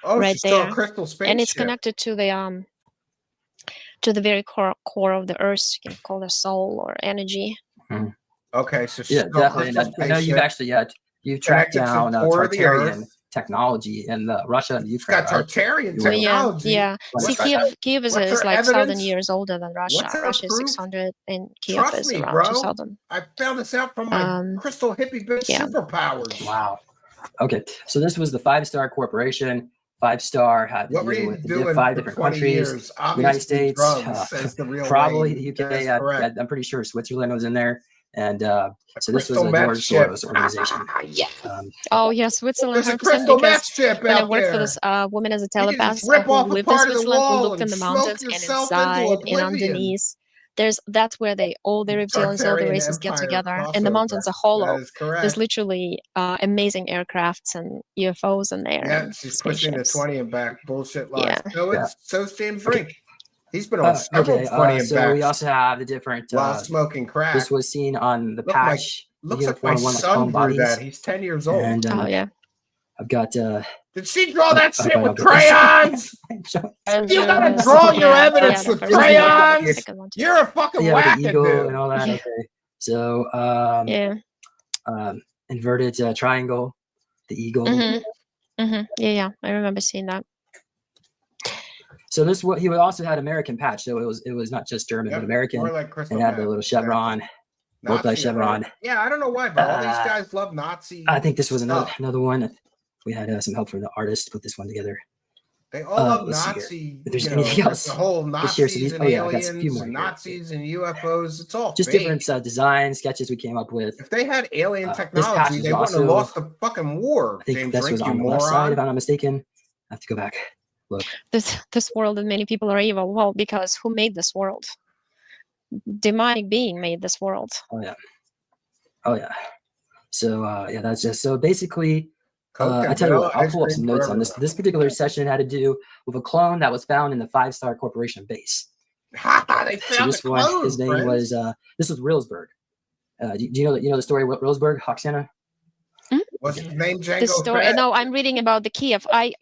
Speaker 3: Oh,
Speaker 6: right
Speaker 3: she saw a
Speaker 6: there,
Speaker 3: crystal spaceship.
Speaker 6: and it's connected to the very core of the Earth. You can call it soul or energy.
Speaker 3: Okay, so she
Speaker 5: Yeah,
Speaker 3: saw a
Speaker 5: definitely.
Speaker 3: crystal
Speaker 5: And I know you've
Speaker 3: spaceship.
Speaker 5: actually you've tracked
Speaker 3: Connected to
Speaker 5: down
Speaker 3: the core of the
Speaker 5: Tartarian
Speaker 3: Earth.
Speaker 5: technology in Russia and
Speaker 3: It's
Speaker 5: Ukraine.
Speaker 3: got
Speaker 5: right?
Speaker 3: Tartarian
Speaker 5: Well,
Speaker 3: technology.
Speaker 6: Yeah.
Speaker 3: What's
Speaker 6: See,
Speaker 3: that?
Speaker 6: Kiev is
Speaker 3: What's her
Speaker 6: like 1,000
Speaker 3: evidence?
Speaker 6: years older than Russia.
Speaker 3: What's her
Speaker 6: Russia is
Speaker 3: proof?
Speaker 6: 600, and Kiev
Speaker 3: Trust
Speaker 6: is
Speaker 3: me,
Speaker 6: around
Speaker 3: bro.
Speaker 6: 2,000.
Speaker 3: I found this out from my crystal hippie bitch
Speaker 6: yeah.
Speaker 3: superpowers.
Speaker 5: Wow. Okay, so this was the 5-star corporation. 5-star had to
Speaker 3: What were
Speaker 5: deal
Speaker 3: you
Speaker 5: with
Speaker 3: doing
Speaker 5: 5
Speaker 3: for
Speaker 5: different
Speaker 3: 20
Speaker 5: countries.
Speaker 3: years?
Speaker 5: United
Speaker 3: Obviously
Speaker 5: States,
Speaker 3: drugs, says the real
Speaker 5: probably
Speaker 3: name.
Speaker 5: the
Speaker 3: That is
Speaker 5: UK.
Speaker 3: correct.
Speaker 5: I'm pretty sure Switzerland was in there, and so this was
Speaker 3: crystal
Speaker 5: a
Speaker 3: meth
Speaker 5: George
Speaker 3: ship.
Speaker 5: Soros organization.
Speaker 3: Yeah.
Speaker 6: Oh, yeah, Switzerland,
Speaker 3: There's a
Speaker 6: 100%,
Speaker 3: crystal
Speaker 6: because
Speaker 3: meth ship
Speaker 6: when I
Speaker 3: out
Speaker 6: worked for
Speaker 3: there.
Speaker 6: this woman as a
Speaker 3: You can
Speaker 6: telepath
Speaker 3: just rip
Speaker 6: who
Speaker 3: off a
Speaker 6: lived in
Speaker 3: part of the
Speaker 6: Switzerland, we
Speaker 3: wall
Speaker 6: looked in
Speaker 3: and
Speaker 6: the
Speaker 3: smoke
Speaker 6: mountains, and
Speaker 3: yourself into
Speaker 6: inside and
Speaker 3: oblivion.
Speaker 6: underneath, that's where all the reptilians, all the
Speaker 3: Tartarian
Speaker 6: races get
Speaker 3: Empire
Speaker 6: together, and the
Speaker 3: crossover.
Speaker 6: mountains are
Speaker 3: That
Speaker 6: hollow.
Speaker 3: is correct.
Speaker 6: There's literally amazing aircrafts and UFOs in there.
Speaker 3: Yeah,
Speaker 6: and
Speaker 3: she's pushing the
Speaker 6: spaceships.
Speaker 3: 20 and back bullshit lies.
Speaker 6: Yeah.
Speaker 3: So's James Rink. He's been on several 20 and
Speaker 5: so
Speaker 3: backs
Speaker 5: we also have the different.
Speaker 3: while smoking crack.
Speaker 5: This was seen on the
Speaker 3: Look,
Speaker 5: patch.
Speaker 3: Looks like
Speaker 5: uniform,
Speaker 3: my
Speaker 5: one with
Speaker 3: son
Speaker 5: clone
Speaker 3: drew
Speaker 5: bodies.
Speaker 3: that. He's 10 years old.
Speaker 5: And
Speaker 6: Oh, yeah.
Speaker 5: I've got.
Speaker 3: Did she draw that shit
Speaker 5: I
Speaker 3: with
Speaker 5: don't get
Speaker 3: crayons?
Speaker 6: And,
Speaker 3: You gotta draw your evidence
Speaker 6: the
Speaker 3: with
Speaker 6: first one,
Speaker 3: crayons?
Speaker 6: the second one, too.
Speaker 3: You're a fucking
Speaker 5: the eagle
Speaker 3: wackadoo.
Speaker 5: and all that.
Speaker 6: Yeah.
Speaker 5: Okay. So inverted triangle, the eagle.
Speaker 6: Yeah, I remember seeing that.
Speaker 5: So he would also had American patch. So it was not just German, but American.
Speaker 3: More like crystal
Speaker 5: and had the
Speaker 3: meth.
Speaker 5: little chevron, multi chevron.
Speaker 3: Yeah, I don't know why, but all these guys love Nazi.
Speaker 5: I think this was
Speaker 3: stuff.
Speaker 5: another one. We had some help from the artist to put this one together.
Speaker 3: They all love
Speaker 5: let's see
Speaker 3: Nazi.
Speaker 5: if there's
Speaker 3: you know,
Speaker 5: anything else
Speaker 3: the whole
Speaker 5: this year. So
Speaker 3: Nazis
Speaker 5: these,
Speaker 3: and
Speaker 5: I got a few
Speaker 3: aliens,
Speaker 5: more
Speaker 3: and
Speaker 5: here.
Speaker 3: Nazis and UFOs. It's all
Speaker 5: Just
Speaker 3: fake.
Speaker 5: different design sketches we came up with.
Speaker 3: If they had alien
Speaker 5: This patch
Speaker 3: technology,
Speaker 5: is
Speaker 3: they wouldn't have
Speaker 5: also-
Speaker 3: lost the fucking war.
Speaker 5: I think
Speaker 3: James
Speaker 5: this
Speaker 3: Rink,
Speaker 5: was
Speaker 3: you
Speaker 5: on the left side,
Speaker 3: moron.
Speaker 5: if I'm not mistaken. I have to go back. Look.
Speaker 6: This world and many people are evil. Well, because who made this world? Demonic being made this world.
Speaker 5: Oh yeah. So that's just so basically. I tell you what, I'll pull up some notes on this. This particular session had to do with a clone that was found in the 5-star corporation base.
Speaker 3: They
Speaker 5: So
Speaker 3: found
Speaker 5: this
Speaker 3: the
Speaker 5: one,
Speaker 3: clone,
Speaker 5: his name
Speaker 3: friends.
Speaker 5: was this was Reelsberg. Do you know the story of Reelsberg, Oksana?
Speaker 3: What's his name? Django
Speaker 6: The story.
Speaker 3: Fett?
Speaker 6: No, I'm reading about the Kiev. I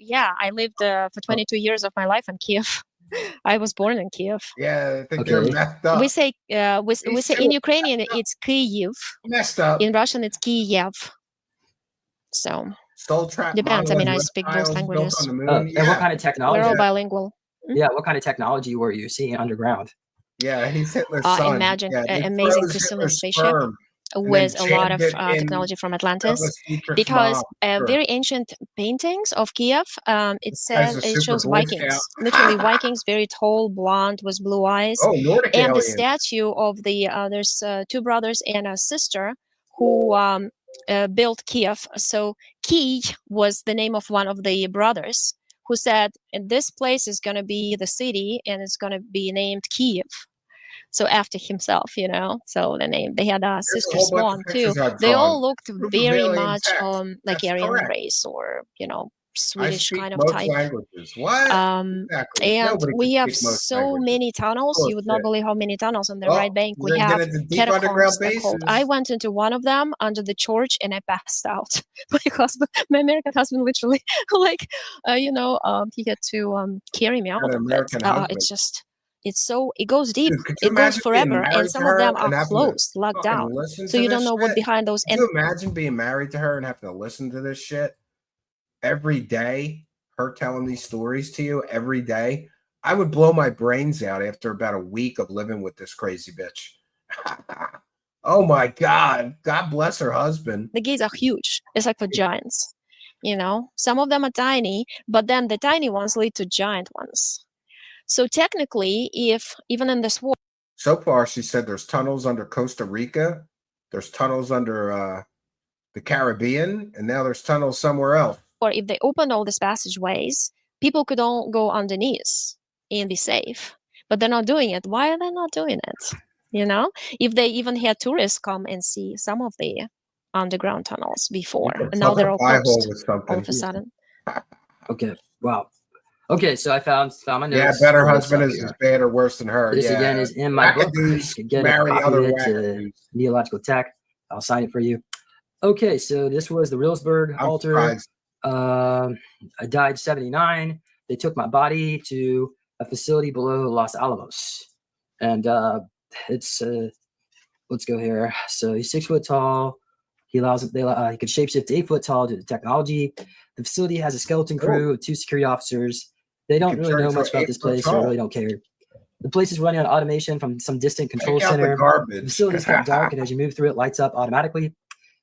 Speaker 6: lived for 22 years of my life in Kiev. I was born in Kiev.
Speaker 3: Yeah, I think you're messed up.
Speaker 6: We say we say in Ukrainian it's Kyiv.
Speaker 3: Messed up.
Speaker 6: In Russian it's Kiev. So
Speaker 3: Soul Trap
Speaker 6: depends. I mean, I
Speaker 3: monolith
Speaker 6: speak both
Speaker 3: reptiles built
Speaker 6: languages.
Speaker 3: on the moon.
Speaker 5: And what kind of technology?
Speaker 6: We're all bilingual.
Speaker 5: Yeah, what kind of technology were you seeing underground?
Speaker 3: Yeah, he's Hitler's son.
Speaker 6: Imagine
Speaker 3: Yeah, they
Speaker 6: amazing
Speaker 3: froze
Speaker 6: crystalline
Speaker 3: Hitler's
Speaker 6: spaceship
Speaker 3: sperm and
Speaker 6: with
Speaker 3: then
Speaker 6: a lot of
Speaker 3: jammed it in
Speaker 6: technology from Atlantis.
Speaker 3: Douglas Dietrich's
Speaker 6: Because
Speaker 3: mom.
Speaker 6: very ancient paintings of Kiev, it
Speaker 3: guy's
Speaker 6: says
Speaker 3: a
Speaker 6: it
Speaker 3: super
Speaker 6: shows
Speaker 3: Boy
Speaker 6: Vikings,
Speaker 3: Scout.
Speaker 6: literally Vikings, very tall, blonde, with blue eyes.
Speaker 3: Oh, Nordic
Speaker 6: And the
Speaker 3: aliens.
Speaker 6: statue of the there's 2 brothers and a sister who built Kiev. So Key was the name of one of the brothers who said, "And this place is going to be the city, and it's going to be named Kiev." So after himself, you know. So the name, they had a
Speaker 3: There's a
Speaker 6: sister
Speaker 3: whole bunch of
Speaker 6: Swan too.
Speaker 3: pictures I've
Speaker 6: They
Speaker 3: drawn.
Speaker 6: all looked
Speaker 3: Proof of
Speaker 6: very
Speaker 3: alien
Speaker 6: much
Speaker 3: tech.
Speaker 6: like
Speaker 3: That's
Speaker 6: Aryan
Speaker 3: correct.
Speaker 6: race, or
Speaker 3: I
Speaker 6: Swedish
Speaker 3: speak
Speaker 6: kind of
Speaker 3: most
Speaker 6: type.
Speaker 3: languages. What? Exactly.
Speaker 6: And
Speaker 3: Nobody can
Speaker 6: we have
Speaker 3: speak most
Speaker 6: so
Speaker 3: languages.
Speaker 6: many tunnels. You would not
Speaker 3: Bullshit.
Speaker 6: believe how many tunnels on the
Speaker 3: Well,
Speaker 6: right bank.
Speaker 3: we're
Speaker 6: We
Speaker 3: gonna get
Speaker 6: have
Speaker 3: into deep underground
Speaker 6: catacombs. They're called. I
Speaker 3: bases.
Speaker 6: went into one of them under the church and I passed out. My husband, my American husband, literally, like, he had to carry me out
Speaker 3: Got an
Speaker 6: of it.
Speaker 3: American husband.
Speaker 6: It's just, it goes deep.
Speaker 3: Dude, could you
Speaker 6: It goes
Speaker 3: imagine being
Speaker 6: forever, and
Speaker 3: married to
Speaker 6: some of
Speaker 3: her
Speaker 6: them
Speaker 3: and
Speaker 6: are
Speaker 3: having to
Speaker 6: closed, locked
Speaker 3: fucking
Speaker 6: down,
Speaker 3: listen
Speaker 6: so
Speaker 3: to
Speaker 6: you don't
Speaker 3: this
Speaker 6: know what
Speaker 3: shit?
Speaker 6: behind those.
Speaker 3: Could
Speaker 6: And
Speaker 3: you imagine being married to her and having to listen to this shit every day? Her telling these stories to you every day? I would blow my brains out after about a week of living with this crazy bitch. Oh my God. God bless her husband.
Speaker 6: the gates are huge. It's like for giants. Some of them are tiny, but then the tiny ones lead to giant ones. So technically, if even in this war,
Speaker 3: So far, she said there's tunnels under Costa Rica, there's tunnels under the Caribbean, and now there's tunnels somewhere else.
Speaker 6: or if they opened all these passageways, people could all go underneath and be safe. But they're not doing it. Why are they not doing it? If they even had tourists come and see some of the underground tunnels before, and now they're all closed
Speaker 3: with
Speaker 6: all of
Speaker 3: something.
Speaker 6: a sudden.
Speaker 5: Okay. Wow. Okay, so I found my notes.
Speaker 3: Yeah, better
Speaker 5: for this
Speaker 3: husband
Speaker 5: up
Speaker 3: is
Speaker 5: here.
Speaker 3: as bad or worse than her.
Speaker 5: This
Speaker 3: Yeah.
Speaker 5: again is in my book. You
Speaker 3: Wackadoos
Speaker 5: can get a
Speaker 3: marry
Speaker 5: copy
Speaker 3: other
Speaker 5: of it.
Speaker 3: wackadoos.
Speaker 5: Neological Tech. I'll sign it for you. Okay, so this was the Reelsburg
Speaker 3: I'm
Speaker 5: altar.
Speaker 3: surprised.
Speaker 5: I died 79. They took my body to a facility below Los Alamos, and it's let's go here. So he's 6 foot tall. He could shapeshift to 8 foot tall due to technology. The facility has a skeleton crew of 2 security officers. They don't
Speaker 3: can
Speaker 5: really
Speaker 3: turn
Speaker 5: know
Speaker 3: into
Speaker 5: much
Speaker 3: an
Speaker 5: about this
Speaker 3: 8 foot
Speaker 5: place, so I
Speaker 3: tall.
Speaker 5: really don't care. The place is running on automation from some distant control
Speaker 3: Take out the
Speaker 5: center. The
Speaker 3: garbage.
Speaker 5: facility is kept dark, and as you move through it, lights up automatically.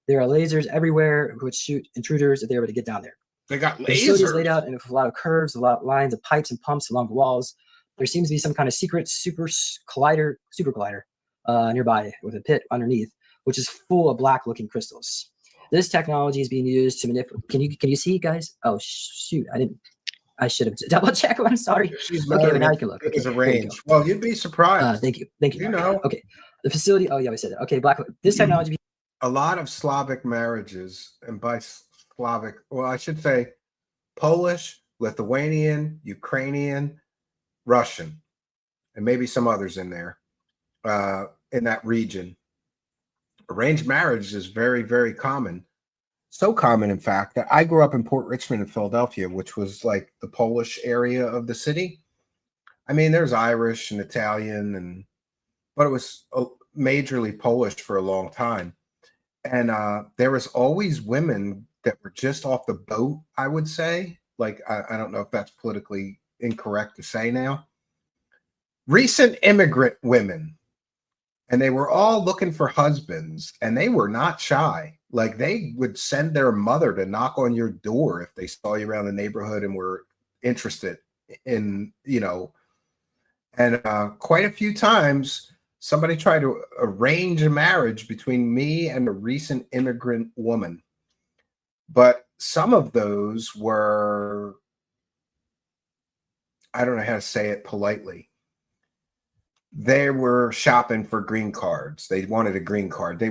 Speaker 5: There are lasers everywhere which shoot intruders if they were to get down there.
Speaker 3: They got
Speaker 5: The facility is
Speaker 3: lasers.
Speaker 5: laid out in a lot of curves, a lot of lines of pipes and pumps along the walls. There seems to be some kind of secret super collider nearby with a pit underneath, which is full of black-looking crystals. This technology is being used to manipulate. Can you see, guys? Oh shoot! I should have double checked. I'm sorry.
Speaker 3: She's
Speaker 5: Okay, but
Speaker 3: married.
Speaker 5: now you can look.
Speaker 3: It
Speaker 5: Okay,
Speaker 3: was a
Speaker 5: there you
Speaker 3: range. Well, you'd be surprised.
Speaker 5: Thank you.
Speaker 3: You know.
Speaker 5: Okay, the facility. Oh yeah, we said that. Okay, this technology.
Speaker 3: A lot of Slavic marriages, and by Slavic, well, I should say Polish, Lithuanian, Ukrainian, Russian, and maybe some others in there, in that region. Arranged marriage is very, very common. So common, in fact, that I grew up in Port Richmond in Philadelphia, which was like the Polish area of the city. I mean, there's Irish and Italian, but it was majorly Polish for a long time. And there was always women that were just off the boat, I would say. Like, I don't know if that's politically incorrect to say now. Recent immigrant women. And they were all looking for husbands, and they were not shy. Like, they would send their mother to knock on your door if they saw you around the neighborhood and were interested in, and quite a few times somebody tried to arrange a marriage between me and a recent immigrant woman. But some of those were, I don't know how to say it politely. They were shopping for green cards. They wanted a green card.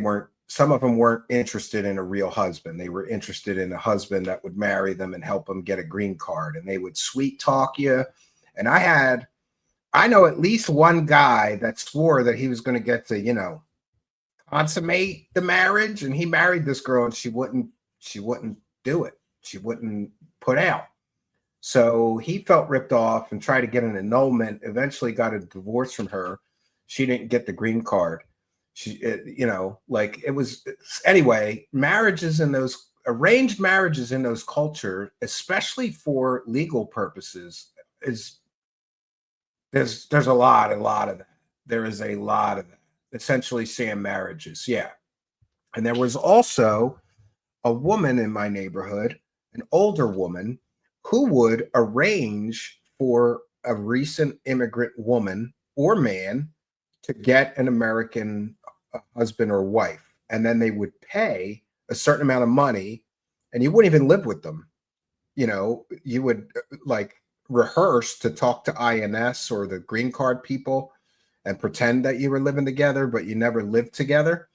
Speaker 3: Some of them weren't interested in a real husband. They were interested in a husband that would marry them and help them get a green card. And they would sweet talk you. And I know at least one guy that swore that he was going to get to, consummate the marriage. And he married this girl, and she wouldn't do it. She wouldn't put out. So he felt ripped off and tried to get an annulment, eventually got a divorce from her. She didn't get the green card. Anyway, arranged marriages in those cultures, especially for legal purposes, there's a lot of that. There is a lot of that. Essentially sham marriages. Yeah. And there was also a woman in my neighborhood, an older woman, who would arrange for a recent immigrant woman or man to get an American husband or wife. And then they would pay a certain amount of money, and you wouldn't even live with them. You would like rehearse to talk to INS or the green card people and pretend that you were living together, but you never lived together.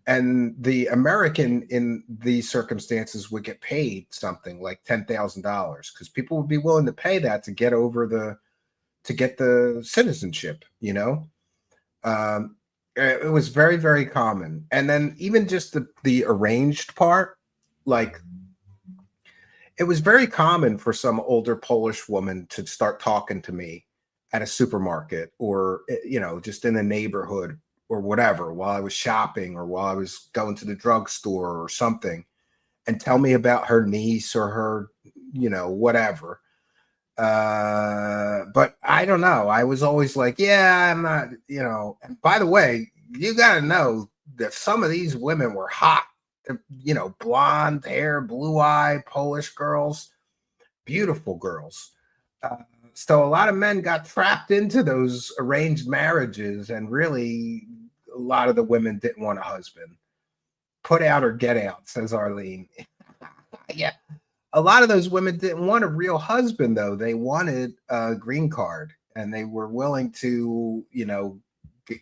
Speaker 3: And the American in these circumstances would get paid something like $10,000 because people would be willing to pay that to get the citizenship. It was very, very common. And then even just the arranged part, like it was very common for some older Polish woman to start talking to me at a supermarket or, just in a neighborhood or whatever, while I was shopping or while I was going to the drugstore or something, and tell me about her niece or her, whatever. But I don't know. I was always like, yeah, I'm not, and by the way, you got to know that some of these women were hot, blonde hair, blue eye, Polish girls, beautiful girls. So a lot of men got trapped into those arranged marriages, and really a lot of the women didn't want a husband. Put out or get out, says Arlene. Yeah. A lot of those women didn't want a real husband, though. They wanted a green card, and they were willing to,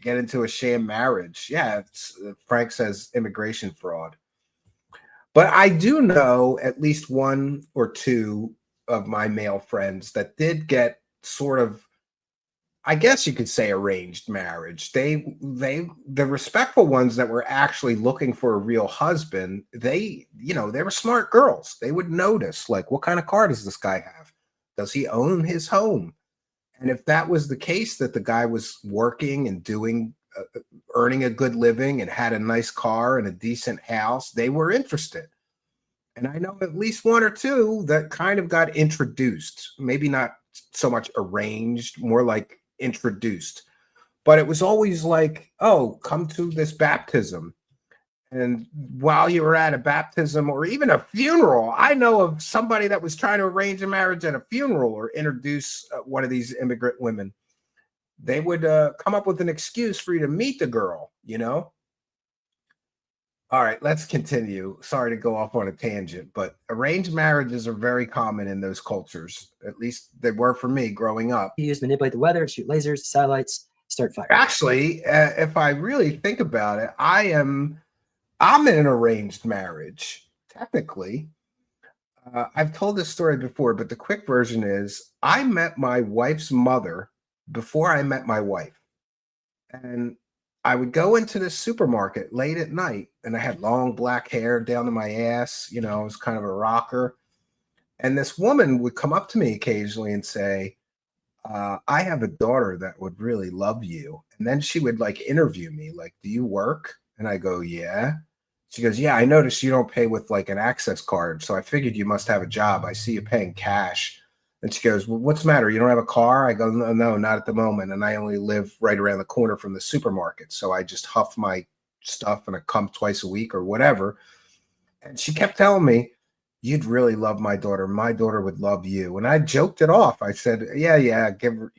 Speaker 3: get into a sham marriage. Yeah, Frank says immigration fraud. But I do know at least one or two of my male friends that did get sort of, I guess you could say, arranged marriage. The respectful ones that were actually looking for a real husband, they were smart girls. They would notice, like, what kind of car does this guy have? Does he own his home? And if that was the case, that the guy was working and earning a good living and had a nice car and a decent house, they were interested. And I know at least one or two that kind of got introduced, maybe not so much arranged, more like introduced. But it was always like, oh, come to this baptism. And while you were at a baptism or even a funeral, I know of somebody that was trying to arrange a marriage at a funeral or introduce one of these immigrant women. They would come up with an excuse for you to meet the girl, All right, let's continue. Sorry to go off on a tangent, but arranged marriages are very common in those cultures. At least they were for me growing up.
Speaker 5: Use manipulate the weather, shoot lasers, satellites, start fire.
Speaker 3: Actually, if I really think about it, I'm in an arranged marriage, technically. I've told this story before, but the quick version is I met my wife's mother before I met my wife. And I would go into the supermarket late at night, and I had long black hair down to my ass. I was kind of a rocker. And this woman would come up to me occasionally and say, I have a daughter that would really love you. And then she would like interview me, like, do you work? And I go, yeah. She goes, yeah, I noticed you don't pay with like an access card. So I figured you must have a job. I see you paying cash. And she goes, well, what's the matter? You don't have a car? I go, no, not at the moment. And I only live right around the corner from the supermarket. So I just huff my stuff and I come twice a week or whatever. And she kept telling me, you'd really love my daughter. My daughter would love you. And I joked it off. I said, yeah, give her,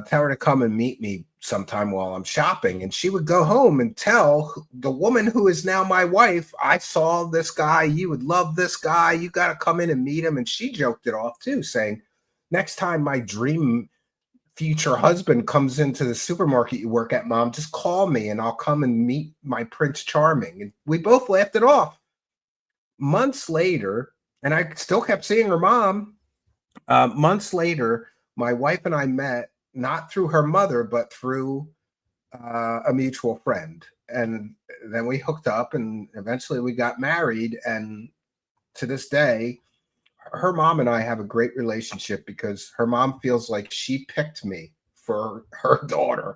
Speaker 3: tell her to come and meet me sometime while I'm shopping. And she would go home and tell the woman who is now my wife, I saw this guy. You would love this guy. You got to come in and meet him. And she joked it off too, saying, next time my dream future husband comes into the supermarket you work at, Mom, just call me and I'll come and meet my Prince Charming. And we both laughed it off. Months later, and I still kept seeing her mom. Months later, my wife and I met, not through her mother, but through a mutual friend. And then we hooked up and eventually we got married. And to this day, her mom and I have a great relationship because her mom feels like she picked me for her daughter.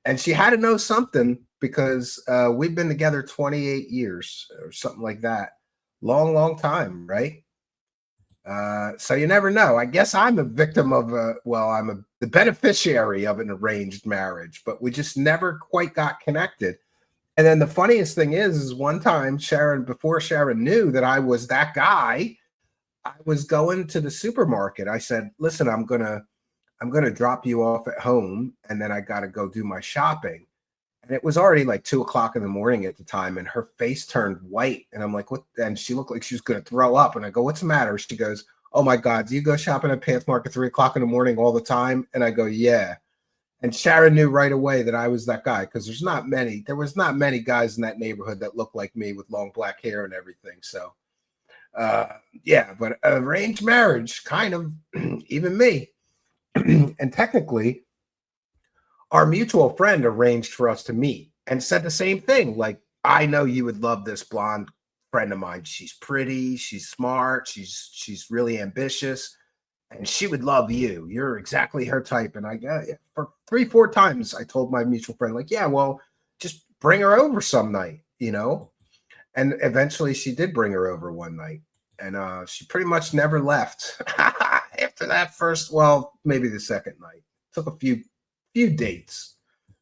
Speaker 3: And she had to know something because we've been together 28 years or something like that. Long time, right? So you never know. I guess I'm a victim of the beneficiary of an arranged marriage, but we just never quite got connected. And then the funniest thing is one time before Sharon knew that I was that guy, I was going to the supermarket. I said, listen, I'm gonna drop you off at home and then I gotta go do my shopping. And it was already like 2 o'clock in the morning at the time, and her face turned white. And I'm like, what? And she looked like she was going to throw up. And I go, what's the matter? She goes, oh my God, do you go shopping at Pathmark at 3 o'clock in the morning all the time? And I go, yeah. And Sharon knew right away that I was that guy, because there was not many guys in that neighborhood that looked like me with long black hair and everything. So, yeah, but arranged marriage, kind of, even me. And technically, our mutual friend arranged for us to meet and said the same thing. Like, I know you would love this blonde friend of mine. She's pretty, she's smart, she's really ambitious, and she would love you. You're exactly her type. And I got for 3-4 times I told my mutual friend, like, yeah, well, just bring her over some night, you know? And eventually she did bring her over one night. And she pretty much never left after that first, well, maybe the second night. Took a few dates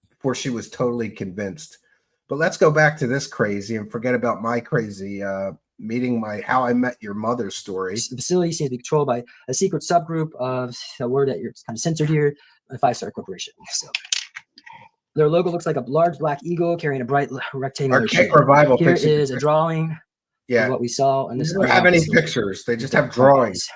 Speaker 3: before she was totally convinced. But let's go back to this crazy and forget about my crazy meeting how I met your mother story.
Speaker 5: The facility seems to be controlled by a secret subgroup of a word that you're kind of censored here, a 5-star corporation. So their logo looks like a large black eagle carrying a bright rectangular
Speaker 3: Archaic Revival.
Speaker 5: Here is a drawing of what we saw. And
Speaker 3: they
Speaker 5: this
Speaker 3: don't have any pictures. They just have drawings.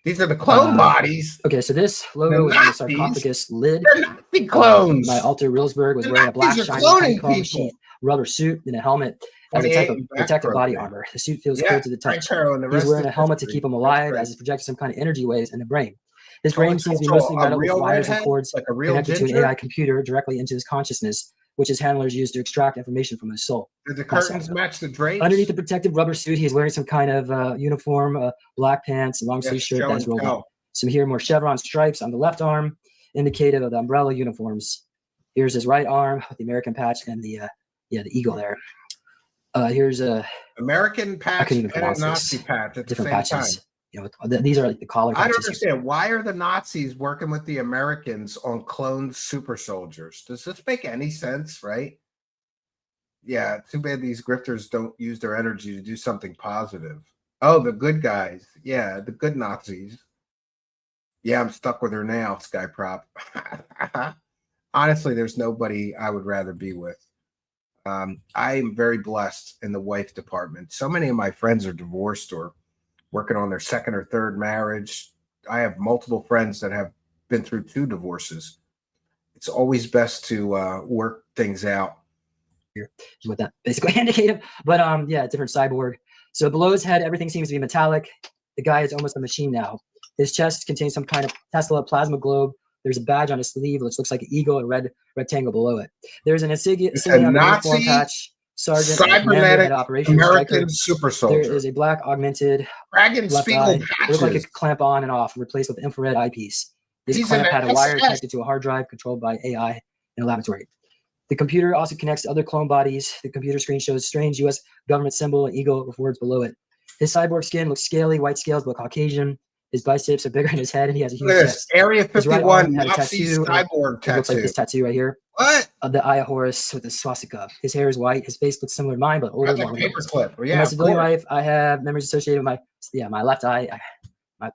Speaker 3: These are the clone bodies.
Speaker 5: Okay, so this logo was on the sarcophagus lid.
Speaker 3: They're Nazi clones.
Speaker 5: My Alter Reelsberg was wearing a black shiny honeycomb sheath rubber suit and a helmet as a type of protective body armor. The suit feels cool to the touch. He's wearing a helmet to keep him alive as it projects some kind of energy waves in the brain. His brain seems to be mostly metal with wires and cords connected to an AI computer directly into his consciousness, which his handlers use to extract information from his soul.
Speaker 3: Did the curtains match the drapes?
Speaker 5: Underneath the protective rubber suit, he is wearing some kind of uniform, black pants, and long sleeve shirt that is rolled up. Some here more chevron stripes on the left arm, indicative of the umbrella uniforms. Here's his right arm with the American patch and the eagle there. Here's a
Speaker 3: American patch and a Nazi patch at
Speaker 5: different
Speaker 3: the same
Speaker 5: patches.
Speaker 3: time.
Speaker 5: You know, these are like the collar patches.
Speaker 3: I don't understand. Why are the Nazis working with the Americans on cloned super soldiers? Does this make any sense, right? Yeah, too bad these grifters don't use their energy to do something positive. Oh, the good guys. Yeah, the good Nazis. Yeah, I'm stuck with her now, Skyprop. Honestly, there's nobody I would rather be with. I am very blessed in the wife department. So many of my friends are divorced or working on their second or third marriage. I have multiple friends that have been through 2 divorces. It's always best to work things out.
Speaker 5: Here is what that basically indicated. But yeah, different cyborg. So below his head, everything seems to be metallic. The guy is almost a machine now. His chest contains some kind of Tesla plasma globe. There's a badge on his sleeve which looks like an eagle and a red rectangle below it. There's an insignia on the uniform patch. Sergeant
Speaker 3: cybernetic
Speaker 5: operations
Speaker 3: American super soldier.
Speaker 5: There is a black augmented
Speaker 3: Dragon
Speaker 5: left
Speaker 3: Spiegel
Speaker 5: eye.
Speaker 3: patches.
Speaker 5: Looks like it could clamp on and off, replaced with infrared eyepiece. This clamp had a wire connected to a hard drive controlled by AI in a laboratory. The computer also connects to other clone bodies. The computer screen shows strange U.S. government symbol and eagle with words below it. His cyborg skin looks scaly, white scales, but Caucasian. His biceps are bigger than his head, and he has a huge chest.
Speaker 3: Area 51
Speaker 5: Nazi
Speaker 3: tattoo, cyborg tattoo.
Speaker 5: Looks like this tattoo right here.
Speaker 3: What?
Speaker 5: Of the eye of Horus with the swastika. His hair is white. His face looks similar to mine, but older.
Speaker 3: Like paperclip. Yeah,
Speaker 5: in my civilian life, I have memories associated with my left eye.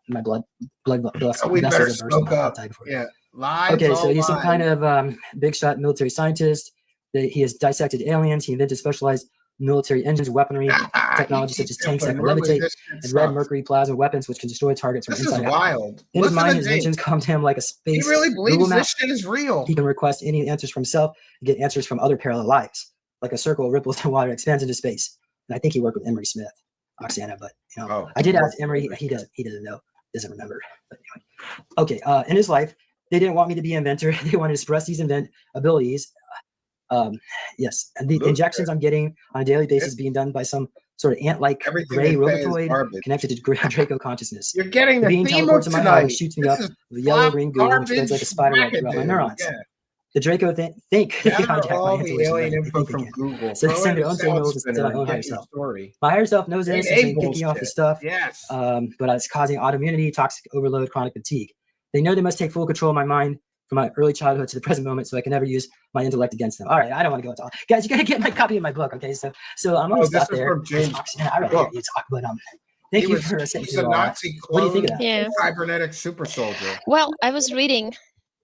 Speaker 5: My blood
Speaker 3: we better smoke up. Yeah. Lies,
Speaker 5: okay, so he's
Speaker 3: lies.
Speaker 5: some kind of big shot military scientist. He has dissected aliens. He invented specialized military engines, weaponry, technology such as tanks that can levitate, and red mercury plasma weapons which can destroy targets from inside out.
Speaker 3: Wild.
Speaker 5: In his mind, his inventions come to him like a space.
Speaker 3: He really believes
Speaker 5: Google map.
Speaker 3: This shit is real.
Speaker 5: He can request any answers from himself and get answers from other parallel lives. Like a circle ripples in water, expands into space. And I think he worked with Emery Smith, Oksana, but you know, I did ask Emery. He doesn't know, doesn't remember. But anyway, okay. In his life, they didn't want me to be an inventor. They wanted to express these abilities. Yes, and the injections I'm getting on a daily basis being done by some sort of ant-like gray robotoid connected to Draco consciousness.
Speaker 3: You're getting the
Speaker 5: being
Speaker 3: theme
Speaker 5: teleports
Speaker 3: of
Speaker 5: to my
Speaker 3: tonight.
Speaker 5: head, shoots me up with yellow green goo, which spreads like a spider web throughout my neurons. Yeah. The Draco think they hijack my intuition.
Speaker 3: From Google.
Speaker 5: So they send their own signals instead of my own higher self. My higher self knows this and it's kicking off the stuff.
Speaker 3: Yes.
Speaker 5: But it's causing autoimmunity, toxic overload, chronic fatigue. They know they must take full control of my mind from my early childhood to the present moment, so I can never use my intellect against them. All right, I don't want to go into all. Guys, you gotta get my copy of my book, okay? So I'm gonna stop there. I really hear you talk, but thank you for saying
Speaker 3: he's a Nazi clone.
Speaker 5: What do you think of that?
Speaker 6: Yeah.
Speaker 3: Cybernetic super soldier.
Speaker 6: Well, I was reading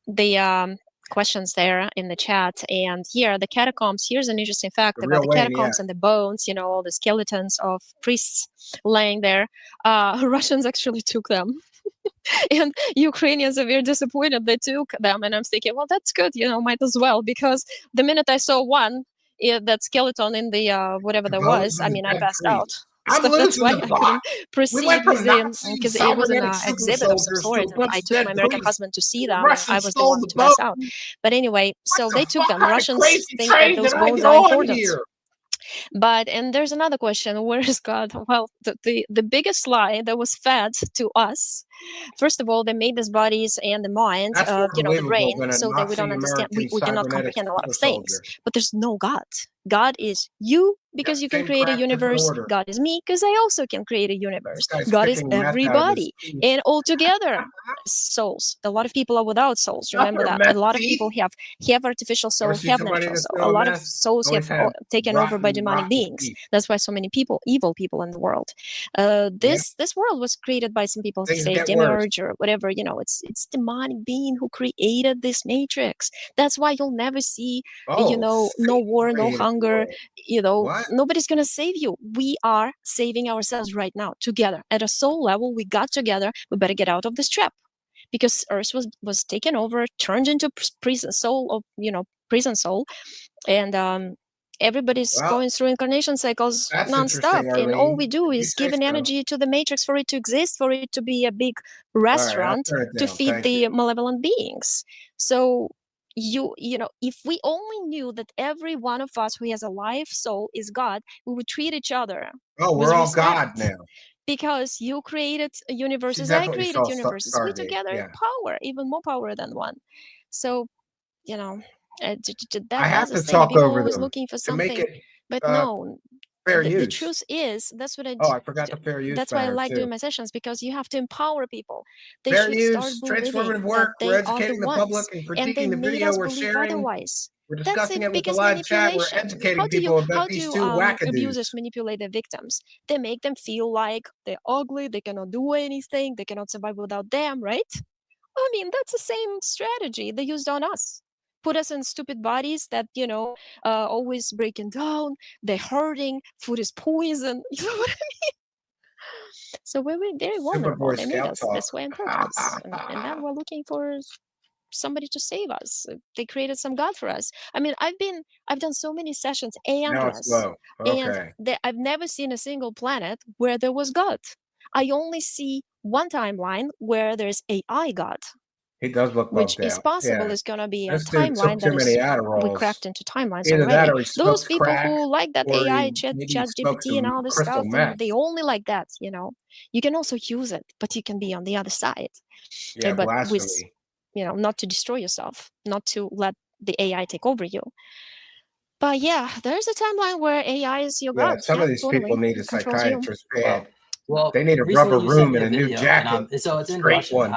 Speaker 6: the questions there in the chat. And here, the catacombs, here's an interesting fact
Speaker 3: The
Speaker 6: about
Speaker 3: real
Speaker 6: the
Speaker 3: Wayne,
Speaker 6: catacombs and the bones, all the skeletons of priests laying there. Russians actually took them. And Ukrainians are very disappointed they took them. And I'm thinking, well, that's good, might as well, because the minute I saw one, that skeleton in the whatever
Speaker 3: The
Speaker 6: there
Speaker 3: bones
Speaker 6: was,
Speaker 3: of the
Speaker 6: I
Speaker 3: dead
Speaker 6: passed out.
Speaker 3: priest. I'm
Speaker 6: So that's
Speaker 3: losing
Speaker 6: why
Speaker 3: the
Speaker 6: I
Speaker 3: plot.
Speaker 6: couldn't
Speaker 3: We went
Speaker 6: proceed
Speaker 3: from
Speaker 6: with the
Speaker 3: Nazi
Speaker 6: because it was an
Speaker 3: cybernetic super
Speaker 6: exhibit of some
Speaker 3: soldiers
Speaker 6: sort,
Speaker 3: to a
Speaker 6: and
Speaker 3: bunch
Speaker 6: I
Speaker 3: of
Speaker 6: took
Speaker 3: dead
Speaker 6: my American
Speaker 3: priests.
Speaker 6: husband to see
Speaker 3: The
Speaker 6: them, and I
Speaker 3: Russians
Speaker 6: was the
Speaker 3: stole
Speaker 6: one
Speaker 3: the
Speaker 6: to pass
Speaker 3: boat.
Speaker 6: out. But anyway, so they took them.
Speaker 3: What kind of
Speaker 6: Russians
Speaker 3: crazy
Speaker 6: think that
Speaker 3: train
Speaker 6: those
Speaker 3: did I
Speaker 6: bones
Speaker 3: get
Speaker 6: are
Speaker 3: on
Speaker 6: important.
Speaker 3: here?
Speaker 6: And there's another question: where is God? Well, the biggest lie that was fed to us. First of all, they made these bodies and the mind,
Speaker 3: That's more
Speaker 6: the
Speaker 3: believable
Speaker 6: brain,
Speaker 3: than a
Speaker 6: so that we don't
Speaker 3: Nazi
Speaker 6: understand.
Speaker 3: American
Speaker 6: We cannot
Speaker 3: cybernetic
Speaker 6: comprehend a lot of
Speaker 3: super
Speaker 6: things.
Speaker 3: soldier.
Speaker 6: But there's no God. God is you because you can
Speaker 3: Same
Speaker 6: create a
Speaker 3: crap, different
Speaker 6: universe.
Speaker 3: order.
Speaker 6: God is me because I also can create a
Speaker 3: This
Speaker 6: universe.
Speaker 3: guy's
Speaker 6: God is
Speaker 3: picking meth out of his
Speaker 6: everybody,
Speaker 3: teeth.
Speaker 6: and all together souls. A lot of people are without souls. Remember
Speaker 3: Other
Speaker 6: that. A
Speaker 3: meth
Speaker 6: lot of
Speaker 3: teeth?
Speaker 6: people have artificial
Speaker 3: Ever
Speaker 6: soul,
Speaker 3: see
Speaker 6: have
Speaker 3: somebody
Speaker 6: natural
Speaker 3: that's
Speaker 6: soul. A
Speaker 3: doing
Speaker 6: lot of
Speaker 3: meth?
Speaker 6: souls
Speaker 3: Always
Speaker 6: have
Speaker 3: had
Speaker 6: taken over by demonic
Speaker 3: rotten
Speaker 6: beings.
Speaker 3: teeth.
Speaker 6: That's why so many evil people in the world. This world was created by some people,
Speaker 3: Things
Speaker 6: say
Speaker 3: get worse.
Speaker 6: demiurge or whatever. It's demonic being who created this matrix. That's why you'll never see no war, no hunger.
Speaker 3: What?
Speaker 6: Nobody's gonna save you. We are saving ourselves right now together at a soul level. We got together. We better get out of this trap, because Earth was taken over, turned into prison soul and everybody's going through incarnation cycles
Speaker 3: That's
Speaker 6: nonstop,
Speaker 3: interesting,
Speaker 6: and all
Speaker 3: Arlene.
Speaker 6: we do
Speaker 3: If you
Speaker 6: is
Speaker 3: say
Speaker 6: give an
Speaker 3: so.
Speaker 6: energy to the matrix for it to exist, for it to be a big
Speaker 3: All right, I'll
Speaker 6: restaurant
Speaker 3: turn it
Speaker 6: to
Speaker 3: down.
Speaker 6: feed
Speaker 3: Thank
Speaker 6: the
Speaker 3: you.
Speaker 6: malevolent beings. So if we only knew that every one of us who has a life soul is God, we would treat each other
Speaker 3: Oh,
Speaker 6: with
Speaker 3: we're all
Speaker 6: respect.
Speaker 3: God now.
Speaker 6: Because you created universes,
Speaker 3: She
Speaker 6: I
Speaker 3: definitely
Speaker 6: created
Speaker 3: saw
Speaker 6: universes. We
Speaker 3: Stargate.
Speaker 6: together
Speaker 3: Yeah.
Speaker 6: power, even more power than one. So,
Speaker 3: I
Speaker 6: that's
Speaker 3: have
Speaker 6: the
Speaker 3: to
Speaker 6: thing.
Speaker 3: talk
Speaker 6: People are
Speaker 3: over
Speaker 6: always
Speaker 3: them
Speaker 6: looking for
Speaker 3: to make
Speaker 6: something,
Speaker 3: it
Speaker 6: but no.
Speaker 3: fair
Speaker 6: The
Speaker 3: use.
Speaker 6: truth is, that's what
Speaker 3: Oh, I forgot the fair use
Speaker 6: that's why I
Speaker 3: banner
Speaker 6: like
Speaker 3: too.
Speaker 6: doing my sessions, because you have to empower people. They
Speaker 3: Fair
Speaker 6: should start
Speaker 3: use,
Speaker 6: believing
Speaker 3: transformative
Speaker 6: that
Speaker 3: work. We're
Speaker 6: they are the
Speaker 3: educating the
Speaker 6: ones,
Speaker 3: public and
Speaker 6: and they
Speaker 3: critiquing the
Speaker 6: made
Speaker 3: video
Speaker 6: us
Speaker 3: we're
Speaker 6: believe
Speaker 3: sharing.
Speaker 6: otherwise.
Speaker 3: We're
Speaker 6: That's
Speaker 3: discussing
Speaker 6: the
Speaker 3: it with the
Speaker 6: biggest
Speaker 3: live chat. We're
Speaker 6: manipulation.
Speaker 3: educating people about
Speaker 6: How
Speaker 3: these
Speaker 6: do
Speaker 3: two wackadoos.
Speaker 6: abusers manipulate their victims? They make them feel like they're ugly, they cannot do anything, they cannot survive without them, right? I mean, that's the same strategy they used on us. Put us in stupid bodies that, always breaking down, they're hurting, food is poison. You know what I mean? So we're very vulnerable.
Speaker 3: Superboy
Speaker 6: They made
Speaker 3: Scout
Speaker 6: us
Speaker 3: talk.
Speaker 6: this way on purpose. And then we're looking for somebody to save us. They created some God for us. I mean, I've done so many sessions,
Speaker 3: Now it's low. Okay.
Speaker 6: and I've never seen a single planet where there was God. I only see one timeline where there's AI God,
Speaker 3: He does look
Speaker 6: which
Speaker 3: bugged
Speaker 6: is
Speaker 3: out.
Speaker 6: possible
Speaker 3: Yeah.
Speaker 6: is going to be a
Speaker 3: This dude took
Speaker 6: timeline
Speaker 3: too
Speaker 6: that
Speaker 3: many
Speaker 6: is we
Speaker 3: Adderalls.
Speaker 6: cracked into timelines
Speaker 3: Either that
Speaker 6: already.
Speaker 3: or he
Speaker 6: Those
Speaker 3: smokes
Speaker 6: people
Speaker 3: crack,
Speaker 6: who like that
Speaker 3: or
Speaker 6: AI,
Speaker 3: maybe he
Speaker 6: chat
Speaker 3: smokes
Speaker 6: GPT and
Speaker 3: some
Speaker 6: all this
Speaker 3: crystal
Speaker 6: stuff,
Speaker 3: meth.
Speaker 6: and they only like that. You can also use it, but you can be on the other side.
Speaker 3: Yeah,
Speaker 6: But with
Speaker 3: blasphemy.
Speaker 6: not to destroy yourself, not to let the AI take over you. But yeah, there's a timeline where AI is your
Speaker 3: Yeah,
Speaker 6: God.
Speaker 3: some
Speaker 6: Yeah,
Speaker 3: of these
Speaker 6: totally.
Speaker 3: people need a
Speaker 6: It controls you.
Speaker 3: psychiatrist bad.
Speaker 5: Well,
Speaker 3: They need a
Speaker 5: recently
Speaker 3: rubber
Speaker 5: you sent
Speaker 3: room
Speaker 5: me
Speaker 3: and a new
Speaker 5: video,
Speaker 3: jacket.
Speaker 5: and so it's in
Speaker 3: Straight
Speaker 5: Russian.
Speaker 3: one.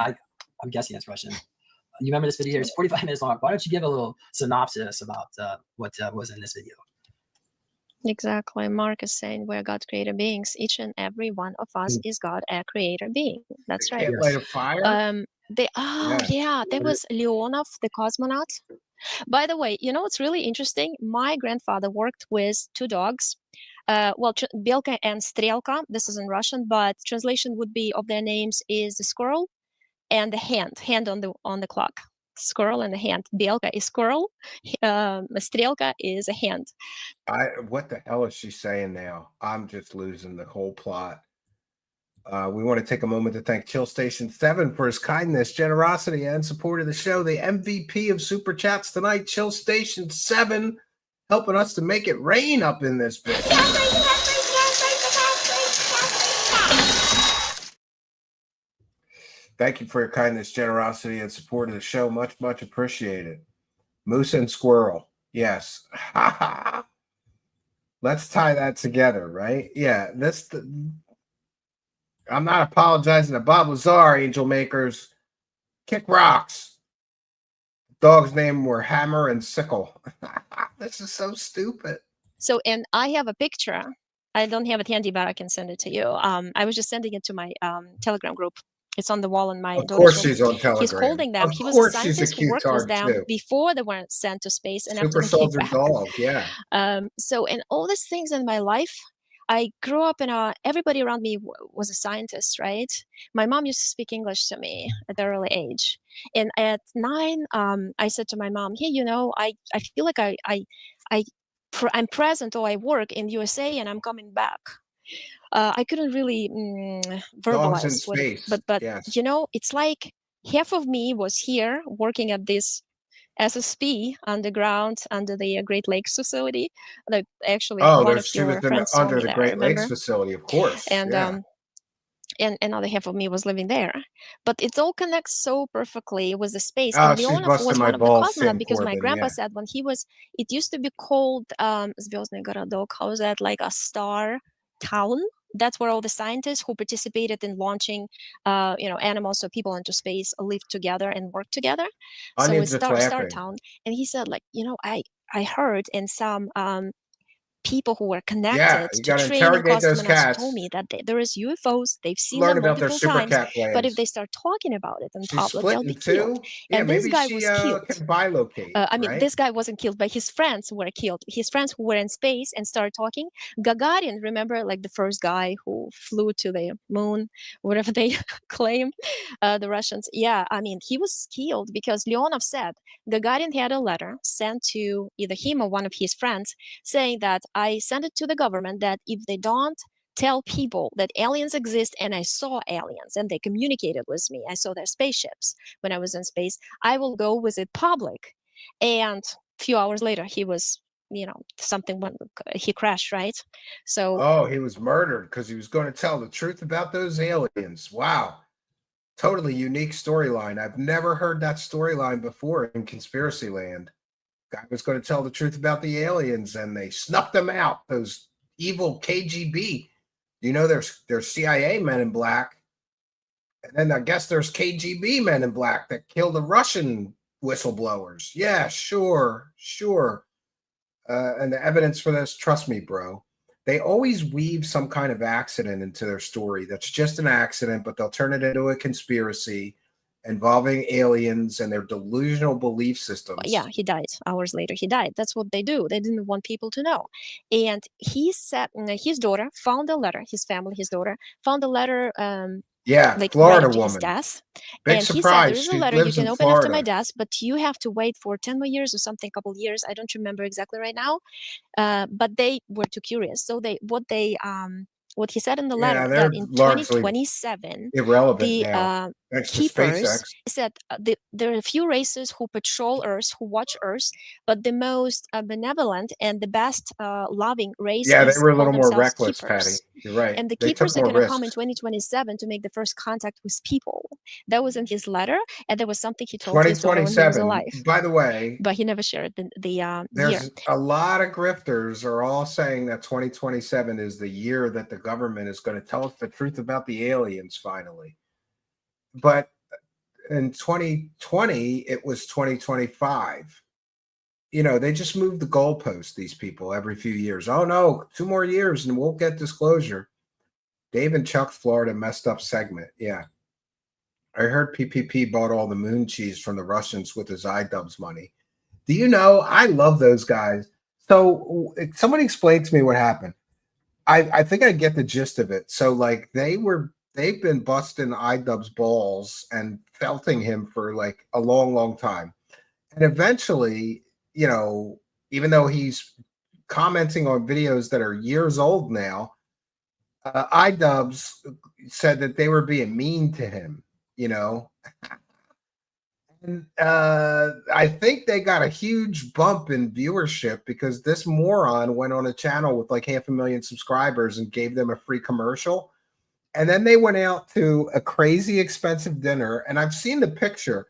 Speaker 5: I'm guessing it's Russian. You remember this video? It's 45 minutes long. Why don't you give a little synopsis about what was in this video?
Speaker 6: Exactly. Mark is saying we're God creator beings. Each and every one of us is God, a creator being. That's
Speaker 3: They
Speaker 6: right.
Speaker 3: can't light a fire.
Speaker 6: There was Leonov, the cosmonaut. By the way, what's really interesting? My grandfather worked with two dogs. Belka and Strelka. This is in Russian, but translation would be of their names is the squirrel and the hand on the clock. Squirrel and the hand. Belka is squirrel. Strelka is a hand.
Speaker 3: What the hell is she saying now? I'm just losing the whole plot. We want to take a moment to thank Chill Station 7 for his kindness, generosity, and support of the show. The MVP of Super Chats tonight, Chill Station 7, helping us to make it rain up in this bitch. Thank you for your kindness, generosity, and support of the show. Much, much appreciated. Moose and Squirrel. Yes. Let's tie that together, right? Yeah. I'm not apologizing to Bob Lazar, Angel Makers. Kick rocks. Dog's name were Hammer and Sickle. This is so stupid.
Speaker 6: So, and I have a picture. I don't have it handy, but I can send it to you. I was just sending it to my Telegram group. It's on the wall in my
Speaker 3: Of
Speaker 6: daughter's
Speaker 3: course
Speaker 6: room.
Speaker 3: she's on
Speaker 6: He's
Speaker 3: Telegram.
Speaker 6: holding them.
Speaker 3: Of
Speaker 6: He was a
Speaker 3: course she's a
Speaker 6: scientist who
Speaker 3: cute
Speaker 6: worked with
Speaker 3: tard
Speaker 6: them
Speaker 3: too.
Speaker 6: before they were sent to space and after
Speaker 3: Super
Speaker 6: they came
Speaker 3: soldier
Speaker 6: back.
Speaker 3: dog, yeah.
Speaker 6: So, and all these things in my life, I grew up in everybody around me was a scientist, right? My mom used to speak English to me at an early age. And at 9, I said to my mom, hey, I feel like I'm present or I work in USA and I'm coming back. I couldn't really
Speaker 3: Dogs in
Speaker 6: verbalize what
Speaker 3: space.
Speaker 6: but
Speaker 3: Yes.
Speaker 6: it's like half of me was here working at this SSP underground under the Great Lakes facility. Like actually,
Speaker 3: Oh,
Speaker 6: one of
Speaker 3: she was
Speaker 6: your
Speaker 3: in the,
Speaker 6: friends saw
Speaker 3: under
Speaker 6: me
Speaker 3: the
Speaker 6: there. I
Speaker 3: Great Lakes
Speaker 6: remember,
Speaker 3: facility, of course.
Speaker 6: and
Speaker 3: Yeah.
Speaker 6: and another half of me was living there. But it all connects so perfectly with the space.
Speaker 3: Oh,
Speaker 6: And
Speaker 3: she's
Speaker 6: Leonov
Speaker 3: busting
Speaker 6: was
Speaker 3: my
Speaker 6: one of the
Speaker 3: balls,
Speaker 6: cosmonauts
Speaker 3: Sam
Speaker 6: because my
Speaker 3: Corbin.
Speaker 6: grandpa
Speaker 3: Yeah.
Speaker 6: said when he was, it used to be called Звездный городок. How is that? Like a star town. That's where all the scientists who participated in launching, animals or people into space lived together and worked together. So
Speaker 3: Onions
Speaker 6: it's
Speaker 3: just
Speaker 6: Star
Speaker 3: laughing.
Speaker 6: Town. And he said, like, I heard in some people who were
Speaker 3: Yeah,
Speaker 6: connected
Speaker 3: you
Speaker 6: to
Speaker 3: got to
Speaker 6: training
Speaker 3: interrogate those
Speaker 6: cosmonauts told
Speaker 3: cats.
Speaker 6: me that there is UFOs. They've seen
Speaker 3: Learn
Speaker 6: them
Speaker 3: about their
Speaker 6: multiple
Speaker 3: super
Speaker 6: times,
Speaker 3: cat
Speaker 6: but if
Speaker 3: plans.
Speaker 6: they start talking about it in
Speaker 3: She's
Speaker 6: public,
Speaker 3: split
Speaker 6: they'll
Speaker 3: in
Speaker 6: be killed.
Speaker 3: two. Yeah,
Speaker 6: And this
Speaker 3: maybe
Speaker 6: guy
Speaker 3: she
Speaker 6: was killed.
Speaker 3: can bilocate,
Speaker 6: I mean,
Speaker 3: right?
Speaker 6: this guy wasn't killed, but his friends were killed. His friends who were in space and started talking. Gagarin, remember, like the first guy who flew to the moon, whatever they claim, the Russians. Yeah, I mean, he was killed because Leonov said Gagarin had a letter sent to either him or one of his friends saying that I sent it to the government that if they don't tell people that aliens exist and I saw aliens and they communicated with me, I saw their spaceships when I was in space, I will go with it public. And a few hours later, he was, something went, he crashed, right? So,
Speaker 3: Oh, he was murdered because he was going to tell the truth about those aliens. Wow. Totally unique storyline. I've never heard that storyline before in Conspiracy Land. Guy was going to tell the truth about the aliens and they snuffed them out. Those evil KGB. There's CIA men in black. And then I guess there's KGB men in black that kill the Russian whistleblowers. Yeah, sure. And the evidence for this, trust me, bro, they always weave some kind of accident into their story that's just an accident, but they'll turn it into a conspiracy involving aliens and their delusional belief systems.
Speaker 6: yeah, he died. Hours later, he died. That's what they do. They didn't want people to know. And he said his daughter found a letter, his family, his daughter found a letter
Speaker 3: Yeah,
Speaker 6: like right
Speaker 3: Florida
Speaker 6: after his
Speaker 3: woman.
Speaker 6: death.
Speaker 3: Big
Speaker 6: And he said, there
Speaker 3: surprise.
Speaker 6: is a
Speaker 3: She
Speaker 6: letter you
Speaker 3: lives
Speaker 6: can
Speaker 3: in
Speaker 6: open after my
Speaker 3: Florida.
Speaker 6: death, but you have to wait for 10 more years or something, a couple years. I don't remember exactly right now. But they were too curious. So what he said in the letter
Speaker 3: Yeah,
Speaker 6: that
Speaker 3: they're
Speaker 6: in
Speaker 3: largely
Speaker 6: 2027,
Speaker 3: irrelevant
Speaker 6: the
Speaker 3: now, thanks to
Speaker 6: keepers
Speaker 3: SpaceX.
Speaker 6: said there are a few races who patrol Earth, who watch Earth, but the most benevolent and the best loving race
Speaker 3: Yeah, they
Speaker 6: is
Speaker 3: were a
Speaker 6: call
Speaker 3: little more
Speaker 6: themselves
Speaker 3: reckless, Patty.
Speaker 6: keepers.
Speaker 3: You're right.
Speaker 6: And the
Speaker 3: They took
Speaker 6: keepers are
Speaker 3: more
Speaker 6: going to come in
Speaker 3: risks.
Speaker 6: 2027 to make the first contact with people. That was in his letter, and there was something he told his daughter when he was
Speaker 3: 2027.
Speaker 6: alive,
Speaker 3: By the way,
Speaker 6: but he never shared the year.
Speaker 3: there's a lot of grifters are all saying that 2027 is the year that the government is going to tell us the truth about the aliens finally. But in 2020, it was 2025. They just move the goalpost, these people, every few years. Oh no, 2 more years and we'll get disclosure. Dave and Chuck's Florida messed up segment. Yeah. I heard PPP bought all the moon cheese from the Russians with his iDubbbz money. Do you know? I love those guys. So somebody explain to me what happened. I think I get the gist of it. So like they've been busting iDubbbz balls and felting him for like a long, long time. And eventually, even though he's commenting on videos that are years old now, iDubbbz said that they were being mean to him, And I think they got a huge bump in viewership because this moron went on a channel with like 500,000 subscribers and gave them a free commercial. And then they went out to a crazy expensive dinner. And I've seen the picture.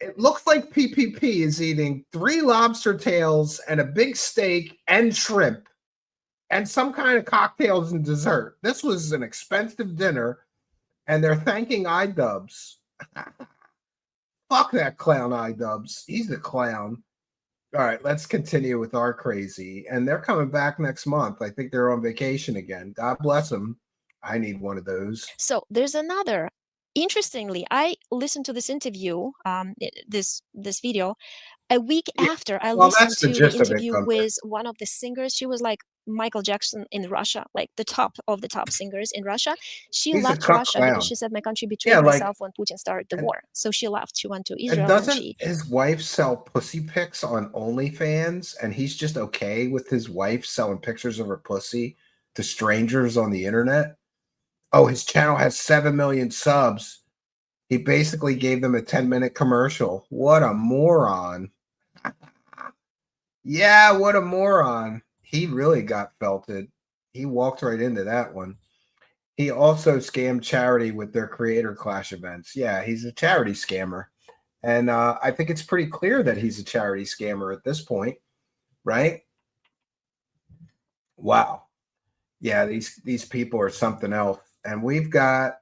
Speaker 3: It looks like PPP is eating 3 lobster tails and a big steak and shrimp and some kind of cocktails and dessert. This was an expensive dinner, and they're thanking iDubbbz. Fuck that clown iDubbbz. He's a clown. All right, let's continue with our crazy. And they're coming back next month. I think they're on vacation again. God bless them. I need one of those.
Speaker 6: So there's another interestingly, I listened to this interview, this video, a week
Speaker 3: Yeah.
Speaker 6: after I
Speaker 3: Well,
Speaker 6: listened
Speaker 3: that's the
Speaker 6: to the
Speaker 3: gist of it,
Speaker 6: interview
Speaker 3: Gunther.
Speaker 6: with one of the singers. She was like Michael Jackson in Russia, like the top of the top singers in Russia. She
Speaker 3: He's a
Speaker 6: left
Speaker 3: cuck
Speaker 6: Russia because
Speaker 3: clown.
Speaker 6: she said my country
Speaker 3: Yeah,
Speaker 6: betrayed
Speaker 3: like,
Speaker 6: myself when Putin started the
Speaker 3: and,
Speaker 6: war. So she left. She went to
Speaker 3: and
Speaker 6: Israel and
Speaker 3: doesn't
Speaker 6: she
Speaker 3: his wife sell pussy pics on OnlyFans, and he's just okay with his wife selling pictures of her pussy to strangers on the internet? Oh, his channel has 7 million subs. He basically gave them a 10-minute commercial. What a moron. Yeah, what a moron. He really got felted. He walked right into that one. He also scammed charity with their Creator Clash events. Yeah, he's a charity scammer. And I think it's pretty clear that he's a charity scammer at this point, right? Wow. Yeah, these people are something else. And we've got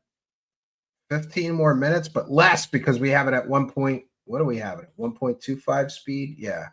Speaker 3: 15 more minutes, but less because we have it at 1 point. What do we have it? 1.25 speed? Yeah.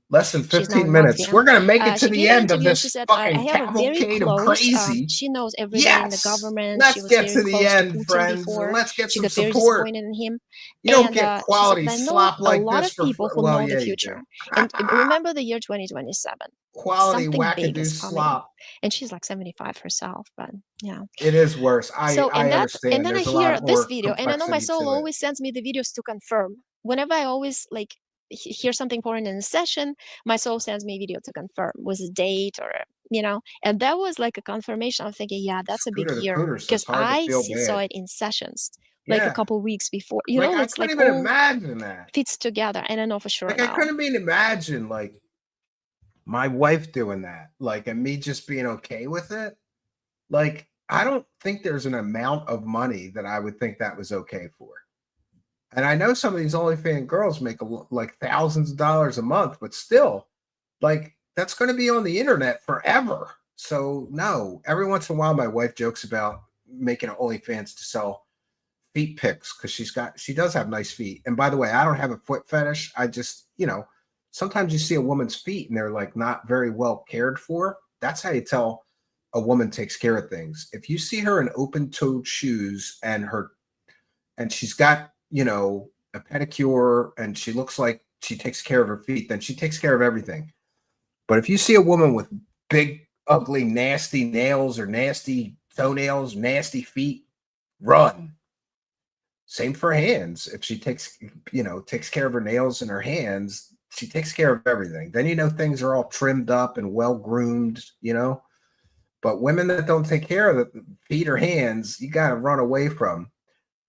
Speaker 3: Less than
Speaker 6: she's now
Speaker 3: 15
Speaker 6: in
Speaker 3: minutes.
Speaker 6: Latvia.
Speaker 3: We're going to make it to
Speaker 6: She
Speaker 3: the
Speaker 6: gave an
Speaker 3: end of
Speaker 6: interview and she
Speaker 3: this
Speaker 6: said, I
Speaker 3: fucking
Speaker 6: have a very
Speaker 3: cavalcade of
Speaker 6: close,
Speaker 3: crazy.
Speaker 6: she knows everybody in the
Speaker 3: Yes.
Speaker 6: government. She
Speaker 3: Let's
Speaker 6: was
Speaker 3: get
Speaker 6: very
Speaker 3: to the
Speaker 6: close to
Speaker 3: end,
Speaker 6: Putin
Speaker 3: friends, and
Speaker 6: before.
Speaker 3: let's get
Speaker 6: She
Speaker 3: some
Speaker 6: got very
Speaker 3: support.
Speaker 6: disappointed in him.
Speaker 3: You don't
Speaker 6: And
Speaker 3: get
Speaker 6: she said,
Speaker 3: quality
Speaker 6: I know
Speaker 3: slop
Speaker 6: a
Speaker 3: like
Speaker 6: lot
Speaker 3: this
Speaker 6: of
Speaker 3: for,
Speaker 6: people who
Speaker 3: well,
Speaker 6: know the
Speaker 3: yeah, you do.
Speaker 6: future. And remember the year 2027.
Speaker 3: Quality
Speaker 6: Something big
Speaker 3: Wackadoo
Speaker 6: is coming.
Speaker 3: slop.
Speaker 6: And she's like 75 herself, but yeah.
Speaker 3: It is worse.
Speaker 6: So
Speaker 3: I
Speaker 6: and
Speaker 3: understand.
Speaker 6: then I
Speaker 3: There's a
Speaker 6: hear
Speaker 3: lot
Speaker 6: this
Speaker 3: more
Speaker 6: video, and I know my
Speaker 3: complexity
Speaker 6: soul
Speaker 3: to it.
Speaker 6: always sends me the videos to confirm. Whenever I always like hear something important in a session, my soul sends me a video to confirm with a date or and that was like a confirmation. I'm thinking, yeah, that's a big
Speaker 3: Scooter the
Speaker 6: year
Speaker 3: Pooter, so
Speaker 6: because
Speaker 3: it's hard to feel
Speaker 6: saw
Speaker 3: bad.
Speaker 6: it in sessions like a
Speaker 3: Yeah.
Speaker 6: couple weeks before.
Speaker 3: Like, I
Speaker 6: It's
Speaker 3: couldn't
Speaker 6: like
Speaker 3: even
Speaker 6: all
Speaker 3: imagine that.
Speaker 6: fits together, and I know for sure
Speaker 3: Like, I
Speaker 6: now.
Speaker 3: couldn't even imagine, like, my wife doing that. Like, and me just being okay with it. Like, I don't think there's an amount of money that I would think that was okay for. And I know some of these OnlyFans girls make like thousands of dollars a month, but still, like, that's going to be on the internet forever. So no, every once in a while, my wife jokes about making an OnlyFans to sell feet pics because she does have nice feet. And by the way, I don't have a foot fetish. I just, sometimes you see a woman's feet and they're like not very well cared for. That's how you tell a woman takes care of things. If you see her in open-toed shoes and she's got, a pedicure and she looks like she takes care of her feet, then she takes care of everything. But if you see a woman with big, ugly, nasty nails or nasty toenails, nasty feet, run. Same for hands. If she takes care of her nails and her hands, she takes care of everything. Then things are all trimmed up and well groomed, But women that don't take care of the feet or hands, you got to run away from.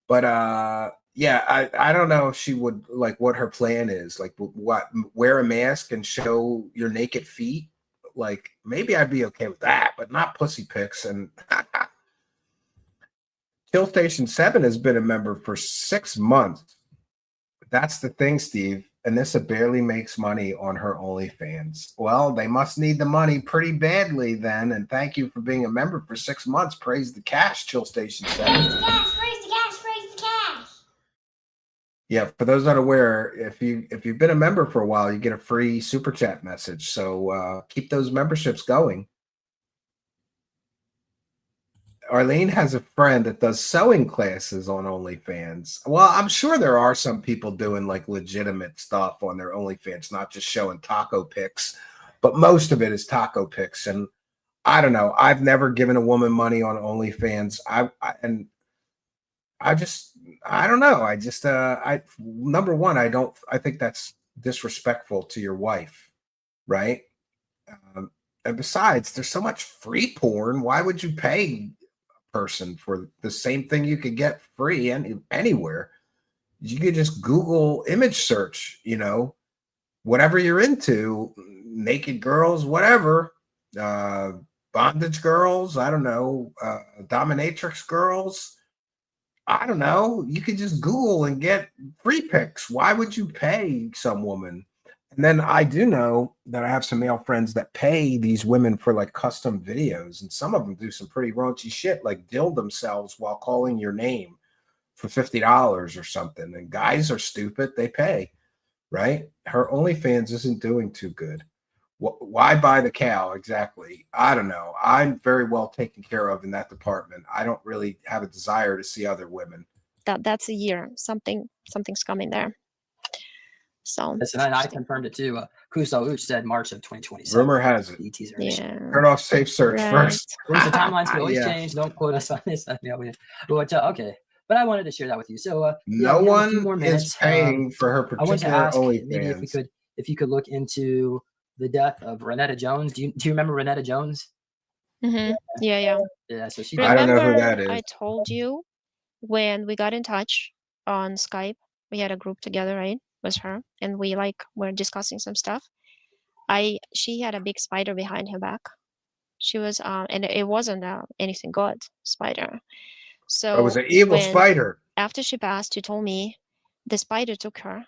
Speaker 3: But yeah, I don't know if she would like what her plan is. Like, what, wear a mask and show your naked feet? Like, maybe I'd be okay with that, but not pussy pics. And Kill Station 7 has been a member for 6 months. That's the thing, Steve. Anissa barely makes money on her OnlyFans. Well, they must need the money pretty badly then. And thank you for being a member for 6 months. Praise the cash, Chill Station 7.
Speaker 4: Praise the cash, praise the cash, praise the cash.
Speaker 3: Yeah, for those unaware, if you've been a member for a while, you get a free super chat message. So keep those memberships going. Arlene has a friend that does sewing classes on OnlyFans. Well, I'm sure there are some people doing like legitimate stuff on their OnlyFans, not just showing taco pics, but most of it is taco pics. And I don't know. I've never given a woman money on OnlyFans. I don't know. Number one, I think that's disrespectful to your wife, right? And besides, there's so much free porn. Why would you pay a person for the same thing you could get free anywhere? You could just Google image search, whatever you're into, naked girls, whatever, bondage girls, I don't know, dominatrix girls. I don't know. You could just Google and get free pics. Why would you pay some woman? And then I do know that I have some male friends that pay these women for like custom videos. And some of them do some pretty raunchy shit, like dill themselves while calling your name for $50 or something. And guys are stupid. They pay, right? Her OnlyFans isn't doing too good. Why buy the cow? Exactly. I don't know. I'm very well taken care of in that department. I don't really have a desire to see other women.
Speaker 6: that's a year. Something's coming there. So
Speaker 5: Yes, and I confirmed it too. Kuso Uch said March of 2027.
Speaker 3: Rumor has it.
Speaker 5: ET's
Speaker 6: yeah,
Speaker 3: Turn off safe search
Speaker 6: right.
Speaker 3: first.
Speaker 5: Things, the timelines can always
Speaker 3: Yeah.
Speaker 5: change. Don't quote us on this. But okay. But I wanted to share that with you. So
Speaker 3: No
Speaker 5: we have a few
Speaker 3: one
Speaker 5: more
Speaker 3: is
Speaker 5: minutes.
Speaker 3: paying for her
Speaker 5: I want to
Speaker 3: particular
Speaker 5: ask maybe
Speaker 3: OnlyFans.
Speaker 5: if you could look into the death of Renetta Jones. Do you remember Renetta Jones?
Speaker 6: Yeah, yeah.
Speaker 5: Yeah. So she.
Speaker 3: I don't know who
Speaker 6: Remember,
Speaker 3: that is.
Speaker 6: I told you when we got in touch on Skype, we had a group together, right, with her, and we were discussing some stuff. She had a big spider behind her back. She was and it wasn't anything good spider.
Speaker 3: It was
Speaker 6: So
Speaker 3: an evil
Speaker 6: when
Speaker 3: spider.
Speaker 6: after she passed, she told me the spider took her,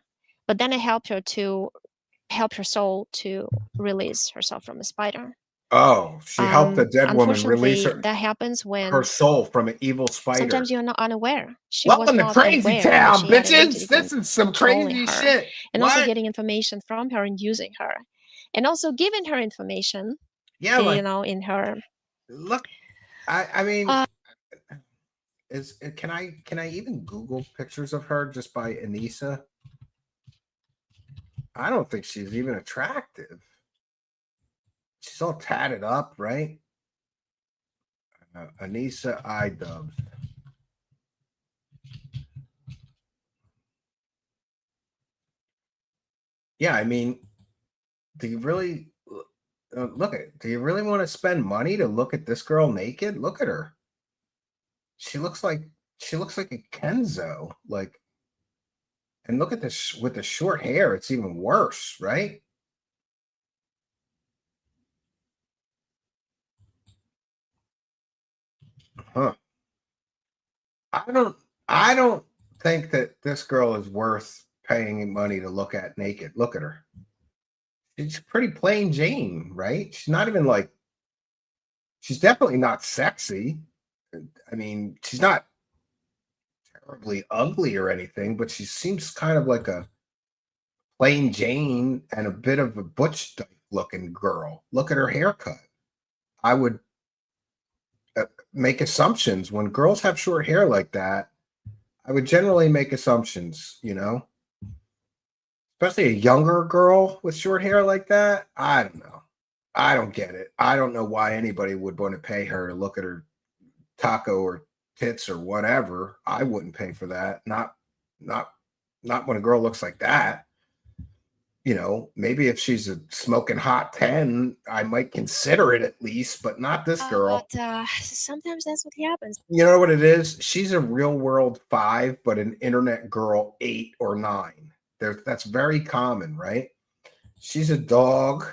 Speaker 6: but then I helped her soul to release herself from the spider.
Speaker 3: Oh, she helped the dead woman release
Speaker 6: Unfortunately, that happens
Speaker 3: her
Speaker 6: when
Speaker 3: soul from an evil spider.
Speaker 6: sometimes you're not unaware. She was
Speaker 3: Welcome to
Speaker 6: not
Speaker 3: Crazy
Speaker 6: aware that
Speaker 3: Town,
Speaker 6: she had an entity
Speaker 3: bitches. This is some
Speaker 6: controlling
Speaker 3: crazy
Speaker 6: her,
Speaker 3: shit.
Speaker 6: and also
Speaker 3: What?
Speaker 6: getting information from her and using her, and also giving her information.
Speaker 3: Yeah,
Speaker 6: You
Speaker 3: like
Speaker 6: know, in her.
Speaker 3: look. I mean, can I even Google pictures of her just by Anissa? I don't think she's even attractive. She's all tatted up, right? Anissa iDubbbz. Yeah, I mean, do you really do you really want to spend money to look at this girl naked? Look at her. She looks like a Kenzo. Like, and look at this with the short hair, it's even worse, right? Huh. I don't think that this girl is worth paying money to look at naked. Look at her. She's pretty plain Jane, right? She's not even like, she's definitely not sexy. I mean, she's not terribly ugly or anything, but she seems kind of like a plain Jane and a bit of a butch looking girl. Look at her haircut. I would make assumptions when girls have short hair like that. I would generally make assumptions, especially a younger girl with short hair like that. I don't know. I don't get it. I don't know why anybody would want to pay her to look at her taco or tits or whatever. I wouldn't pay for that. Not when a girl looks like that. Maybe if she's a smoking hot 10, I might consider it at least, but not this girl.
Speaker 6: But sometimes that's what happens.
Speaker 3: You know what it is? She's a real world 5, but an internet girl 8 or 9. That's very common, right? She's a dog.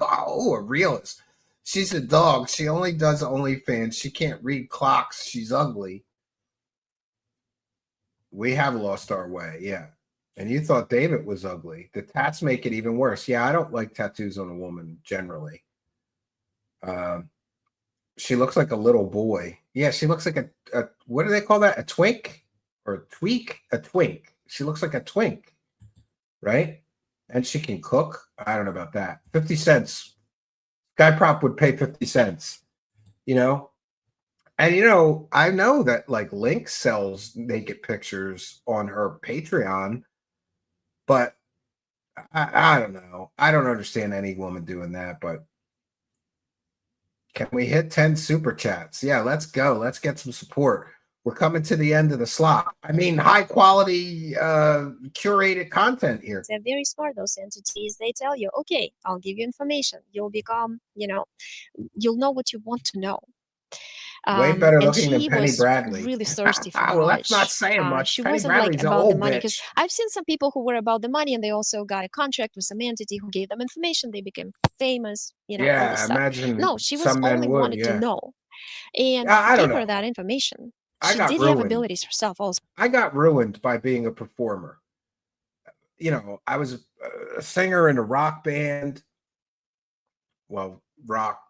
Speaker 3: Oh, a realist. She's a dog. She only does OnlyFans. She can't read clocks. She's ugly. We have lost our way, yeah. And you thought David was ugly. The tats make it even worse. Yeah, I don't like tattoos on a woman generally. She looks like a little boy. Yeah, she looks like a what do they call that? A twink or a tweak? A twink. She looks like a twink, right? And she can cook. I don't know about that. 50 cents. Guy Prop would pay 50 cents, And I know that like Link sells naked pictures on her Patreon. But I don't know. I don't understand any woman doing that, but can we hit 10 super chats? Yeah, let's go. Let's get some support. We're coming to the end of the slot. I mean, high quality, curated content here.
Speaker 6: They're very smart, those entities. They tell you, okay, I'll give you information. You'll become, you'll know what you want to know.
Speaker 3: Way better
Speaker 6: and
Speaker 3: looking than
Speaker 6: she
Speaker 3: Penny
Speaker 6: was
Speaker 3: Bradley.
Speaker 6: really thirsty for
Speaker 3: Well, that's
Speaker 6: knowledge.
Speaker 3: not saying much.
Speaker 6: She
Speaker 3: Penny
Speaker 6: wasn't
Speaker 3: Bradley's an
Speaker 6: about the
Speaker 3: old
Speaker 6: money, because
Speaker 3: bitch.
Speaker 6: I've seen some people who were about the money and they also got a contract with some entity who gave them information. They became famous, all this
Speaker 3: Yeah,
Speaker 6: stuff.
Speaker 3: imagine
Speaker 6: No, she was
Speaker 3: some men
Speaker 6: only
Speaker 3: would,
Speaker 6: wanted to
Speaker 3: yeah.
Speaker 6: know and
Speaker 3: I don't
Speaker 6: give her
Speaker 3: know.
Speaker 6: that information.
Speaker 3: I
Speaker 6: She
Speaker 3: got
Speaker 6: did have
Speaker 3: ruined.
Speaker 6: abilities herself also.
Speaker 3: I got ruined by being a performer. I was a singer in a rock band. Well, rock,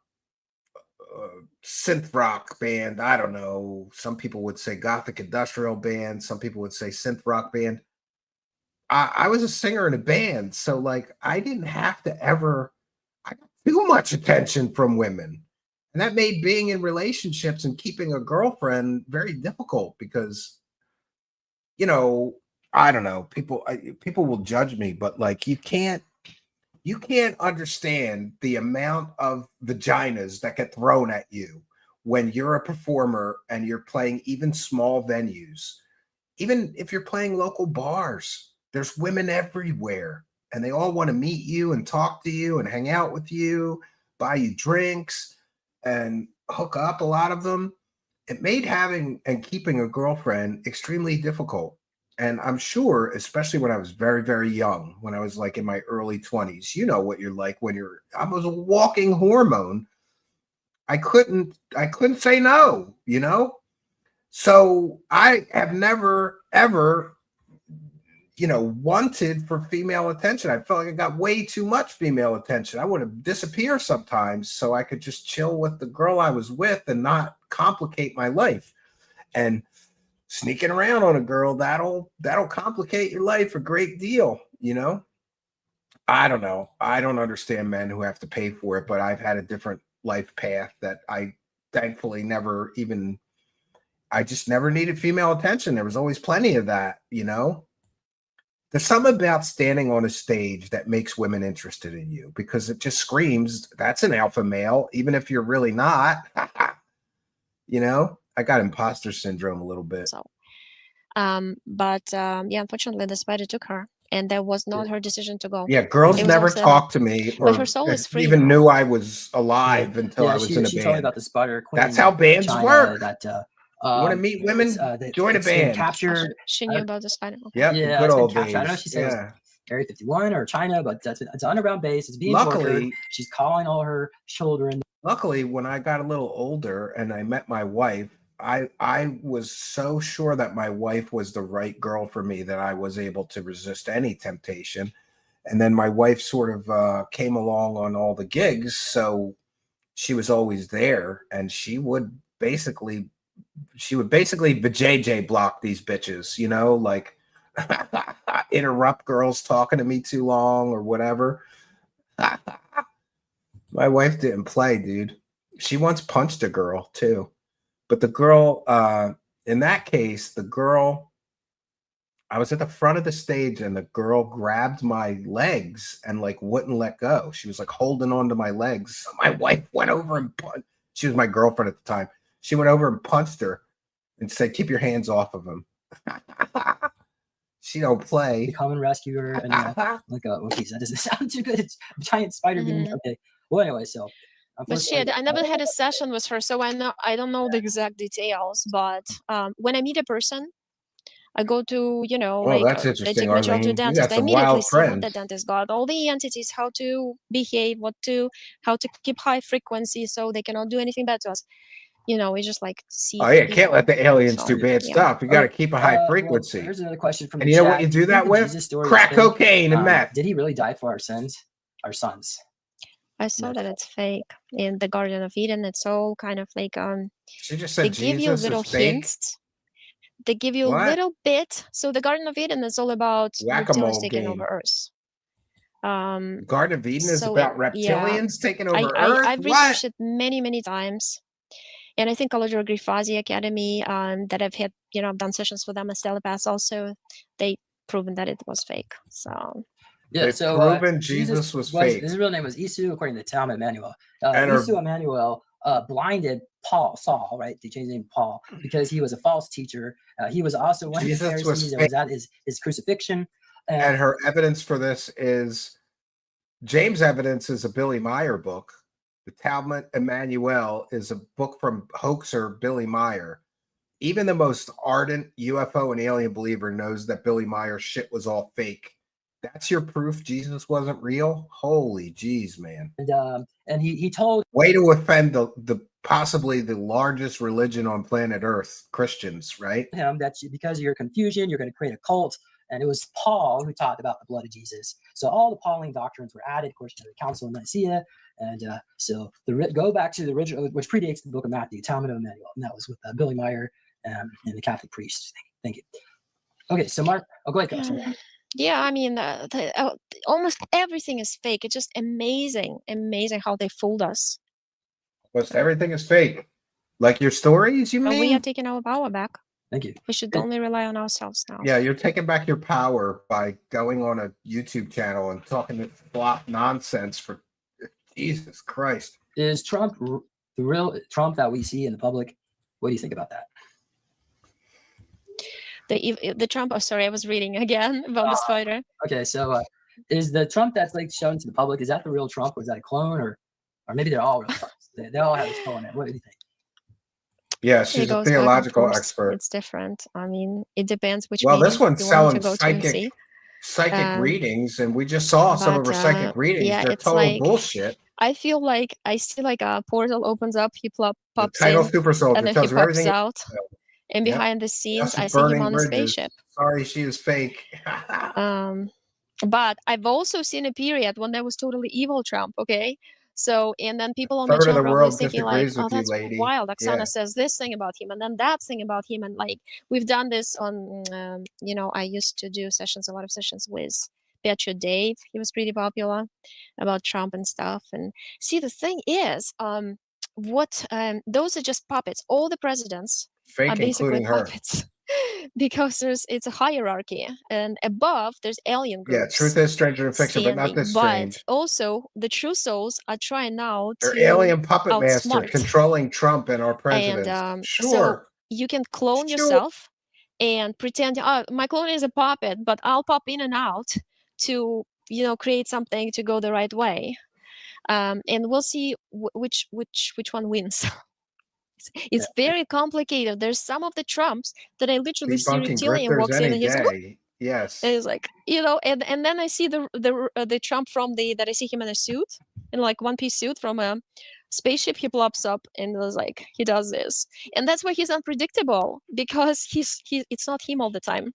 Speaker 3: synth rock band. I don't know. Some people would say gothic industrial band. Some people would say synth rock band. I was a singer in a band. So like, I didn't have to ever, I got too much attention from women. And that made being in relationships and keeping a girlfriend very difficult because you know, I don't know, people will judge me, but like you can't understand the amount of vaginas that get thrown at you when you're a performer and you're playing even small venues. Even if you're playing local bars, there's women everywhere and they all want to meet you and talk to you and hang out with you, buy you drinks and hook up, a lot of them. It made having and keeping a girlfriend extremely difficult. And I'm sure, especially when I was very, very young, when I was like in my early 20s, you know what you're like when I was a walking hormone. I couldn't say no, you know? So I have never, ever, wanted for female attention. I felt like I got way too much female attention. I would have disappeared sometimes so I could just chill with the girl I was with and not complicate my life. And sneaking around on a girl, that'll complicate your life a great deal, you know? I don't know. I don't understand men who have to pay for it, but I've had a different life path that I thankfully I just never needed female attention. There was always plenty of that, you know? There's something about standing on a stage that makes women interested in you because it just screams, that's an alpha male, even if you're really not. You know? I got imposter syndrome a little bit.
Speaker 6: So, yeah, unfortunately, the spider took her, and that was not her decision to go.
Speaker 3: Yeah, girls
Speaker 6: It was
Speaker 3: never
Speaker 6: all set up.
Speaker 3: talked to me
Speaker 6: But
Speaker 3: or
Speaker 6: her soul is free.
Speaker 3: even knew I was alive until
Speaker 5: Yeah,
Speaker 3: I was in a
Speaker 5: she told me
Speaker 3: band.
Speaker 5: about the Spider Queen.
Speaker 3: That's how bands
Speaker 5: China
Speaker 3: work.
Speaker 5: That
Speaker 3: You want to meet women? Join a
Speaker 5: it's been
Speaker 3: band.
Speaker 5: captured.
Speaker 6: She knew about the spider. Okay.
Speaker 3: Yep,
Speaker 5: Yeah,
Speaker 3: good
Speaker 5: it's been
Speaker 3: old
Speaker 5: captured. I don't know if
Speaker 3: days.
Speaker 5: she said it was
Speaker 3: Yeah.
Speaker 5: Area 51 or China, but it's an underground base. It's being tortured.
Speaker 3: Luckily,
Speaker 5: She's calling all her children.
Speaker 3: when I got a little older and I met my wife, I was so sure that my wife was the right girl for me that I was able to resist any temptation. And then my wife sort of came along on all the gigs, so she was always there, and she would basically JJ block these bitches, you know, like interrupt girls talking to me too long or whatever. My wife didn't play, dude. She once punched a girl too. But the girl, in that case, I was at the front of the stage and the girl grabbed my legs and like wouldn't let go. She was like holding on to my legs. So my wife went over and she was my girlfriend at the time. She went over and punched her and said, "Keep your hands off of him." She don't play.
Speaker 5: They come and rescue her, and like, okay, so that doesn't sound too good. It's a giant spider. Okay. Well, anyway, so.
Speaker 6: But I never had a session with her, so I don't know the exact details. But when I meet a person, I go to,
Speaker 3: that's
Speaker 6: they
Speaker 3: interesting,
Speaker 6: take my child to a
Speaker 3: Arlene. You
Speaker 6: dentist.
Speaker 3: got
Speaker 6: I
Speaker 3: some
Speaker 6: immediately
Speaker 3: wild
Speaker 6: see what
Speaker 3: friends.
Speaker 6: the dentist got, all the entities, how to behave, how to keep high frequency so they cannot do anything bad to us. We just like see.
Speaker 3: Oh yeah, can't let the aliens do bad
Speaker 6: yeah.
Speaker 3: stuff. You got to keep a high frequency.
Speaker 5: Well, here's another question from
Speaker 3: And
Speaker 5: the
Speaker 3: you know
Speaker 5: chat.
Speaker 3: what you do that with?
Speaker 5: Jesus story
Speaker 3: Crack
Speaker 5: is fake?
Speaker 3: cocaine and meth.
Speaker 5: Did he really die for our sins?
Speaker 6: I saw that it's fake in the Garden of Eden. It's all kind of like
Speaker 3: She just said
Speaker 6: they give you
Speaker 3: Jesus
Speaker 6: little
Speaker 3: is fake.
Speaker 6: hints. They give you
Speaker 3: What?
Speaker 6: a little bit. So the Garden of Eden is all about
Speaker 3: Whack-a-mole
Speaker 6: reptilians taking
Speaker 3: game.
Speaker 6: over Earth.
Speaker 3: Garden of Eden is about reptilians taking over Earth.
Speaker 6: I've researched it many, many times. And I think College of Grifazi Academy, that I've had, I've done sessions with them as telepaths also, they proven that it was fake. So
Speaker 5: yeah,
Speaker 3: they've
Speaker 5: so
Speaker 3: proven Jesus was fake.
Speaker 5: His real name was Isu, according to the Talmud Emmanuel.
Speaker 3: And
Speaker 5: Isu Emmanuel blinded Saul, right? They changed his name to Paul because he was a false teacher. He was also one of the Pharisees that was at his crucifixion.
Speaker 3: And her evidence for this is James' evidence is a Billy Meyer book. The Talmud Emmanuel is a book from hoaxer Billy Meyer. Even the most ardent UFO and alien believer knows that Billy Meyer's shit was all fake. That's your proof Jesus wasn't real? Holy jeez, man.
Speaker 5: And he told...
Speaker 3: Way to offend the possibly the largest religion on planet Earth, Christians, right?
Speaker 5: Him that because of your confusion, you're going to create a cult. And it was Paul who taught about the blood of Jesus. So all the Pauline doctrines were added, of course, to the Council of Nicaea. And so go back to the original, which predates the book of Matthew, Talmud Emmanuel. And that was with Billy Meyer and the Catholic priests. Thank you. Okay, so Mark, go ahead, Coach.
Speaker 6: Yeah, I mean, almost everything is fake. It's just amazing how they fooled us.
Speaker 3: Almost everything is fake. Like your stories, you mean?
Speaker 6: We are taking our power back.
Speaker 5: Thank you.
Speaker 6: We should only rely on ourselves now.
Speaker 3: Yeah, you're taking back your power by going on a YouTube channel and talking this flop nonsense for Jesus Christ.
Speaker 5: Is Trump the real Trump that we see in the public? What do you think about that?
Speaker 6: The Trump. Oh, sorry, I was reading again about the spider.
Speaker 5: Okay, so is the Trump that's like shown to the public, is that the real Trump? Was that a clone, or maybe they're all real Trumps? They all have a skull in it. What do you think?
Speaker 3: Yeah,
Speaker 6: It
Speaker 3: she's a
Speaker 6: goes back and
Speaker 3: theological
Speaker 6: forth.
Speaker 3: expert.
Speaker 6: It's different. I mean, it depends which
Speaker 3: Well,
Speaker 6: meeting
Speaker 3: this one's
Speaker 6: you want to
Speaker 3: selling
Speaker 6: go to and see.
Speaker 3: psychic readings, and we just saw some of her psychic readings.
Speaker 6: Yeah,
Speaker 3: They're
Speaker 6: it's
Speaker 3: total
Speaker 6: like
Speaker 3: bullshit.
Speaker 6: I feel like I see like a portal opens up, he
Speaker 3: The
Speaker 6: pops
Speaker 3: title
Speaker 6: in,
Speaker 3: Super Soldier
Speaker 6: and then he
Speaker 3: tells her
Speaker 6: pops
Speaker 3: everything.
Speaker 6: out. And
Speaker 3: Yep.
Speaker 6: behind the
Speaker 3: Now
Speaker 6: scenes,
Speaker 3: she's
Speaker 6: I see him
Speaker 3: burning
Speaker 6: on a
Speaker 3: bridges.
Speaker 6: spaceship.
Speaker 3: Sorry, she is fake.
Speaker 6: But I've also seen a period when there was totally evil Trump. Okay, so and then people on
Speaker 3: Third
Speaker 6: the
Speaker 3: of
Speaker 6: chat
Speaker 3: the
Speaker 6: were always
Speaker 3: world
Speaker 6: thinking like,
Speaker 3: disagrees
Speaker 6: "Oh,
Speaker 3: with you,
Speaker 6: that's
Speaker 3: lady."
Speaker 6: wild." Oksana
Speaker 3: Yeah.
Speaker 6: says this thing about him, and then that thing about him, and like we've done this on. I used to do a lot of sessions with Petro Dave. He was pretty popular about Trump and stuff. And see, the thing is, those are just puppets. All the presidents are
Speaker 3: Fake,
Speaker 6: basically
Speaker 3: including her.
Speaker 6: puppets. Because it's a hierarchy, and above there's alien
Speaker 3: Yeah,
Speaker 6: groups.
Speaker 3: truth is stranger than fiction, but not this strange.
Speaker 6: But also the true souls are trying now
Speaker 3: They're
Speaker 6: to
Speaker 3: alien puppet master
Speaker 6: outsmart.
Speaker 3: controlling Trump and our presidents.
Speaker 6: And so
Speaker 3: Sure.
Speaker 6: you can clone
Speaker 3: Sure.
Speaker 6: yourself and pretend, oh, my clone is a puppet, but I'll pop in and out to create something to go the right way. And we'll see which one wins. It's very complicated. There's some of the Trumps that I literally see
Speaker 3: Debunking
Speaker 6: reptilian
Speaker 3: grifters
Speaker 6: walks in
Speaker 3: any
Speaker 6: and he's
Speaker 3: day. Yes.
Speaker 6: and it's like, and then I see the Trump that I see him in a suit, in like one-piece suit from a spaceship. He plops up and it was like he does this, and that's why he's unpredictable, because it's not him all the time.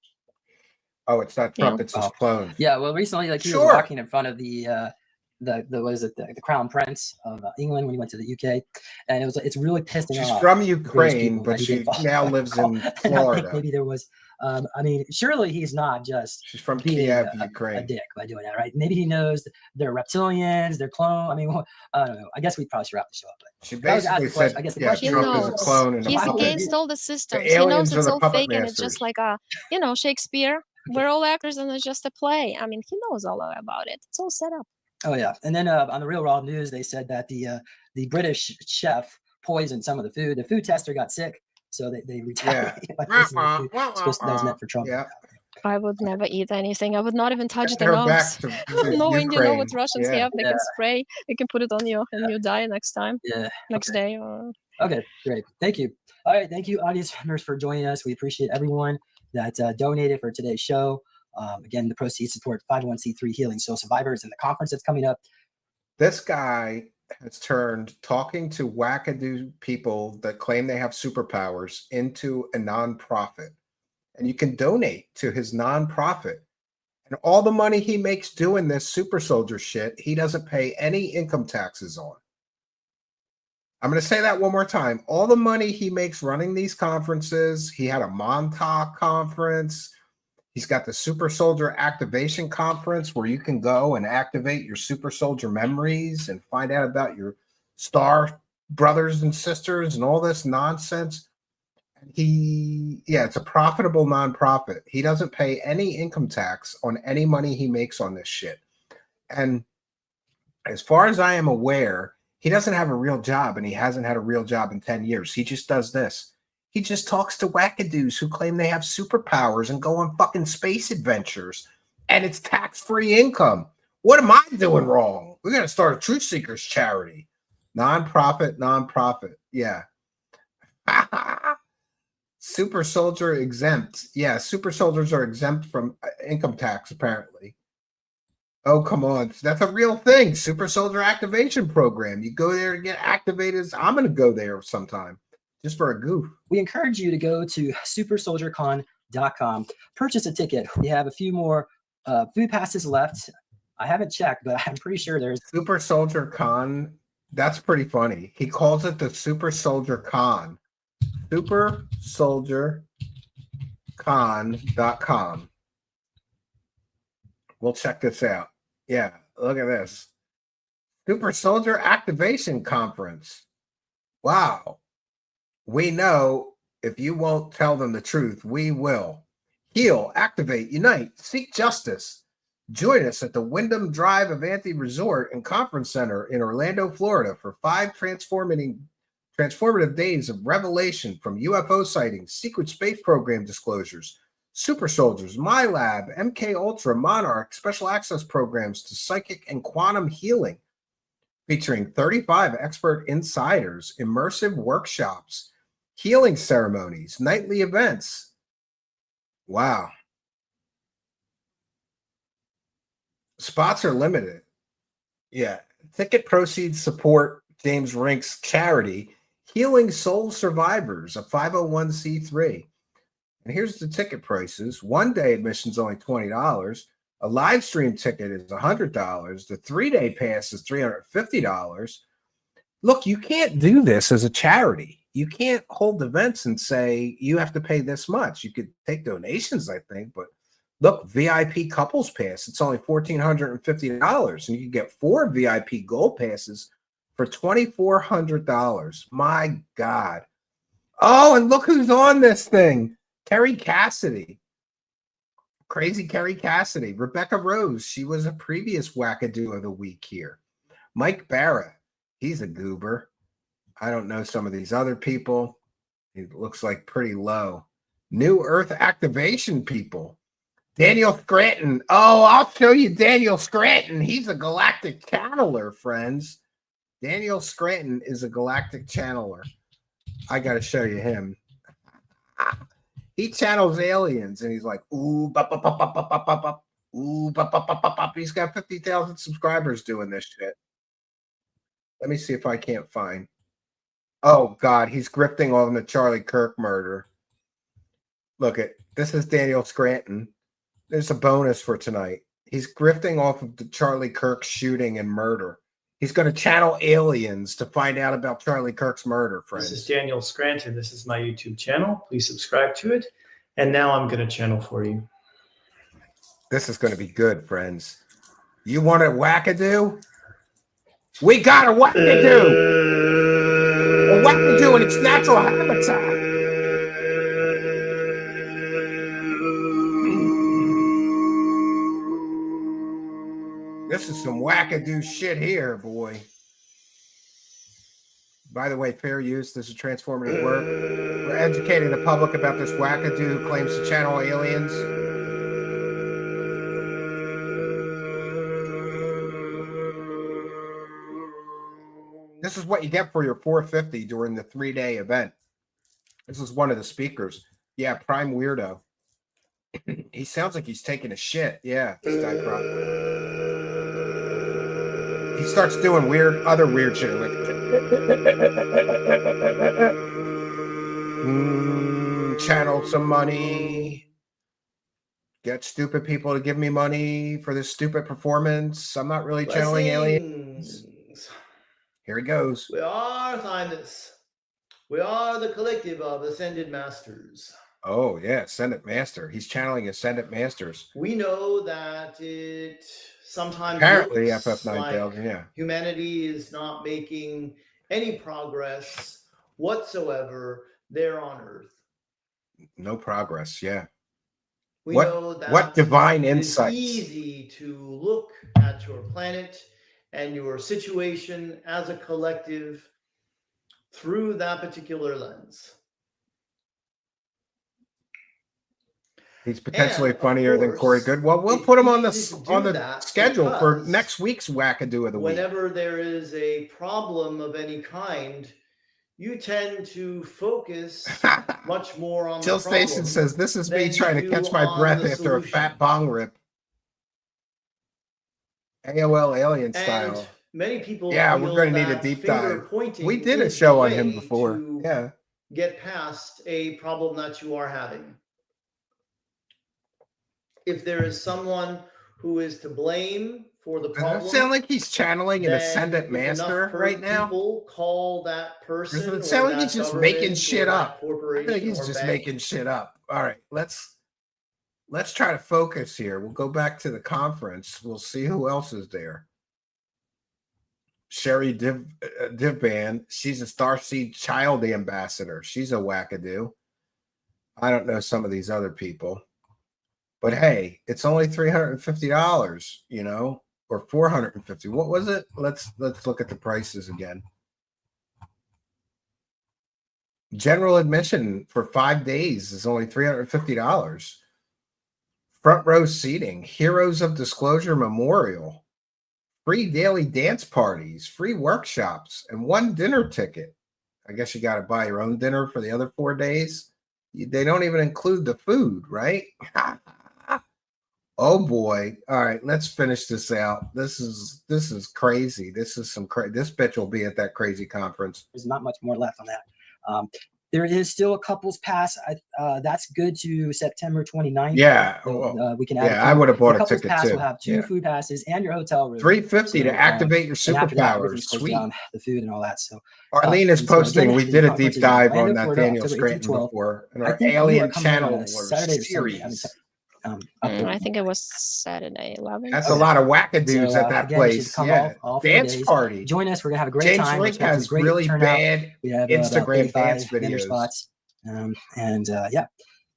Speaker 3: Oh, it's not Trump. It's his clone.
Speaker 5: Yeah, well, recently, like he was walking in front of the what is it, the Crown Prince of England when he went to the UK, and it's really pissing off.
Speaker 3: She's from Ukraine, but she now lives in Florida.
Speaker 5: I think maybe there was. I mean, surely he's not just.
Speaker 3: She's from
Speaker 5: being
Speaker 3: Kiev, Ukraine.
Speaker 5: A dick by doing that, right? Maybe he knows they're reptilians, they're clone. I mean, I don't know. I guess we probably should wrap the show up. But
Speaker 3: she basically said,
Speaker 5: I guess
Speaker 3: Trump is a clone and a
Speaker 6: he's
Speaker 3: puppet.
Speaker 6: against all the systems.
Speaker 3: The
Speaker 6: He knows it's all
Speaker 3: puppet
Speaker 6: fake,
Speaker 3: masters.
Speaker 6: and it's just like Shakespeare. We're all actors, and it's just a play. I mean, he knows all about it. It's all set up.
Speaker 5: Oh yeah, and then on the Real Raw News, they said that the British chef poisoned some of the food. The food tester got sick, so they retaliated.
Speaker 3: Yeah.
Speaker 5: That was meant for Trump.
Speaker 3: Yeah.
Speaker 6: I would never eat anything. I would not even touch the nose. Knowing what Russians have, they can spray. They can put it on your diet next time.
Speaker 5: Yeah.
Speaker 6: Next day.
Speaker 5: Okay, great. Thank you. All right, thank you, audience members, for joining us. We appreciate everyone that donated for today's show. Again, the proceeds support 501c3 Healing Soul Survivors and the conference that's coming up.
Speaker 3: This guy has turned talking to wackadoo people that claim they have superpowers into a nonprofit. And you can donate to his nonprofit. And all the money he makes doing this super soldier shit, he doesn't pay any income taxes on. I'm going to say that one more time. All the money he makes running these conferences, he had a Montauk conference. He's got the Super Soldier Activation Conference where you can go and activate your super soldier memories and find out about your star brothers and sisters and all this nonsense. It's a profitable nonprofit. He doesn't pay any income tax on any money he makes on this shit. And as far as I am aware, he doesn't have a real job, and he hasn't had a real job in 10 years. He just does this. He just talks to wackadoos who claim they have superpowers and go on fucking space adventures, and it's tax-free income. What am I doing wrong? We're going to start a Truth Seekers charity. Nonprofit. Yeah. Super soldier exempt. Yeah, super soldiers are exempt from income tax, apparently. Oh, come on. That's a real thing. Super soldier activation program. You go there to get activated. I'm going to go there sometime just for a goof.
Speaker 5: We encourage you to go to supersoldiercon.com, purchase a ticket. We have a few more food passes left. I haven't checked, but I'm pretty sure there's
Speaker 3: Super Soldier Con. That's pretty funny. He calls it the Super Soldier Con. supersoldiercon.com. We'll check this out. Yeah, look at this. Super Soldier Activation Conference. Wow. We know If you won't tell them the truth, we will. Heal, activate, unite, seek justice. Join us at the Wyndham Drive Avanti Resort and Conference Center in Orlando, Florida for 5 transformative days of revelation, from UFO sightings, secret space program disclosures, super soldiers, My Lab, MK Ultra, Monarch, special access programs to psychic and quantum healing, featuring 35 expert insiders, immersive workshops, healing ceremonies, nightly events. Wow. Spots are limited. Yeah. Ticket proceeds support James Rink's charity, Healing Soul Survivors, a 501c3. And here's the ticket prices. 1-day admission is only $20. A live stream ticket is $100. The 3-day pass is $350. Look, you can't do this as a charity. You can't hold events and say you have to pay this much. You could take donations, I think, but look, VIP couples pass, it's only $1,450, and you can get 4 VIP gold passes for $2,400. My God. Oh, and look who's on this thing. Kerry Cassidy. Crazy Kerry Cassidy. Rebecca Rose. She was a previous Wackadoo of the week here. Mike Barra. He's a goober. I don't know some of these other people. It looks like pretty low. New Earth activation people. Daniel Scranton. Oh, I'll show you Daniel Scranton. He's a galactic channeler, friends. Daniel Scranton is a galactic channeler. I got to show you him. He channels aliens, and he's like, ooh, bop, bop, bop, bop, bop, bop, bop, bop. Ooh, bop, bop, bop, bop, bop. He's got 50,000 subscribers doing this shit. Let me see if I can't find. Oh, God, he's grifting on the Charlie Kirk murder. Look at this is Daniel Scranton. There's a bonus for tonight. He's grifting off of the Charlie Kirk shooting and murder. He's going to channel aliens to find out about Charlie Kirk's murder, friends.
Speaker 7: This is Daniel Scranton. This is my YouTube channel. Please subscribe to it. And now I'm going to channel for you.
Speaker 3: This is going to be good, friends. You want a Wackadoo? We got a Wackadoo! A Wackadoo in its natural habitat. This is some Wackadoo shit here, boy. By the way, fair use. This is transformative work. We're educating the public about this Wackadoo who claims to channel aliens. This is what you get for your $450 during the 3-day event. This is one of the speakers. Yeah, Prime Weirdo. He sounds like he's taking a shit. Yeah, this guy probably. He starts doing other weird shit, like channel some money, get stupid people to give me money for this stupid performance. I'm not really channeling aliens. Here he goes.
Speaker 8: We are Thymus. We are the collective of Ascended Masters.
Speaker 3: Oh, yeah, Ascendant Master. He's channeling Ascendant Masters.
Speaker 8: We know that it sometimes
Speaker 3: Apparently,
Speaker 8: looks
Speaker 3: FF9000,
Speaker 8: like
Speaker 3: yeah.
Speaker 8: humanity is not making any progress whatsoever there on Earth.
Speaker 3: No progress, yeah.
Speaker 8: We know that
Speaker 3: what divine
Speaker 8: it is
Speaker 3: insights.
Speaker 8: easy to look at your planet and your situation as a collective through that particular lens.
Speaker 3: He's potentially
Speaker 8: And, of
Speaker 3: funnier than
Speaker 8: course,
Speaker 3: Corey Good. Well, we'll
Speaker 8: it's
Speaker 3: put him on
Speaker 8: easy to do
Speaker 3: the
Speaker 8: that
Speaker 3: schedule for
Speaker 8: because
Speaker 3: next week's Wackadoo of the week.
Speaker 8: whenever there is a problem of any kind, you tend to focus much more on
Speaker 3: Jill
Speaker 8: the problem.
Speaker 3: Station says, this is me
Speaker 8: than
Speaker 3: trying to
Speaker 8: you
Speaker 3: catch my
Speaker 8: on
Speaker 3: breath
Speaker 8: the
Speaker 3: after a
Speaker 8: solution.
Speaker 3: fat bong rip. AOL alien
Speaker 8: And
Speaker 3: style.
Speaker 8: many people
Speaker 3: Yeah, we're
Speaker 8: feel
Speaker 3: going to need a
Speaker 8: that
Speaker 3: deep
Speaker 8: finger
Speaker 3: dive.
Speaker 8: pointing
Speaker 3: We did a
Speaker 8: is
Speaker 3: show
Speaker 8: the
Speaker 3: on him
Speaker 8: way
Speaker 3: before.
Speaker 8: to
Speaker 3: Yeah.
Speaker 8: get past a problem that you are having. If there is someone who is to blame for the
Speaker 3: Does
Speaker 8: problem,
Speaker 3: it sound like he's channeling an
Speaker 8: then
Speaker 3: Ascendant
Speaker 8: if
Speaker 3: Master
Speaker 8: enough
Speaker 3: right now?
Speaker 8: people call that person,
Speaker 3: Does it
Speaker 8: or
Speaker 3: sound like
Speaker 8: that
Speaker 3: he's just
Speaker 8: government
Speaker 3: making shit
Speaker 8: or that
Speaker 3: up? I
Speaker 8: corporation
Speaker 3: think he's
Speaker 8: or
Speaker 3: just
Speaker 8: bank.
Speaker 3: making shit up. All right, let's try to focus here. We'll go back to the conference. We'll see who else is there. Sherry Divban, she's a Starseed Child Ambassador. She's a Wackadoo. I don't know some of these other people, but hey, it's only $350, you know, or $450. What was it? Let's look at the prices again. General admission for 5 days is only $350. Front row seating, Heroes of Disclosure Memorial, free daily dance parties, free workshops, and 1 dinner ticket. I guess you got to buy your own dinner for the other 4 days. They don't even include the food, right? Oh boy. All right, let's finish this out. This is crazy. This is some crazy. This bitch will be at that crazy conference.
Speaker 5: There's not much more left on that. There is still a couples pass. That's good to September 29th.
Speaker 3: Yeah.
Speaker 5: So,
Speaker 3: Well,
Speaker 5: we can add.
Speaker 3: yeah, I would have bought a
Speaker 5: couples
Speaker 3: ticket
Speaker 5: pass
Speaker 3: too.
Speaker 5: will have 2 food passes and your hotel room.
Speaker 3: $350 to activate your
Speaker 5: and after that,
Speaker 3: superpowers.
Speaker 5: everything's closed
Speaker 3: Sweet.
Speaker 5: down, the food and all that. So
Speaker 3: Arlene is
Speaker 5: and so
Speaker 3: posting.
Speaker 5: again,
Speaker 3: We
Speaker 5: the
Speaker 3: did a
Speaker 5: conference
Speaker 3: deep
Speaker 5: is in
Speaker 3: dive on
Speaker 5: Orlando,
Speaker 3: that
Speaker 5: Florida,
Speaker 3: Daniel
Speaker 5: October 8th through
Speaker 3: Scranton
Speaker 5: 12th.
Speaker 3: before in
Speaker 5: I
Speaker 3: our
Speaker 5: think you are
Speaker 3: Alien
Speaker 5: coming on
Speaker 3: Channel
Speaker 5: a Saturday or Sunday.
Speaker 3: series.
Speaker 6: I think it was Saturday 11th.
Speaker 3: That's a lot of wackadoos
Speaker 5: So,
Speaker 3: at that
Speaker 5: again, you should
Speaker 3: place.
Speaker 5: come
Speaker 3: Yeah,
Speaker 5: all 4
Speaker 3: dance
Speaker 5: days.
Speaker 3: party.
Speaker 5: Join us. We're gonna have a great
Speaker 3: James
Speaker 5: time. We're
Speaker 3: Link
Speaker 5: expecting
Speaker 3: has
Speaker 5: great
Speaker 3: really
Speaker 5: turnout.
Speaker 3: bad
Speaker 5: We have
Speaker 3: Instagram
Speaker 5: about
Speaker 3: dance
Speaker 5: 35 vendor
Speaker 3: videos.
Speaker 5: spots. Yeah.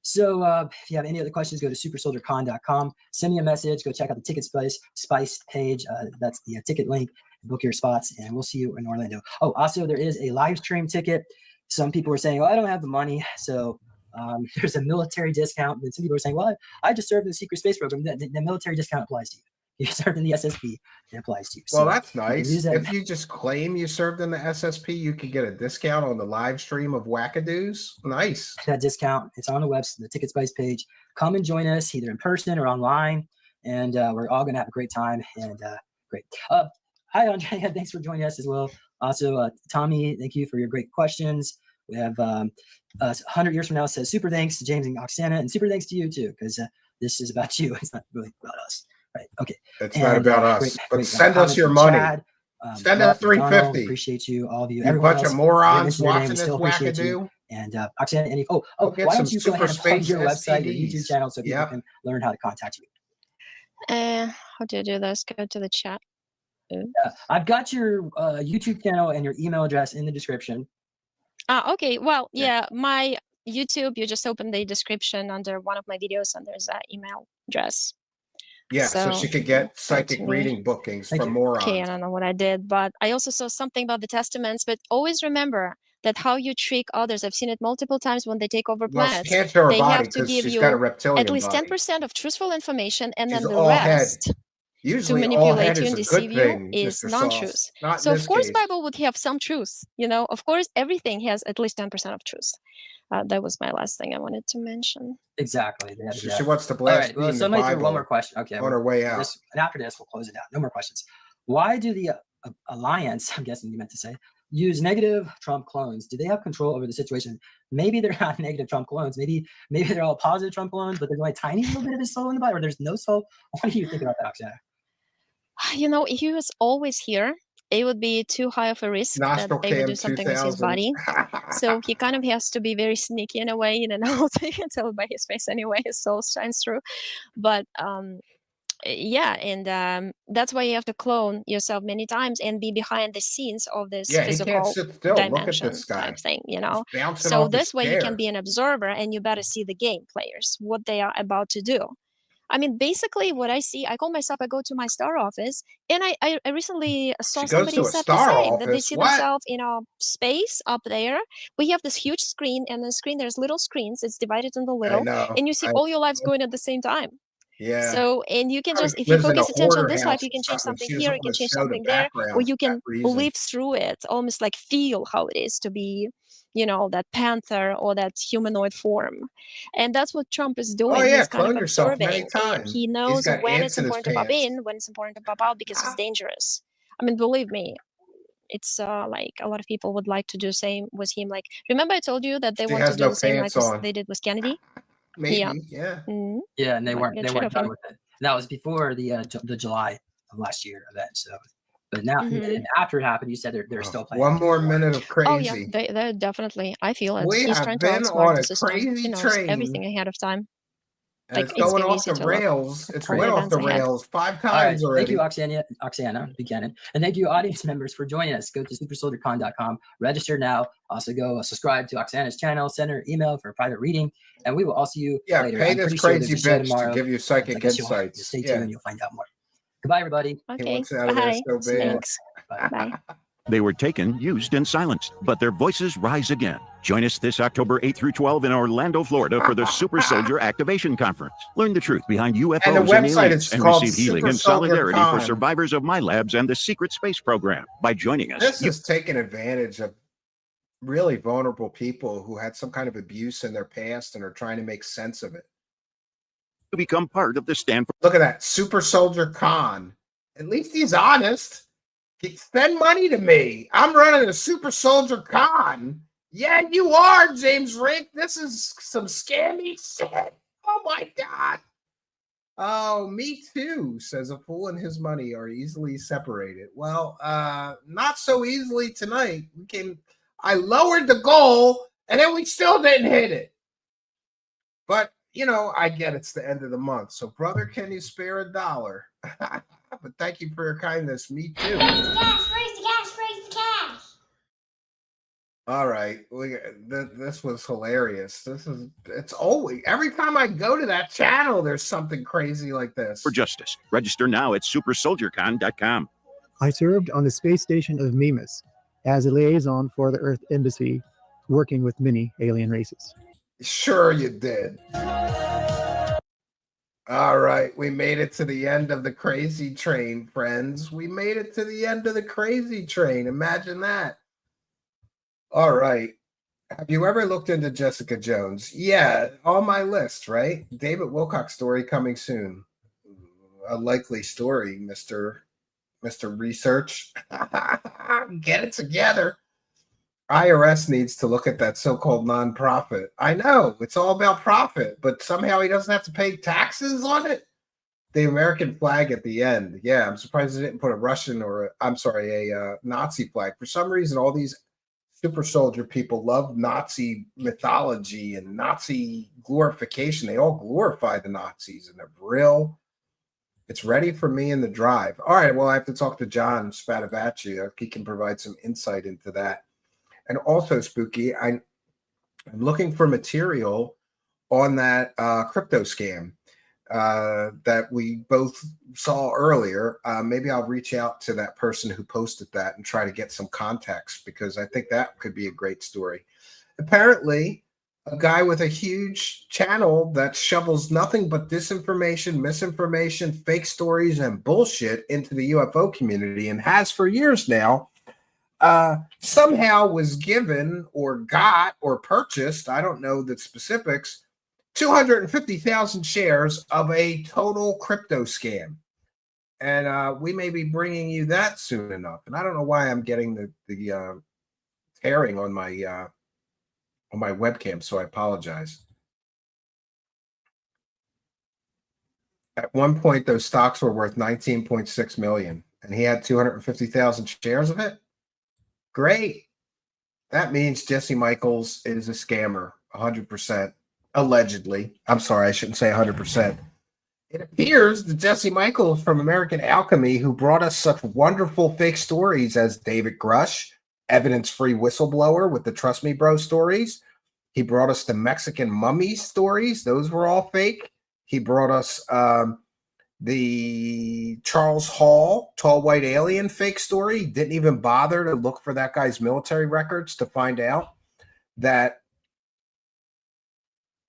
Speaker 5: So if you have any other questions, go to supersoldiercon.com. Send me a message. Go check out the Ticket Spice page. That's the ticket link. Book your spots, and we'll see you in Orlando. Oh, also, there is a live stream ticket. Some people are saying, "Oh, I don't have the money." So there's a military discount. And some people are saying, "Well, I just served in the secret space program." The military discount applies to you. You served in the SSP, it applies to you.
Speaker 3: Well,
Speaker 5: So
Speaker 3: that's
Speaker 5: you can
Speaker 3: nice.
Speaker 5: use that.
Speaker 3: If you just claim you served in the SSP, you could get a discount on the live stream of Wackadoos. Nice.
Speaker 5: That discount, it's on the website, the Ticket Spice page. Come and join us either in person or online, and we're all gonna have a great time. And great. Hi, Andrea. Thanks for joining us as well. Also, Tommy, thank you for your great questions. We have 100 years from now says super thanks to James and Oksana, and super thanks to you too, because this is about you. It's not really about us. Right. Okay.
Speaker 3: It's not about us.
Speaker 5: Great,
Speaker 3: but
Speaker 5: great,
Speaker 3: send us
Speaker 5: comments
Speaker 3: your
Speaker 5: from
Speaker 3: money.
Speaker 5: Chad,
Speaker 3: Send
Speaker 5: Rob
Speaker 3: us $350.
Speaker 5: Appreciate you, all of you.
Speaker 3: You
Speaker 5: Everyone
Speaker 3: bunch
Speaker 5: else,
Speaker 3: of morons
Speaker 5: mention your name,
Speaker 3: watching
Speaker 5: we
Speaker 3: this
Speaker 5: still appreciate you.
Speaker 3: Wackadoo.
Speaker 5: And Oksana, any
Speaker 3: Go get
Speaker 5: why
Speaker 3: some
Speaker 5: don't you go ahead and
Speaker 3: Super
Speaker 5: plug
Speaker 3: Space
Speaker 5: your website, your YouTube
Speaker 3: STDs.
Speaker 5: channel, so people can learn how to contact you.
Speaker 6: How do you do this? Go to the chat.
Speaker 5: I've got your YouTube channel and your email address in the description.
Speaker 6: Okay. Well, yeah, my YouTube, you just open the description under one of my videos and there's an email address.
Speaker 3: Yeah, so she could get psychic
Speaker 6: me.
Speaker 3: reading bookings
Speaker 5: Thank
Speaker 3: from
Speaker 5: you.
Speaker 3: morons.
Speaker 6: Okay, I don't know what I did, but I also saw something about the testaments. But always remember that how you trick others. I've seen it multiple times when they take over
Speaker 3: Well, she
Speaker 6: planets.
Speaker 3: can't show her
Speaker 6: They
Speaker 3: body
Speaker 6: have to
Speaker 3: because
Speaker 6: give
Speaker 3: she's got a
Speaker 6: you
Speaker 3: reptilian
Speaker 6: at least
Speaker 3: body.
Speaker 6: 10% of truthful information, and
Speaker 3: She's
Speaker 6: then the
Speaker 3: all head.
Speaker 6: rest to
Speaker 3: Usually all
Speaker 6: manipulate
Speaker 3: head
Speaker 6: you
Speaker 3: is
Speaker 6: and
Speaker 3: a good
Speaker 6: deceive you
Speaker 3: thing,
Speaker 6: is
Speaker 3: Mr.
Speaker 6: non-truth.
Speaker 3: Sauce. Not
Speaker 6: So
Speaker 3: in
Speaker 6: of
Speaker 3: this
Speaker 6: course
Speaker 3: case.
Speaker 6: Bible would have some truth. Of course everything has at least 10% of truth. That was my last thing I wanted to mention.
Speaker 5: Exactly.
Speaker 3: She wants to
Speaker 5: All
Speaker 3: blast
Speaker 5: right. Well,
Speaker 3: the
Speaker 5: somebody threw one
Speaker 3: Bible
Speaker 5: more question. Okay.
Speaker 3: on her way out.
Speaker 5: And after this, we'll close it out. No more questions. Why do the Alliance, I'm guessing you meant to say, use negative Trump clones? Do they have control over the situation? Maybe they're not negative Trump clones. Maybe they're all positive Trump clones, but there's only a tiny little bit of his soul in the body, or there's no soul. What do you think about that, Oksana?
Speaker 6: He was always here. It would be too high of a risk that they would do something with his body. So he kind of has to be very sneaky in a way, you can tell by his face anyway, his soul shines through. But yeah, and that's why you have to clone yourself many times and be behind the scenes of this
Speaker 3: Yeah, he can't
Speaker 6: physical
Speaker 3: sit still. Look at
Speaker 6: dimension
Speaker 3: this guy.
Speaker 6: type thing,
Speaker 3: He's bouncing
Speaker 6: So
Speaker 3: off his
Speaker 6: this way you
Speaker 3: chair.
Speaker 6: can be an observer and you better see the game players, what they are about to do. I mean, basically what I see, I go to my star office, and I recently saw somebody said the same, that they see themselves in a space up there. We have this huge screen, and on the screen there's little screens. It's divided into little, and you see all your lives going at the same time.
Speaker 3: Yeah.
Speaker 6: So, and you can just, if you
Speaker 3: lives in
Speaker 6: focus
Speaker 3: a
Speaker 6: attention on
Speaker 3: hoarder
Speaker 6: this life,
Speaker 3: house
Speaker 6: you can
Speaker 3: or
Speaker 6: change
Speaker 3: something.
Speaker 6: something
Speaker 3: She
Speaker 6: here,
Speaker 3: doesn't
Speaker 6: you can
Speaker 3: want to
Speaker 6: change
Speaker 3: show the
Speaker 6: something there, or
Speaker 3: background
Speaker 6: you
Speaker 3: for
Speaker 6: can
Speaker 3: that reason.
Speaker 6: live through it, almost like feel how it is to be, that panther or that humanoid form. And that's what Trump is doing.
Speaker 3: Oh yeah,
Speaker 6: He's kind
Speaker 3: clone
Speaker 6: of
Speaker 3: yourself many
Speaker 6: observing, and
Speaker 3: times.
Speaker 6: he
Speaker 3: He's
Speaker 6: knows
Speaker 3: got
Speaker 6: when
Speaker 3: ants
Speaker 6: it's
Speaker 3: in his
Speaker 6: important to pop
Speaker 3: pants.
Speaker 6: in, when it's important to pop out, because it's dangerous. I mean, believe me, it's like a lot of people would like to do same with him. Like, remember I told you that they want to do the same like they did with Kennedy?
Speaker 3: Maybe, yeah.
Speaker 6: Mm-hmm.
Speaker 5: Yeah, and they weren't done
Speaker 6: him.
Speaker 5: with it. And that was before the July of last year event. So, but now and after it happened, you said they're still playing.
Speaker 3: One more minute of crazy.
Speaker 6: Oh yeah, they're definitely. I feel it.
Speaker 3: We
Speaker 6: He's
Speaker 3: have
Speaker 6: trying to
Speaker 3: been
Speaker 6: outsmart
Speaker 3: on
Speaker 6: the
Speaker 3: a
Speaker 6: system.
Speaker 3: crazy
Speaker 6: He knows
Speaker 3: train.
Speaker 6: everything ahead of time.
Speaker 3: And
Speaker 6: Like,
Speaker 3: it's
Speaker 6: it's
Speaker 3: going
Speaker 6: very
Speaker 3: off
Speaker 6: easy
Speaker 3: the
Speaker 6: to look
Speaker 3: rails. It's
Speaker 6: for
Speaker 3: went off
Speaker 6: events
Speaker 3: the
Speaker 6: ahead.
Speaker 3: rails 5
Speaker 5: All right.
Speaker 3: times already.
Speaker 5: Thank you, Oksana Buchanan. And thank you, audience members, for joining us. Go to supersoldiercon.com. Register now. Also go subscribe to Oksana's channel. Send her email for a private reading. And we will all see you
Speaker 3: Yeah,
Speaker 5: later.
Speaker 3: pay
Speaker 5: I'm
Speaker 3: this
Speaker 5: pretty sure
Speaker 3: crazy
Speaker 5: there's a show
Speaker 3: bitch
Speaker 5: tomorrow.
Speaker 3: to give you
Speaker 5: I
Speaker 3: psychic
Speaker 5: guess you'll
Speaker 3: insights.
Speaker 5: stay tuned
Speaker 3: Yeah,
Speaker 5: and you'll find out more. Goodbye, everybody.
Speaker 3: he
Speaker 6: Okay,
Speaker 3: wants out of there
Speaker 6: bye.
Speaker 3: so bad.
Speaker 6: Thanks.
Speaker 5: Bye.
Speaker 6: Bye.
Speaker 9: They were taken, used, and silenced, but their voices rise again. Join us this October 8 through 12 in Orlando, Florida for the Super Soldier Activation Conference. Learn the truth behind UFOs
Speaker 3: And the website
Speaker 9: aliens
Speaker 3: is
Speaker 9: and
Speaker 3: called
Speaker 9: receive healing
Speaker 3: Super
Speaker 9: and
Speaker 3: Soldier
Speaker 9: solidarity for
Speaker 3: Con.
Speaker 9: survivors of my labs and the secret space program. By joining us,
Speaker 3: This
Speaker 9: you
Speaker 3: is taking advantage of really vulnerable people who had some kind of abuse in their past and are trying to make sense of it.
Speaker 9: become part of the Stanford.
Speaker 3: Look at that, Super Soldier Con. At least he's honest. Spend money to me. I'm running a Super Soldier Con. Yeah, you are, James Rink. This is some scammy shit. Oh my God. Oh, me too, says a fool and his money are easily separated. Well, not so easily tonight. I lowered the goal and then we still didn't hit it. But, I get it's the end of the month. So, brother, can you spare $1? But thank you for your kindness. Me too.
Speaker 4: Raise the cash, raise the cash, raise the cash.
Speaker 3: All right. This was hilarious. It's always, every time I go to that channel, there's something crazy like this.
Speaker 9: For justice. Register now at supersoldiercon.com.
Speaker 10: I served on the space station of Mimas as a liaison for the Earth Embassy, working with many alien races.
Speaker 3: Sure you did. All right, we made it to the end of the crazy train, friends. We made it to the end of the crazy train. Imagine that. All right. Have you ever looked into Jessica Jones? Yeah, on my list, right? David Wilcox story coming soon. A likely story, Mr. Research. Get it together. IRS needs to look at that so-called nonprofit. I know it's all about profit, but somehow he doesn't have to pay taxes on it. The American flag at the end. Yeah, I'm surprised they didn't put a Nazi flag. For some reason, all these super soldier people love Nazi mythology and Nazi glorification. They all glorify the Nazis and they're real. It's ready for me in the drive. All right, well, I have to talk to John Spadavacci. He can provide some insight into that. And also, Spooky, I'm looking for material on that crypto scam that we both saw earlier. Maybe I'll reach out to that person who posted that and try to get some context, because I think that could be a great story. Apparently, a guy with a huge channel that shovels nothing but disinformation, misinformation, fake stories, and bullshit into the UFO community, and has for years now, somehow was given or got or purchased, I don't know the specifics, 250,000 shares of a total crypto scam. And we may be bringing you that soon enough. And I don't know why I'm getting the tearing on my webcam, so I apologize. At one point, those stocks were worth 19.6 million, and he had 250,000 shares of it. Great. That means Jesse Michaels is a scammer, 100%, allegedly. I'm sorry, I shouldn't say 100%. It appears that Jesse Michaels from American Alchemy, who brought us such wonderful fake stories as David Grush, evidence-free whistleblower with the Trust Me Bro stories. He brought us the Mexican mummy stories. Those were all fake. He brought us the Charles Hall, tall white alien fake story. Didn't even bother to look for that guy's military records to find out that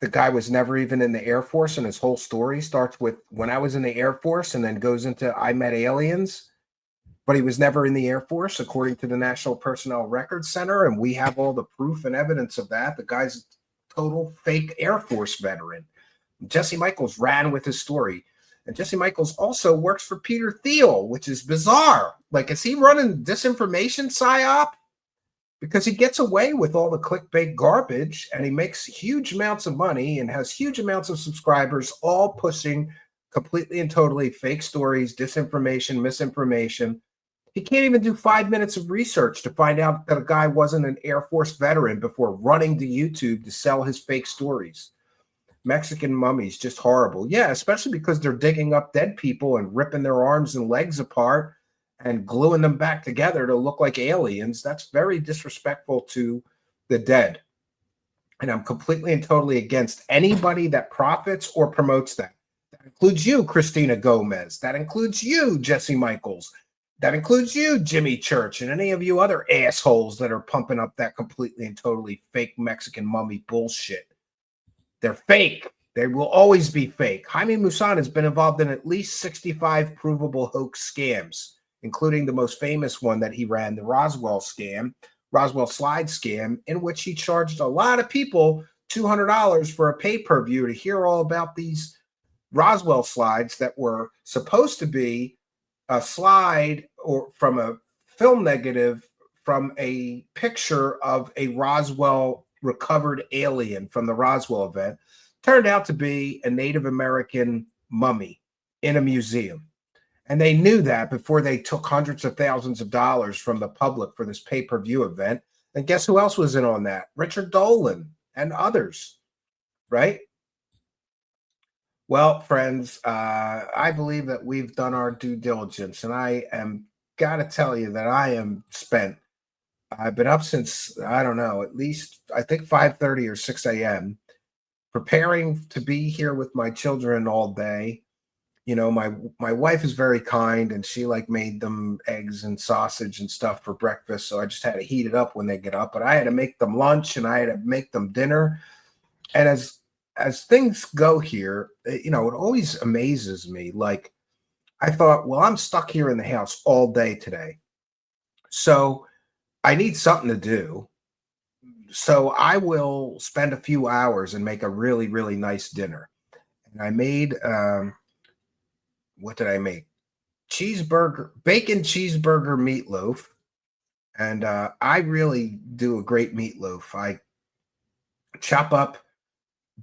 Speaker 3: the guy was never even in the Air Force, and his whole story starts with when I was in the Air Force and then goes into I met aliens, but he was never in the Air Force, according to the National Personnel Records Center, and we have all the proof and evidence of that. The guy's a total fake Air Force veteran. Jesse Michaels ran with his story. And Jesse Michaels also works for Peter Thiel, which is bizarre. Like, is he running disinformation psyop? Because he gets away with all the clickbait garbage, and he makes huge amounts of money and has huge amounts of subscribers, all pushing completely and totally fake stories, disinformation, misinformation. He can't even do 5 minutes of research to find out that a guy wasn't an Air Force veteran before running to YouTube to sell his fake stories. Mexican mummies, just horrible. Yeah, especially because they're digging up dead people and ripping their arms and legs apart and gluing them back together to look like aliens. That's very disrespectful to the dead. And I'm completely and totally against anybody that profits or promotes that. That includes you, Christina Gomez. That includes you, Jesse Michaels. That includes you, Jimmy Church, and any of you other assholes that are pumping up that completely and totally fake Mexican mummy bullshit. They're fake. They will always be fake. Jaime Maussan has been involved in at least 65 provable hoax scams, including the most famous one that he ran, the Roswell slide scam, in which he charged a lot of people $200 for a pay-per-view to hear all about these Roswell slides that were supposed to be a slide or from a film negative from a picture of a Roswell recovered alien from the Roswell event. Turned out to be a Native American mummy in a museum. And they knew that before they took hundreds of thousands of dollars from the public for this pay-per-view event. And guess who else was in on that? Richard Dolan and others, right? Well, friends, I believe that we've done our due diligence, and I am got to tell you that I am spent. I've been up since, I don't know, at least I think 5:30 or 6 a.m. preparing to be here with my children all day. You know, my wife is very kind, and she like made them eggs and sausage and stuff for breakfast. So I just had to heat it up when they get up. But I had to make them lunch and I had to make them dinner. And as things go here, you know, it always amazes me. Like I thought, well, I'm stuck here in the house all day today, so I need something to do. So I will spend a few hours and make a really, really nice dinner. And I made, what did I make? Bacon cheeseburger meatloaf. And I really do a great meatloaf. I chop up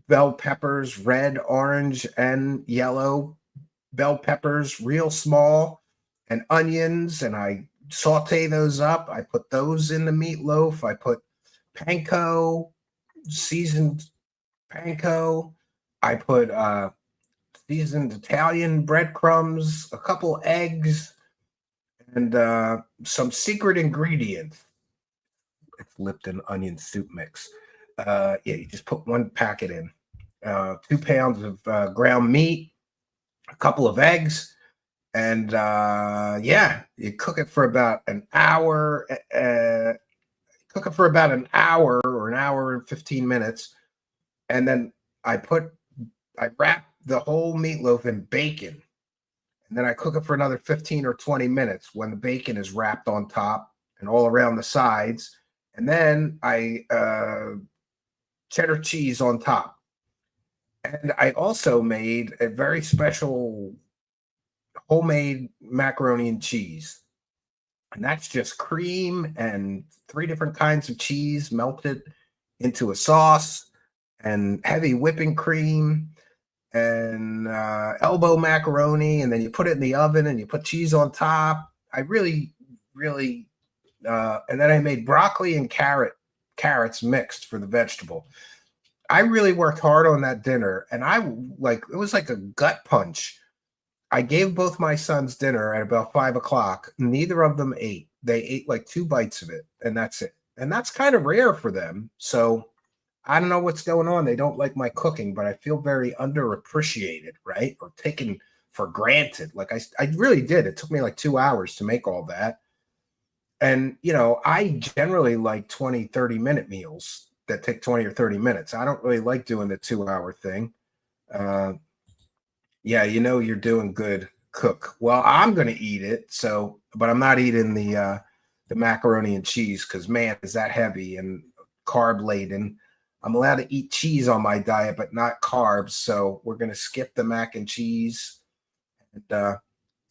Speaker 3: bell peppers, red, orange, and yellow bell peppers, real small, and onions, and I saute those up. I put those in the meatloaf. I put panko, seasoned panko. I put seasoned Italian breadcrumbs, a couple eggs, and some secret ingredients. It's Lipton onion soup mix. Yeah, you just put one packet in. 2 pounds of ground meat, a couple of eggs, and yeah, you cook it for about an hour. Cook it for about an hour or an hour and 15 minutes, and then I wrap the whole meatloaf in bacon, and then I cook it for another 15 or 20 minutes when the bacon is wrapped on top and all around the sides, and then I cheddar cheese on top. And I also made a very special homemade macaroni and cheese. And that's just cream and 3 different kinds of cheese melted into a sauce and heavy whipping cream and elbow macaroni. And then you put it in the oven and you put cheese on top. I really, really, and then I made broccoli and carrots mixed for the vegetable. I really worked hard on that dinner, and it was like a gut punch. I gave both my sons dinner at about 5 o'clock. Neither of them ate. They ate like 2 bites of it, and that's it. And that's kind of rare for them. So I don't know what's going on. They don't like my cooking, but I feel very underappreciated, right? Or taken for granted. Like I really did. It took me like 2 hours to make all that. And, you know, I generally like 20, 30-minute meals that take 20 or 30 minutes. I don't really like doing the 2-hour thing. Yeah, you know, you're doing good, cook. Well, I'm going to eat it. So, but I'm not eating the macaroni and cheese because, man, is that heavy and carb laden. I'm allowed to eat cheese on my diet, but not carbs. So we're going to skip the mac and cheese. And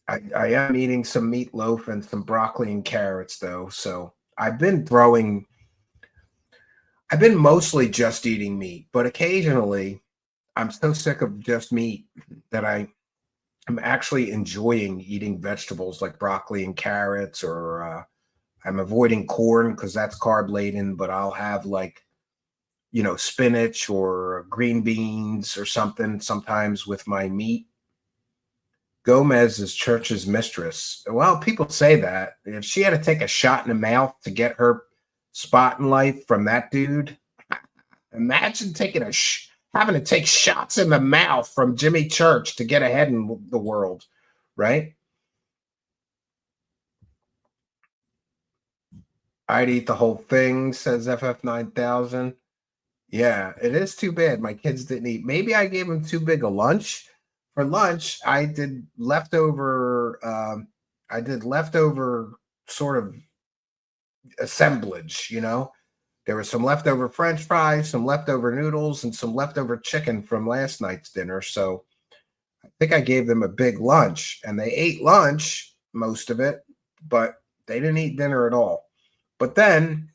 Speaker 3: I am eating some meatloaf and some broccoli and carrots, though. So I've been mostly just eating meat, but occasionally I'm so sick of just meat that I'm actually enjoying eating vegetables like broccoli and carrots, or I'm avoiding corn because that's carb laden, but I'll have spinach or green beans or something, sometimes with my meat. Gomez is church's mistress. Well, people say that. If she had to take a shot in the mouth to get her spot in life from that dude, imagine having to take shots in the mouth from Jimmy Church to get ahead in the world, right? I'd eat the whole thing, says FF9000. Yeah, it is too bad my kids didn't eat. Maybe I gave them too big a lunch. For lunch, I did leftover. Sort of assemblage. There was some leftover French fries, some leftover noodles, and some leftover chicken from last night's dinner. So I think I gave them a big lunch, and they ate lunch, most of it, but they didn't eat dinner at all. But then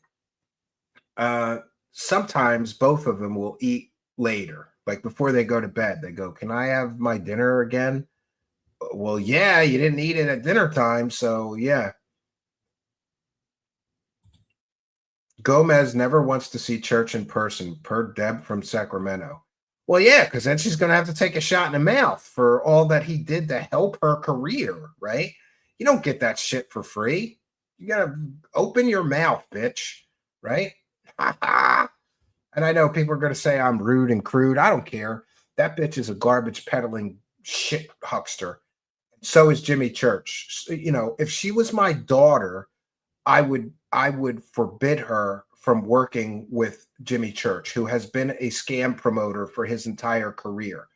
Speaker 3: sometimes both of them will eat later, like before they go to bed. They go, "Can I have my dinner again?" Well, yeah, you didn't eat it at dinner time, so yeah. Gomez never wants to see Church in person, per Deb from Sacramento. Well, yeah, because then she's going to have to take a shot in the mouth for all that he did to help her career, right? You don't get that shit for free. You got to open your mouth, bitch, right? And I know people are going to say I'm rude and crude. I don't care. That bitch is a garbage peddling shit huckster. So is Jimmy Church. If she was my daughter, I would forbid her from working with Jimmy Church, who has been a scam promoter for his entire career.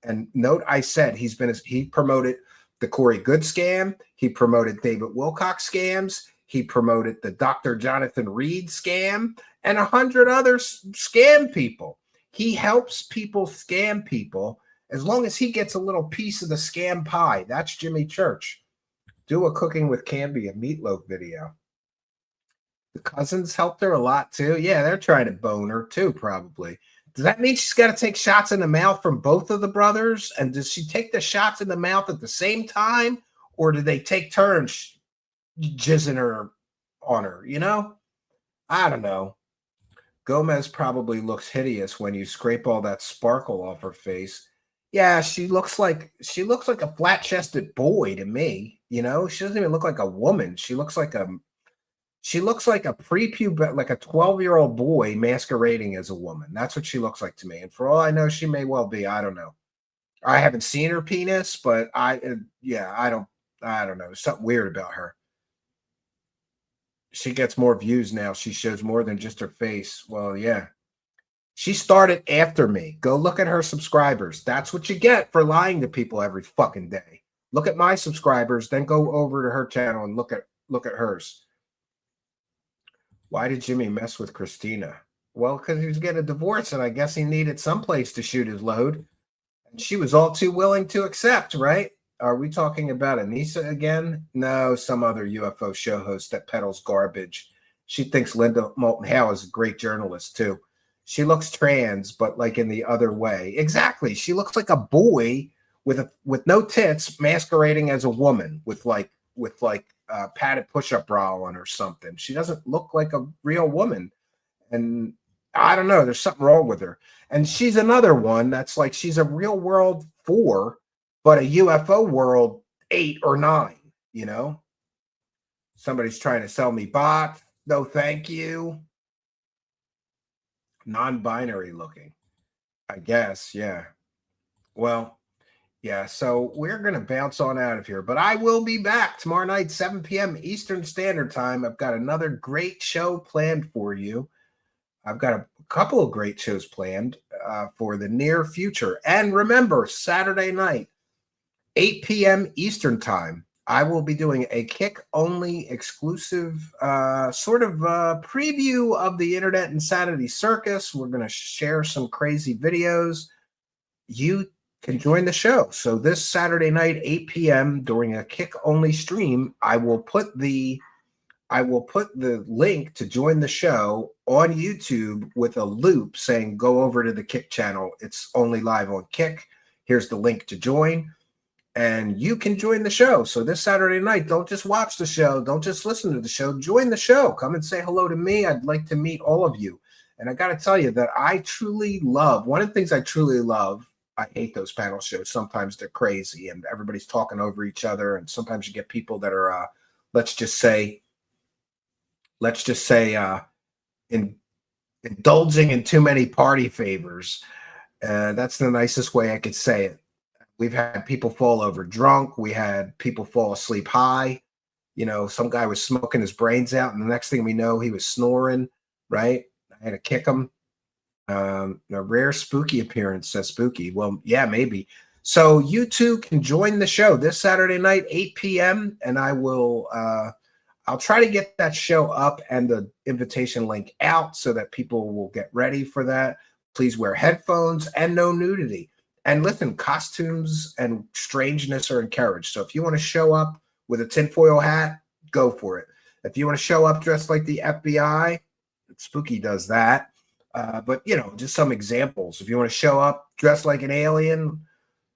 Speaker 3: And note, I said he promoted the Corey Good scam. He promoted David Wilcox scams. He promoted the Dr. Jonathan Reed scam and 100 other scam people. He helps people scam people as long as he gets a little piece of the scam pie. That's Jimmy Church. Do a cooking with Canby and meatloaf video. The cousins helped her a lot too. Yeah, they're trying to bone her too, probably. Does that mean she's got to take shots in the mouth from both of the brothers? And does she take the shots in the mouth at the same time? Or do they take turns jizzing on her? I don't know. Gomez probably looks hideous when you scrape all that sparkle off her face. Yeah, she looks like a flat-chested boy to me. She doesn't even look like a woman. She looks like a prepubescent, like a 12-year-old boy masquerading as a woman. That's what she looks like to me. And for all I know, she may well be. I don't know. I haven't seen her penis, but I don't know. There's something weird about her. She gets more views now. She shows more than just her face. Well, yeah. She started after me. Go look at her subscribers. That's what you get for lying to people every fucking day. Look at my subscribers, then go over to her channel and look at hers. Why did Jimmy mess with Christina? Well, because he was getting a divorce, and I guess he needed someplace to shoot his load. And she was all too willing to accept, right? Are we talking about Anissa again? No, some other UFO show host that peddles garbage. She thinks Linda Moulton Howe is a great journalist, too. She looks trans, but like in the other way. Exactly. She looks like a boy with no tits masquerading as a woman with padded push-up bra on or something. She doesn't look like a real woman. And I don't know. There's something wrong with her. And she's another one that's like she's a real world 4, but a UFO world 8 or 9, Somebody's trying to sell me bot. No, thank you. Non-binary looking, I guess. Yeah. Well, yeah. So we're going to bounce on out of here, but I will be back tomorrow night, 7 p.m. Eastern Standard Time. I've got another great show planned for you. I've got a couple of great shows planned for the near future. And remember, Saturday night, 8 p.m. Eastern Time, I will be doing a Kick-only exclusive sort of preview of the Internet Insanity Circus. We're going to share some crazy videos. You can join the show. So this Saturday night, 8 p.m. during a Kick-only stream, I will put the link to join the show on YouTube with a loop saying, go over to the Kick channel. It's only live on Kick. Here's the link to join. And you can join the show. So this Saturday night, don't just watch the show. Don't just listen to the show. Join the show. Come and say hello to me. I'd like to meet all of you. And I got to tell you that I truly love, one of the things I truly love, I hate those panel shows. Sometimes they're crazy and everybody's talking over each other. And sometimes you get people that are, let's just say, indulging in too many party favors. That's the nicest way I could say it. We've had people fall over drunk. We had people fall asleep high. You know, some guy was smoking his brains out, and the next thing we know, he was snoring, right? I had to kick him. A rare spooky appearance, says Spooky. Well, yeah, maybe. So you too can join the show this Saturday night, 8 p.m., and I'll try to get that show up and the invitation link out so that people will get ready for that. Please wear headphones and no nudity. And listen, costumes and strangeness are encouraged. So if you want to show up with a tinfoil hat, go for it. If you want to show up dressed like the FBI, Spooky does that. But, you know, just some examples. If you want to show up dressed like an alien,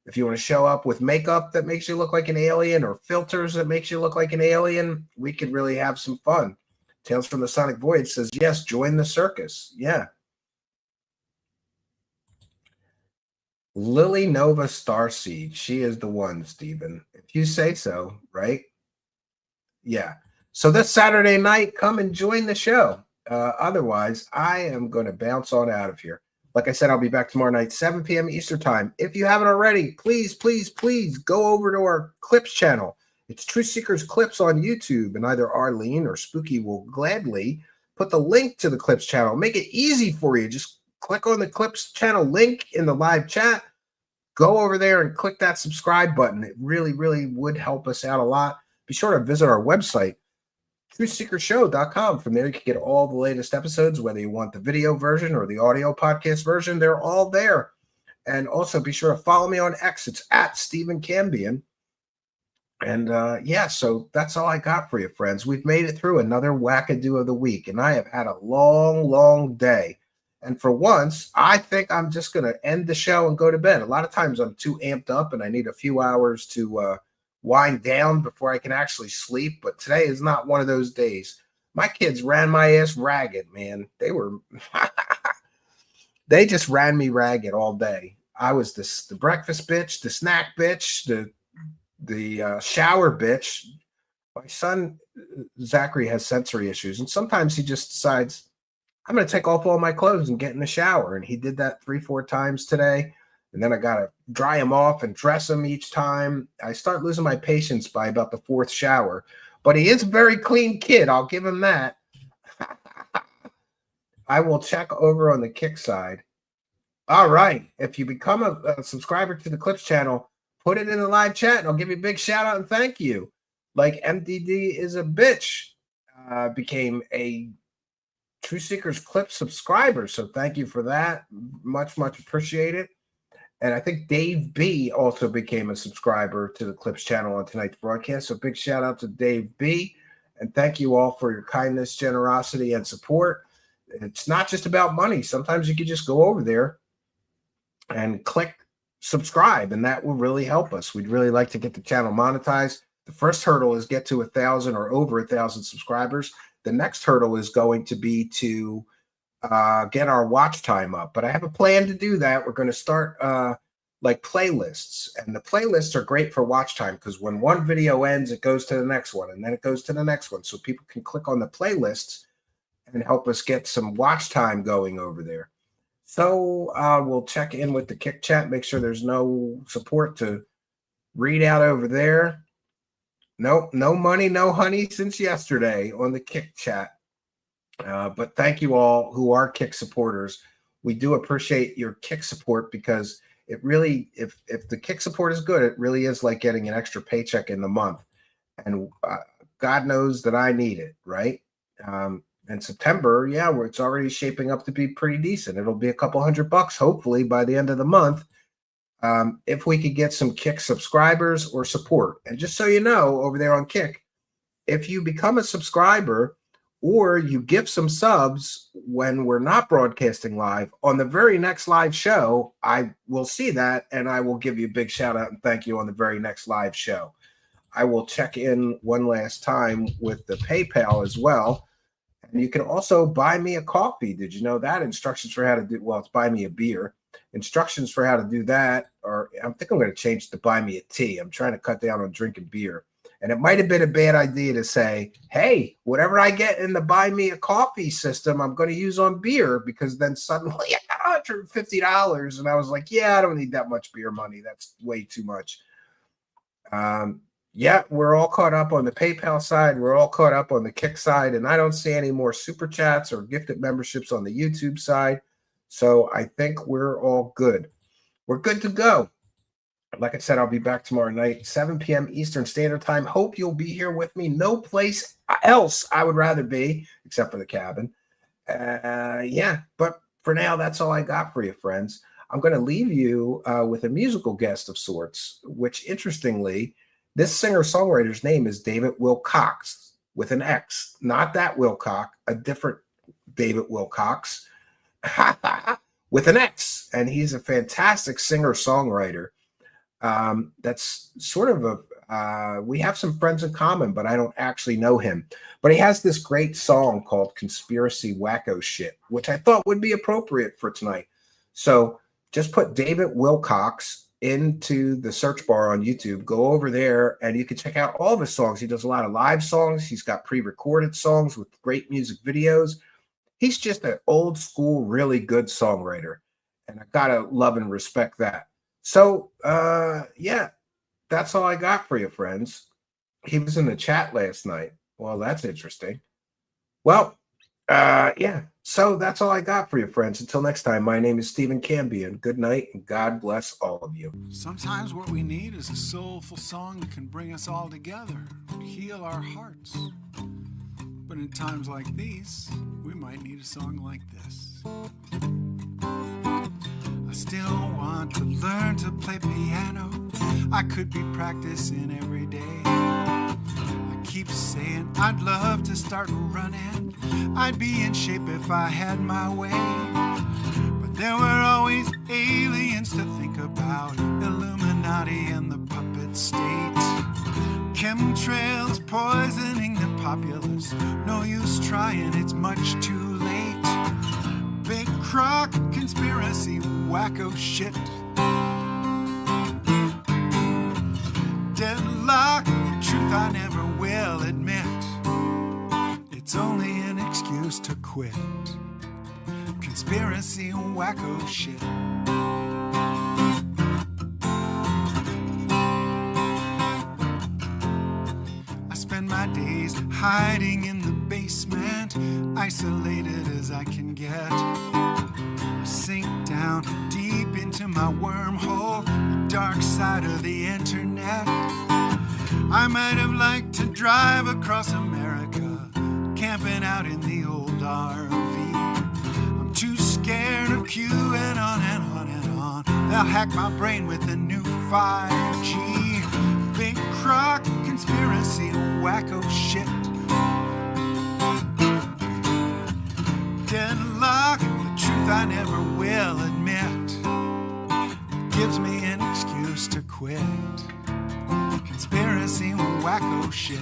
Speaker 3: if you want to show up with makeup that makes you look like an alien or filters that makes you look like an alien, we could really have some fun. Tales from the Sonic Void says, yes, join the circus. Yeah. Lily Nova Starseed. She is the one, Stephen. If you say so, right? Yeah. So this Saturday night, come and join the show. Otherwise, I am going to bounce on out of here. Like I said, I'll be back tomorrow night, 7 p.m. Eastern time. If you haven't already, please, please, please go over to our Clips channel. It's Truth Seekers Clips on YouTube, and either Arlene or Spooky will gladly put the link to the Clips channel. Make it easy for you. Just click on the Clips channel link in the live chat. Go over there and click that subscribe button. It really, really would help us out a lot. Be sure to visit our website, truthseekershow.com. From there, you can get all the latest episodes, whether you want the video version or the audio podcast version. They're all there. And also be sure to follow me on X. It's at Stephen Cambion. And yeah, so that's all I got for you, friends. We've made it through another Wackadoo of the week, and I have had a long, long day. And for once, I think I'm just going to end the show and go to bed. A lot of times I'm too amped up and I need a few hours to wind down before I can actually sleep. But today is not one of those days. My kids ran my ass ragged, man. They just ran me ragged all day. I was the breakfast bitch, the snack bitch, the shower bitch. My son, Zachary, has sensory issues. And sometimes he just decides, I'm going to take off all my clothes and get in the shower. And he did that 3-4 times today. And then I got to dry him off and dress him each time. I start losing my patience by about the 4th shower. But he is a very clean kid. I'll give him that. I will check over on the Kick side. All right. If you become a subscriber to the Clips channel, put it in the live chat and I'll give you a big shout out and thank you. Like MDD is a bitch became a True Seekers Clips subscriber. So thank you for that. Much, much appreciated. And I think Dave B also became a subscriber to the Clips channel on tonight's broadcast. So big shout out to Dave B. And thank you all for your kindness, generosity, and support. It's not just about money. Sometimes you can just go over there and click subscribe, and that will really help us. We'd really like to get the channel monetized. The first hurdle is get to 1,000 or over 1,000 subscribers. The next hurdle is going to be to get our watch time up. But I have a plan to do that. We're going to start like playlists. And the playlists are great for watch time because when one video ends, it goes to the next one. And then it goes to the next one. So people can click on the playlists and help us get some watch time going over there. So we'll check in with the Kick chat, make sure there's no support to read out over there. Nope, no money, no honey since yesterday on the Kick chat. But thank you all who are Kick supporters. We do appreciate your Kick support because it really, if the Kick support is good, it really is like getting an extra paycheck in the month. And God knows that I need it, right? In September, yeah, where it's already shaping up to be pretty decent. It'll be a couple $100, hopefully, by the end of the month. If we could get some Kick subscribers or support. And just so you know, over there on Kick, if you become a subscriber or you give some subs when we're not broadcasting live, on the very next live show, I will see that and I will give you a big shout out and thank you on the very next live show. I will check in one last time with the PayPal as well. And you can also buy me a coffee. Did you know that? Instructions for how to do, well, it's buy me a beer. Instructions for how to do that, or I think I'm going to change it to buy me a tea. I'm trying to cut down on drinking beer. And it might have been a bad idea to say, hey, whatever I get in the buy me a coffee system, I'm going to use on beer, because then suddenly I got $150. And I was like, yeah, I don't need that much beer money. That's way too much. Yeah, we're all caught up on the PayPal side. We're all caught up on the Kick side. And I don't see any more super chats or gifted memberships on the YouTube side. So I think we're all good. We're good to go. Like I said, I'll be back tomorrow night, 7 p.m. Eastern Standard Time. Hope you'll be here with me. No place else I would rather be, except for the cabin. Yeah, but for now, that's all I got for you, friends. I'm going to leave you with a musical guest of sorts, which, interestingly, this singer-songwriter's name is David Wilcox, with an X. Not that Wilcox, a different David Wilcox, with an X. And he's a fantastic singer-songwriter. That's sort of we have some friends in common, but I don't actually know him. But he has this great song called Conspiracy Wacko Shit, which I thought would be appropriate for tonight. So just put David Wilcox into the search bar on YouTube, go over there, and you can check out all of his songs. He does a lot of live songs. He's got pre-recorded songs with great music videos. He's just an old school, really good songwriter. And I gotta love and respect that. So, yeah, that's all I got for you, friends. He was in the chat last night. Well, that's interesting. Well, yeah, so that's all I got for you, friends. Until next time, my name is Stephen Cambion. Good night, and God bless all of you.
Speaker 1: Sometimes what we need is a soulful song that can bring us all together, heal our hearts. But in times like these, we might need a song like this. I still want to learn to play piano. I could be practicing every day. I keep saying I'd love to start running. I'd be in shape if I had my way. But there were always aliens to think about, Illuminati and the puppet state. Chemtrails poisoning the populace. No use trying, it's much too late. Big crock conspiracy wacko shit. Deadlock, truth I never will admit. It's only an excuse to quit. Conspiracy wacko shit. I spend my days hiding in the basement, isolated as I can get. I sink down deep into my wormhole, the dark side of the internet. I might have liked to drive across America, camping out in the old RV. I'm too scared of queuing on and on and on. They'll hack my brain with the new 5G. Big crock conspiracy wacko shit. Deadlock, the truth I never will admit. Gives me an excuse to quit. Conspiracy wacko shit.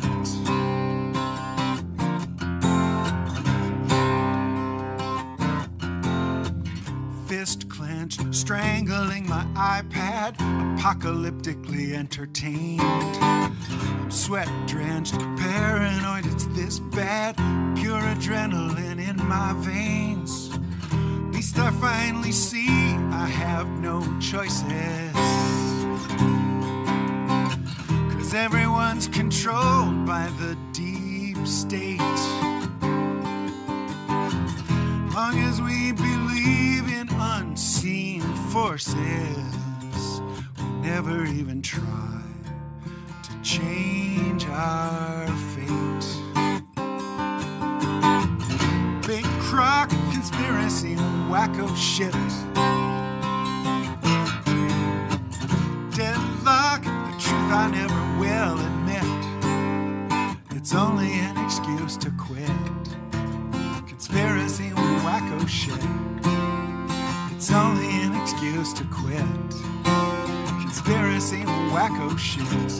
Speaker 1: Fist clenched, strangling my iPad, apocalyptically entertained. I'm sweat drenched, paranoid, it's this bad, pure adrenaline in my veins. Least I finally see I have no choices, 'cause everyone's controlled by the deep state. Long as we believe in unseen forces, we never even try to change our fate. Big crock conspiracy wacko shit. Deadlock, the truth I never will admit. It's only an excuse to quit. Conspiracy wacko shit. It's only an excuse to quit. Conspiracy wacko shit.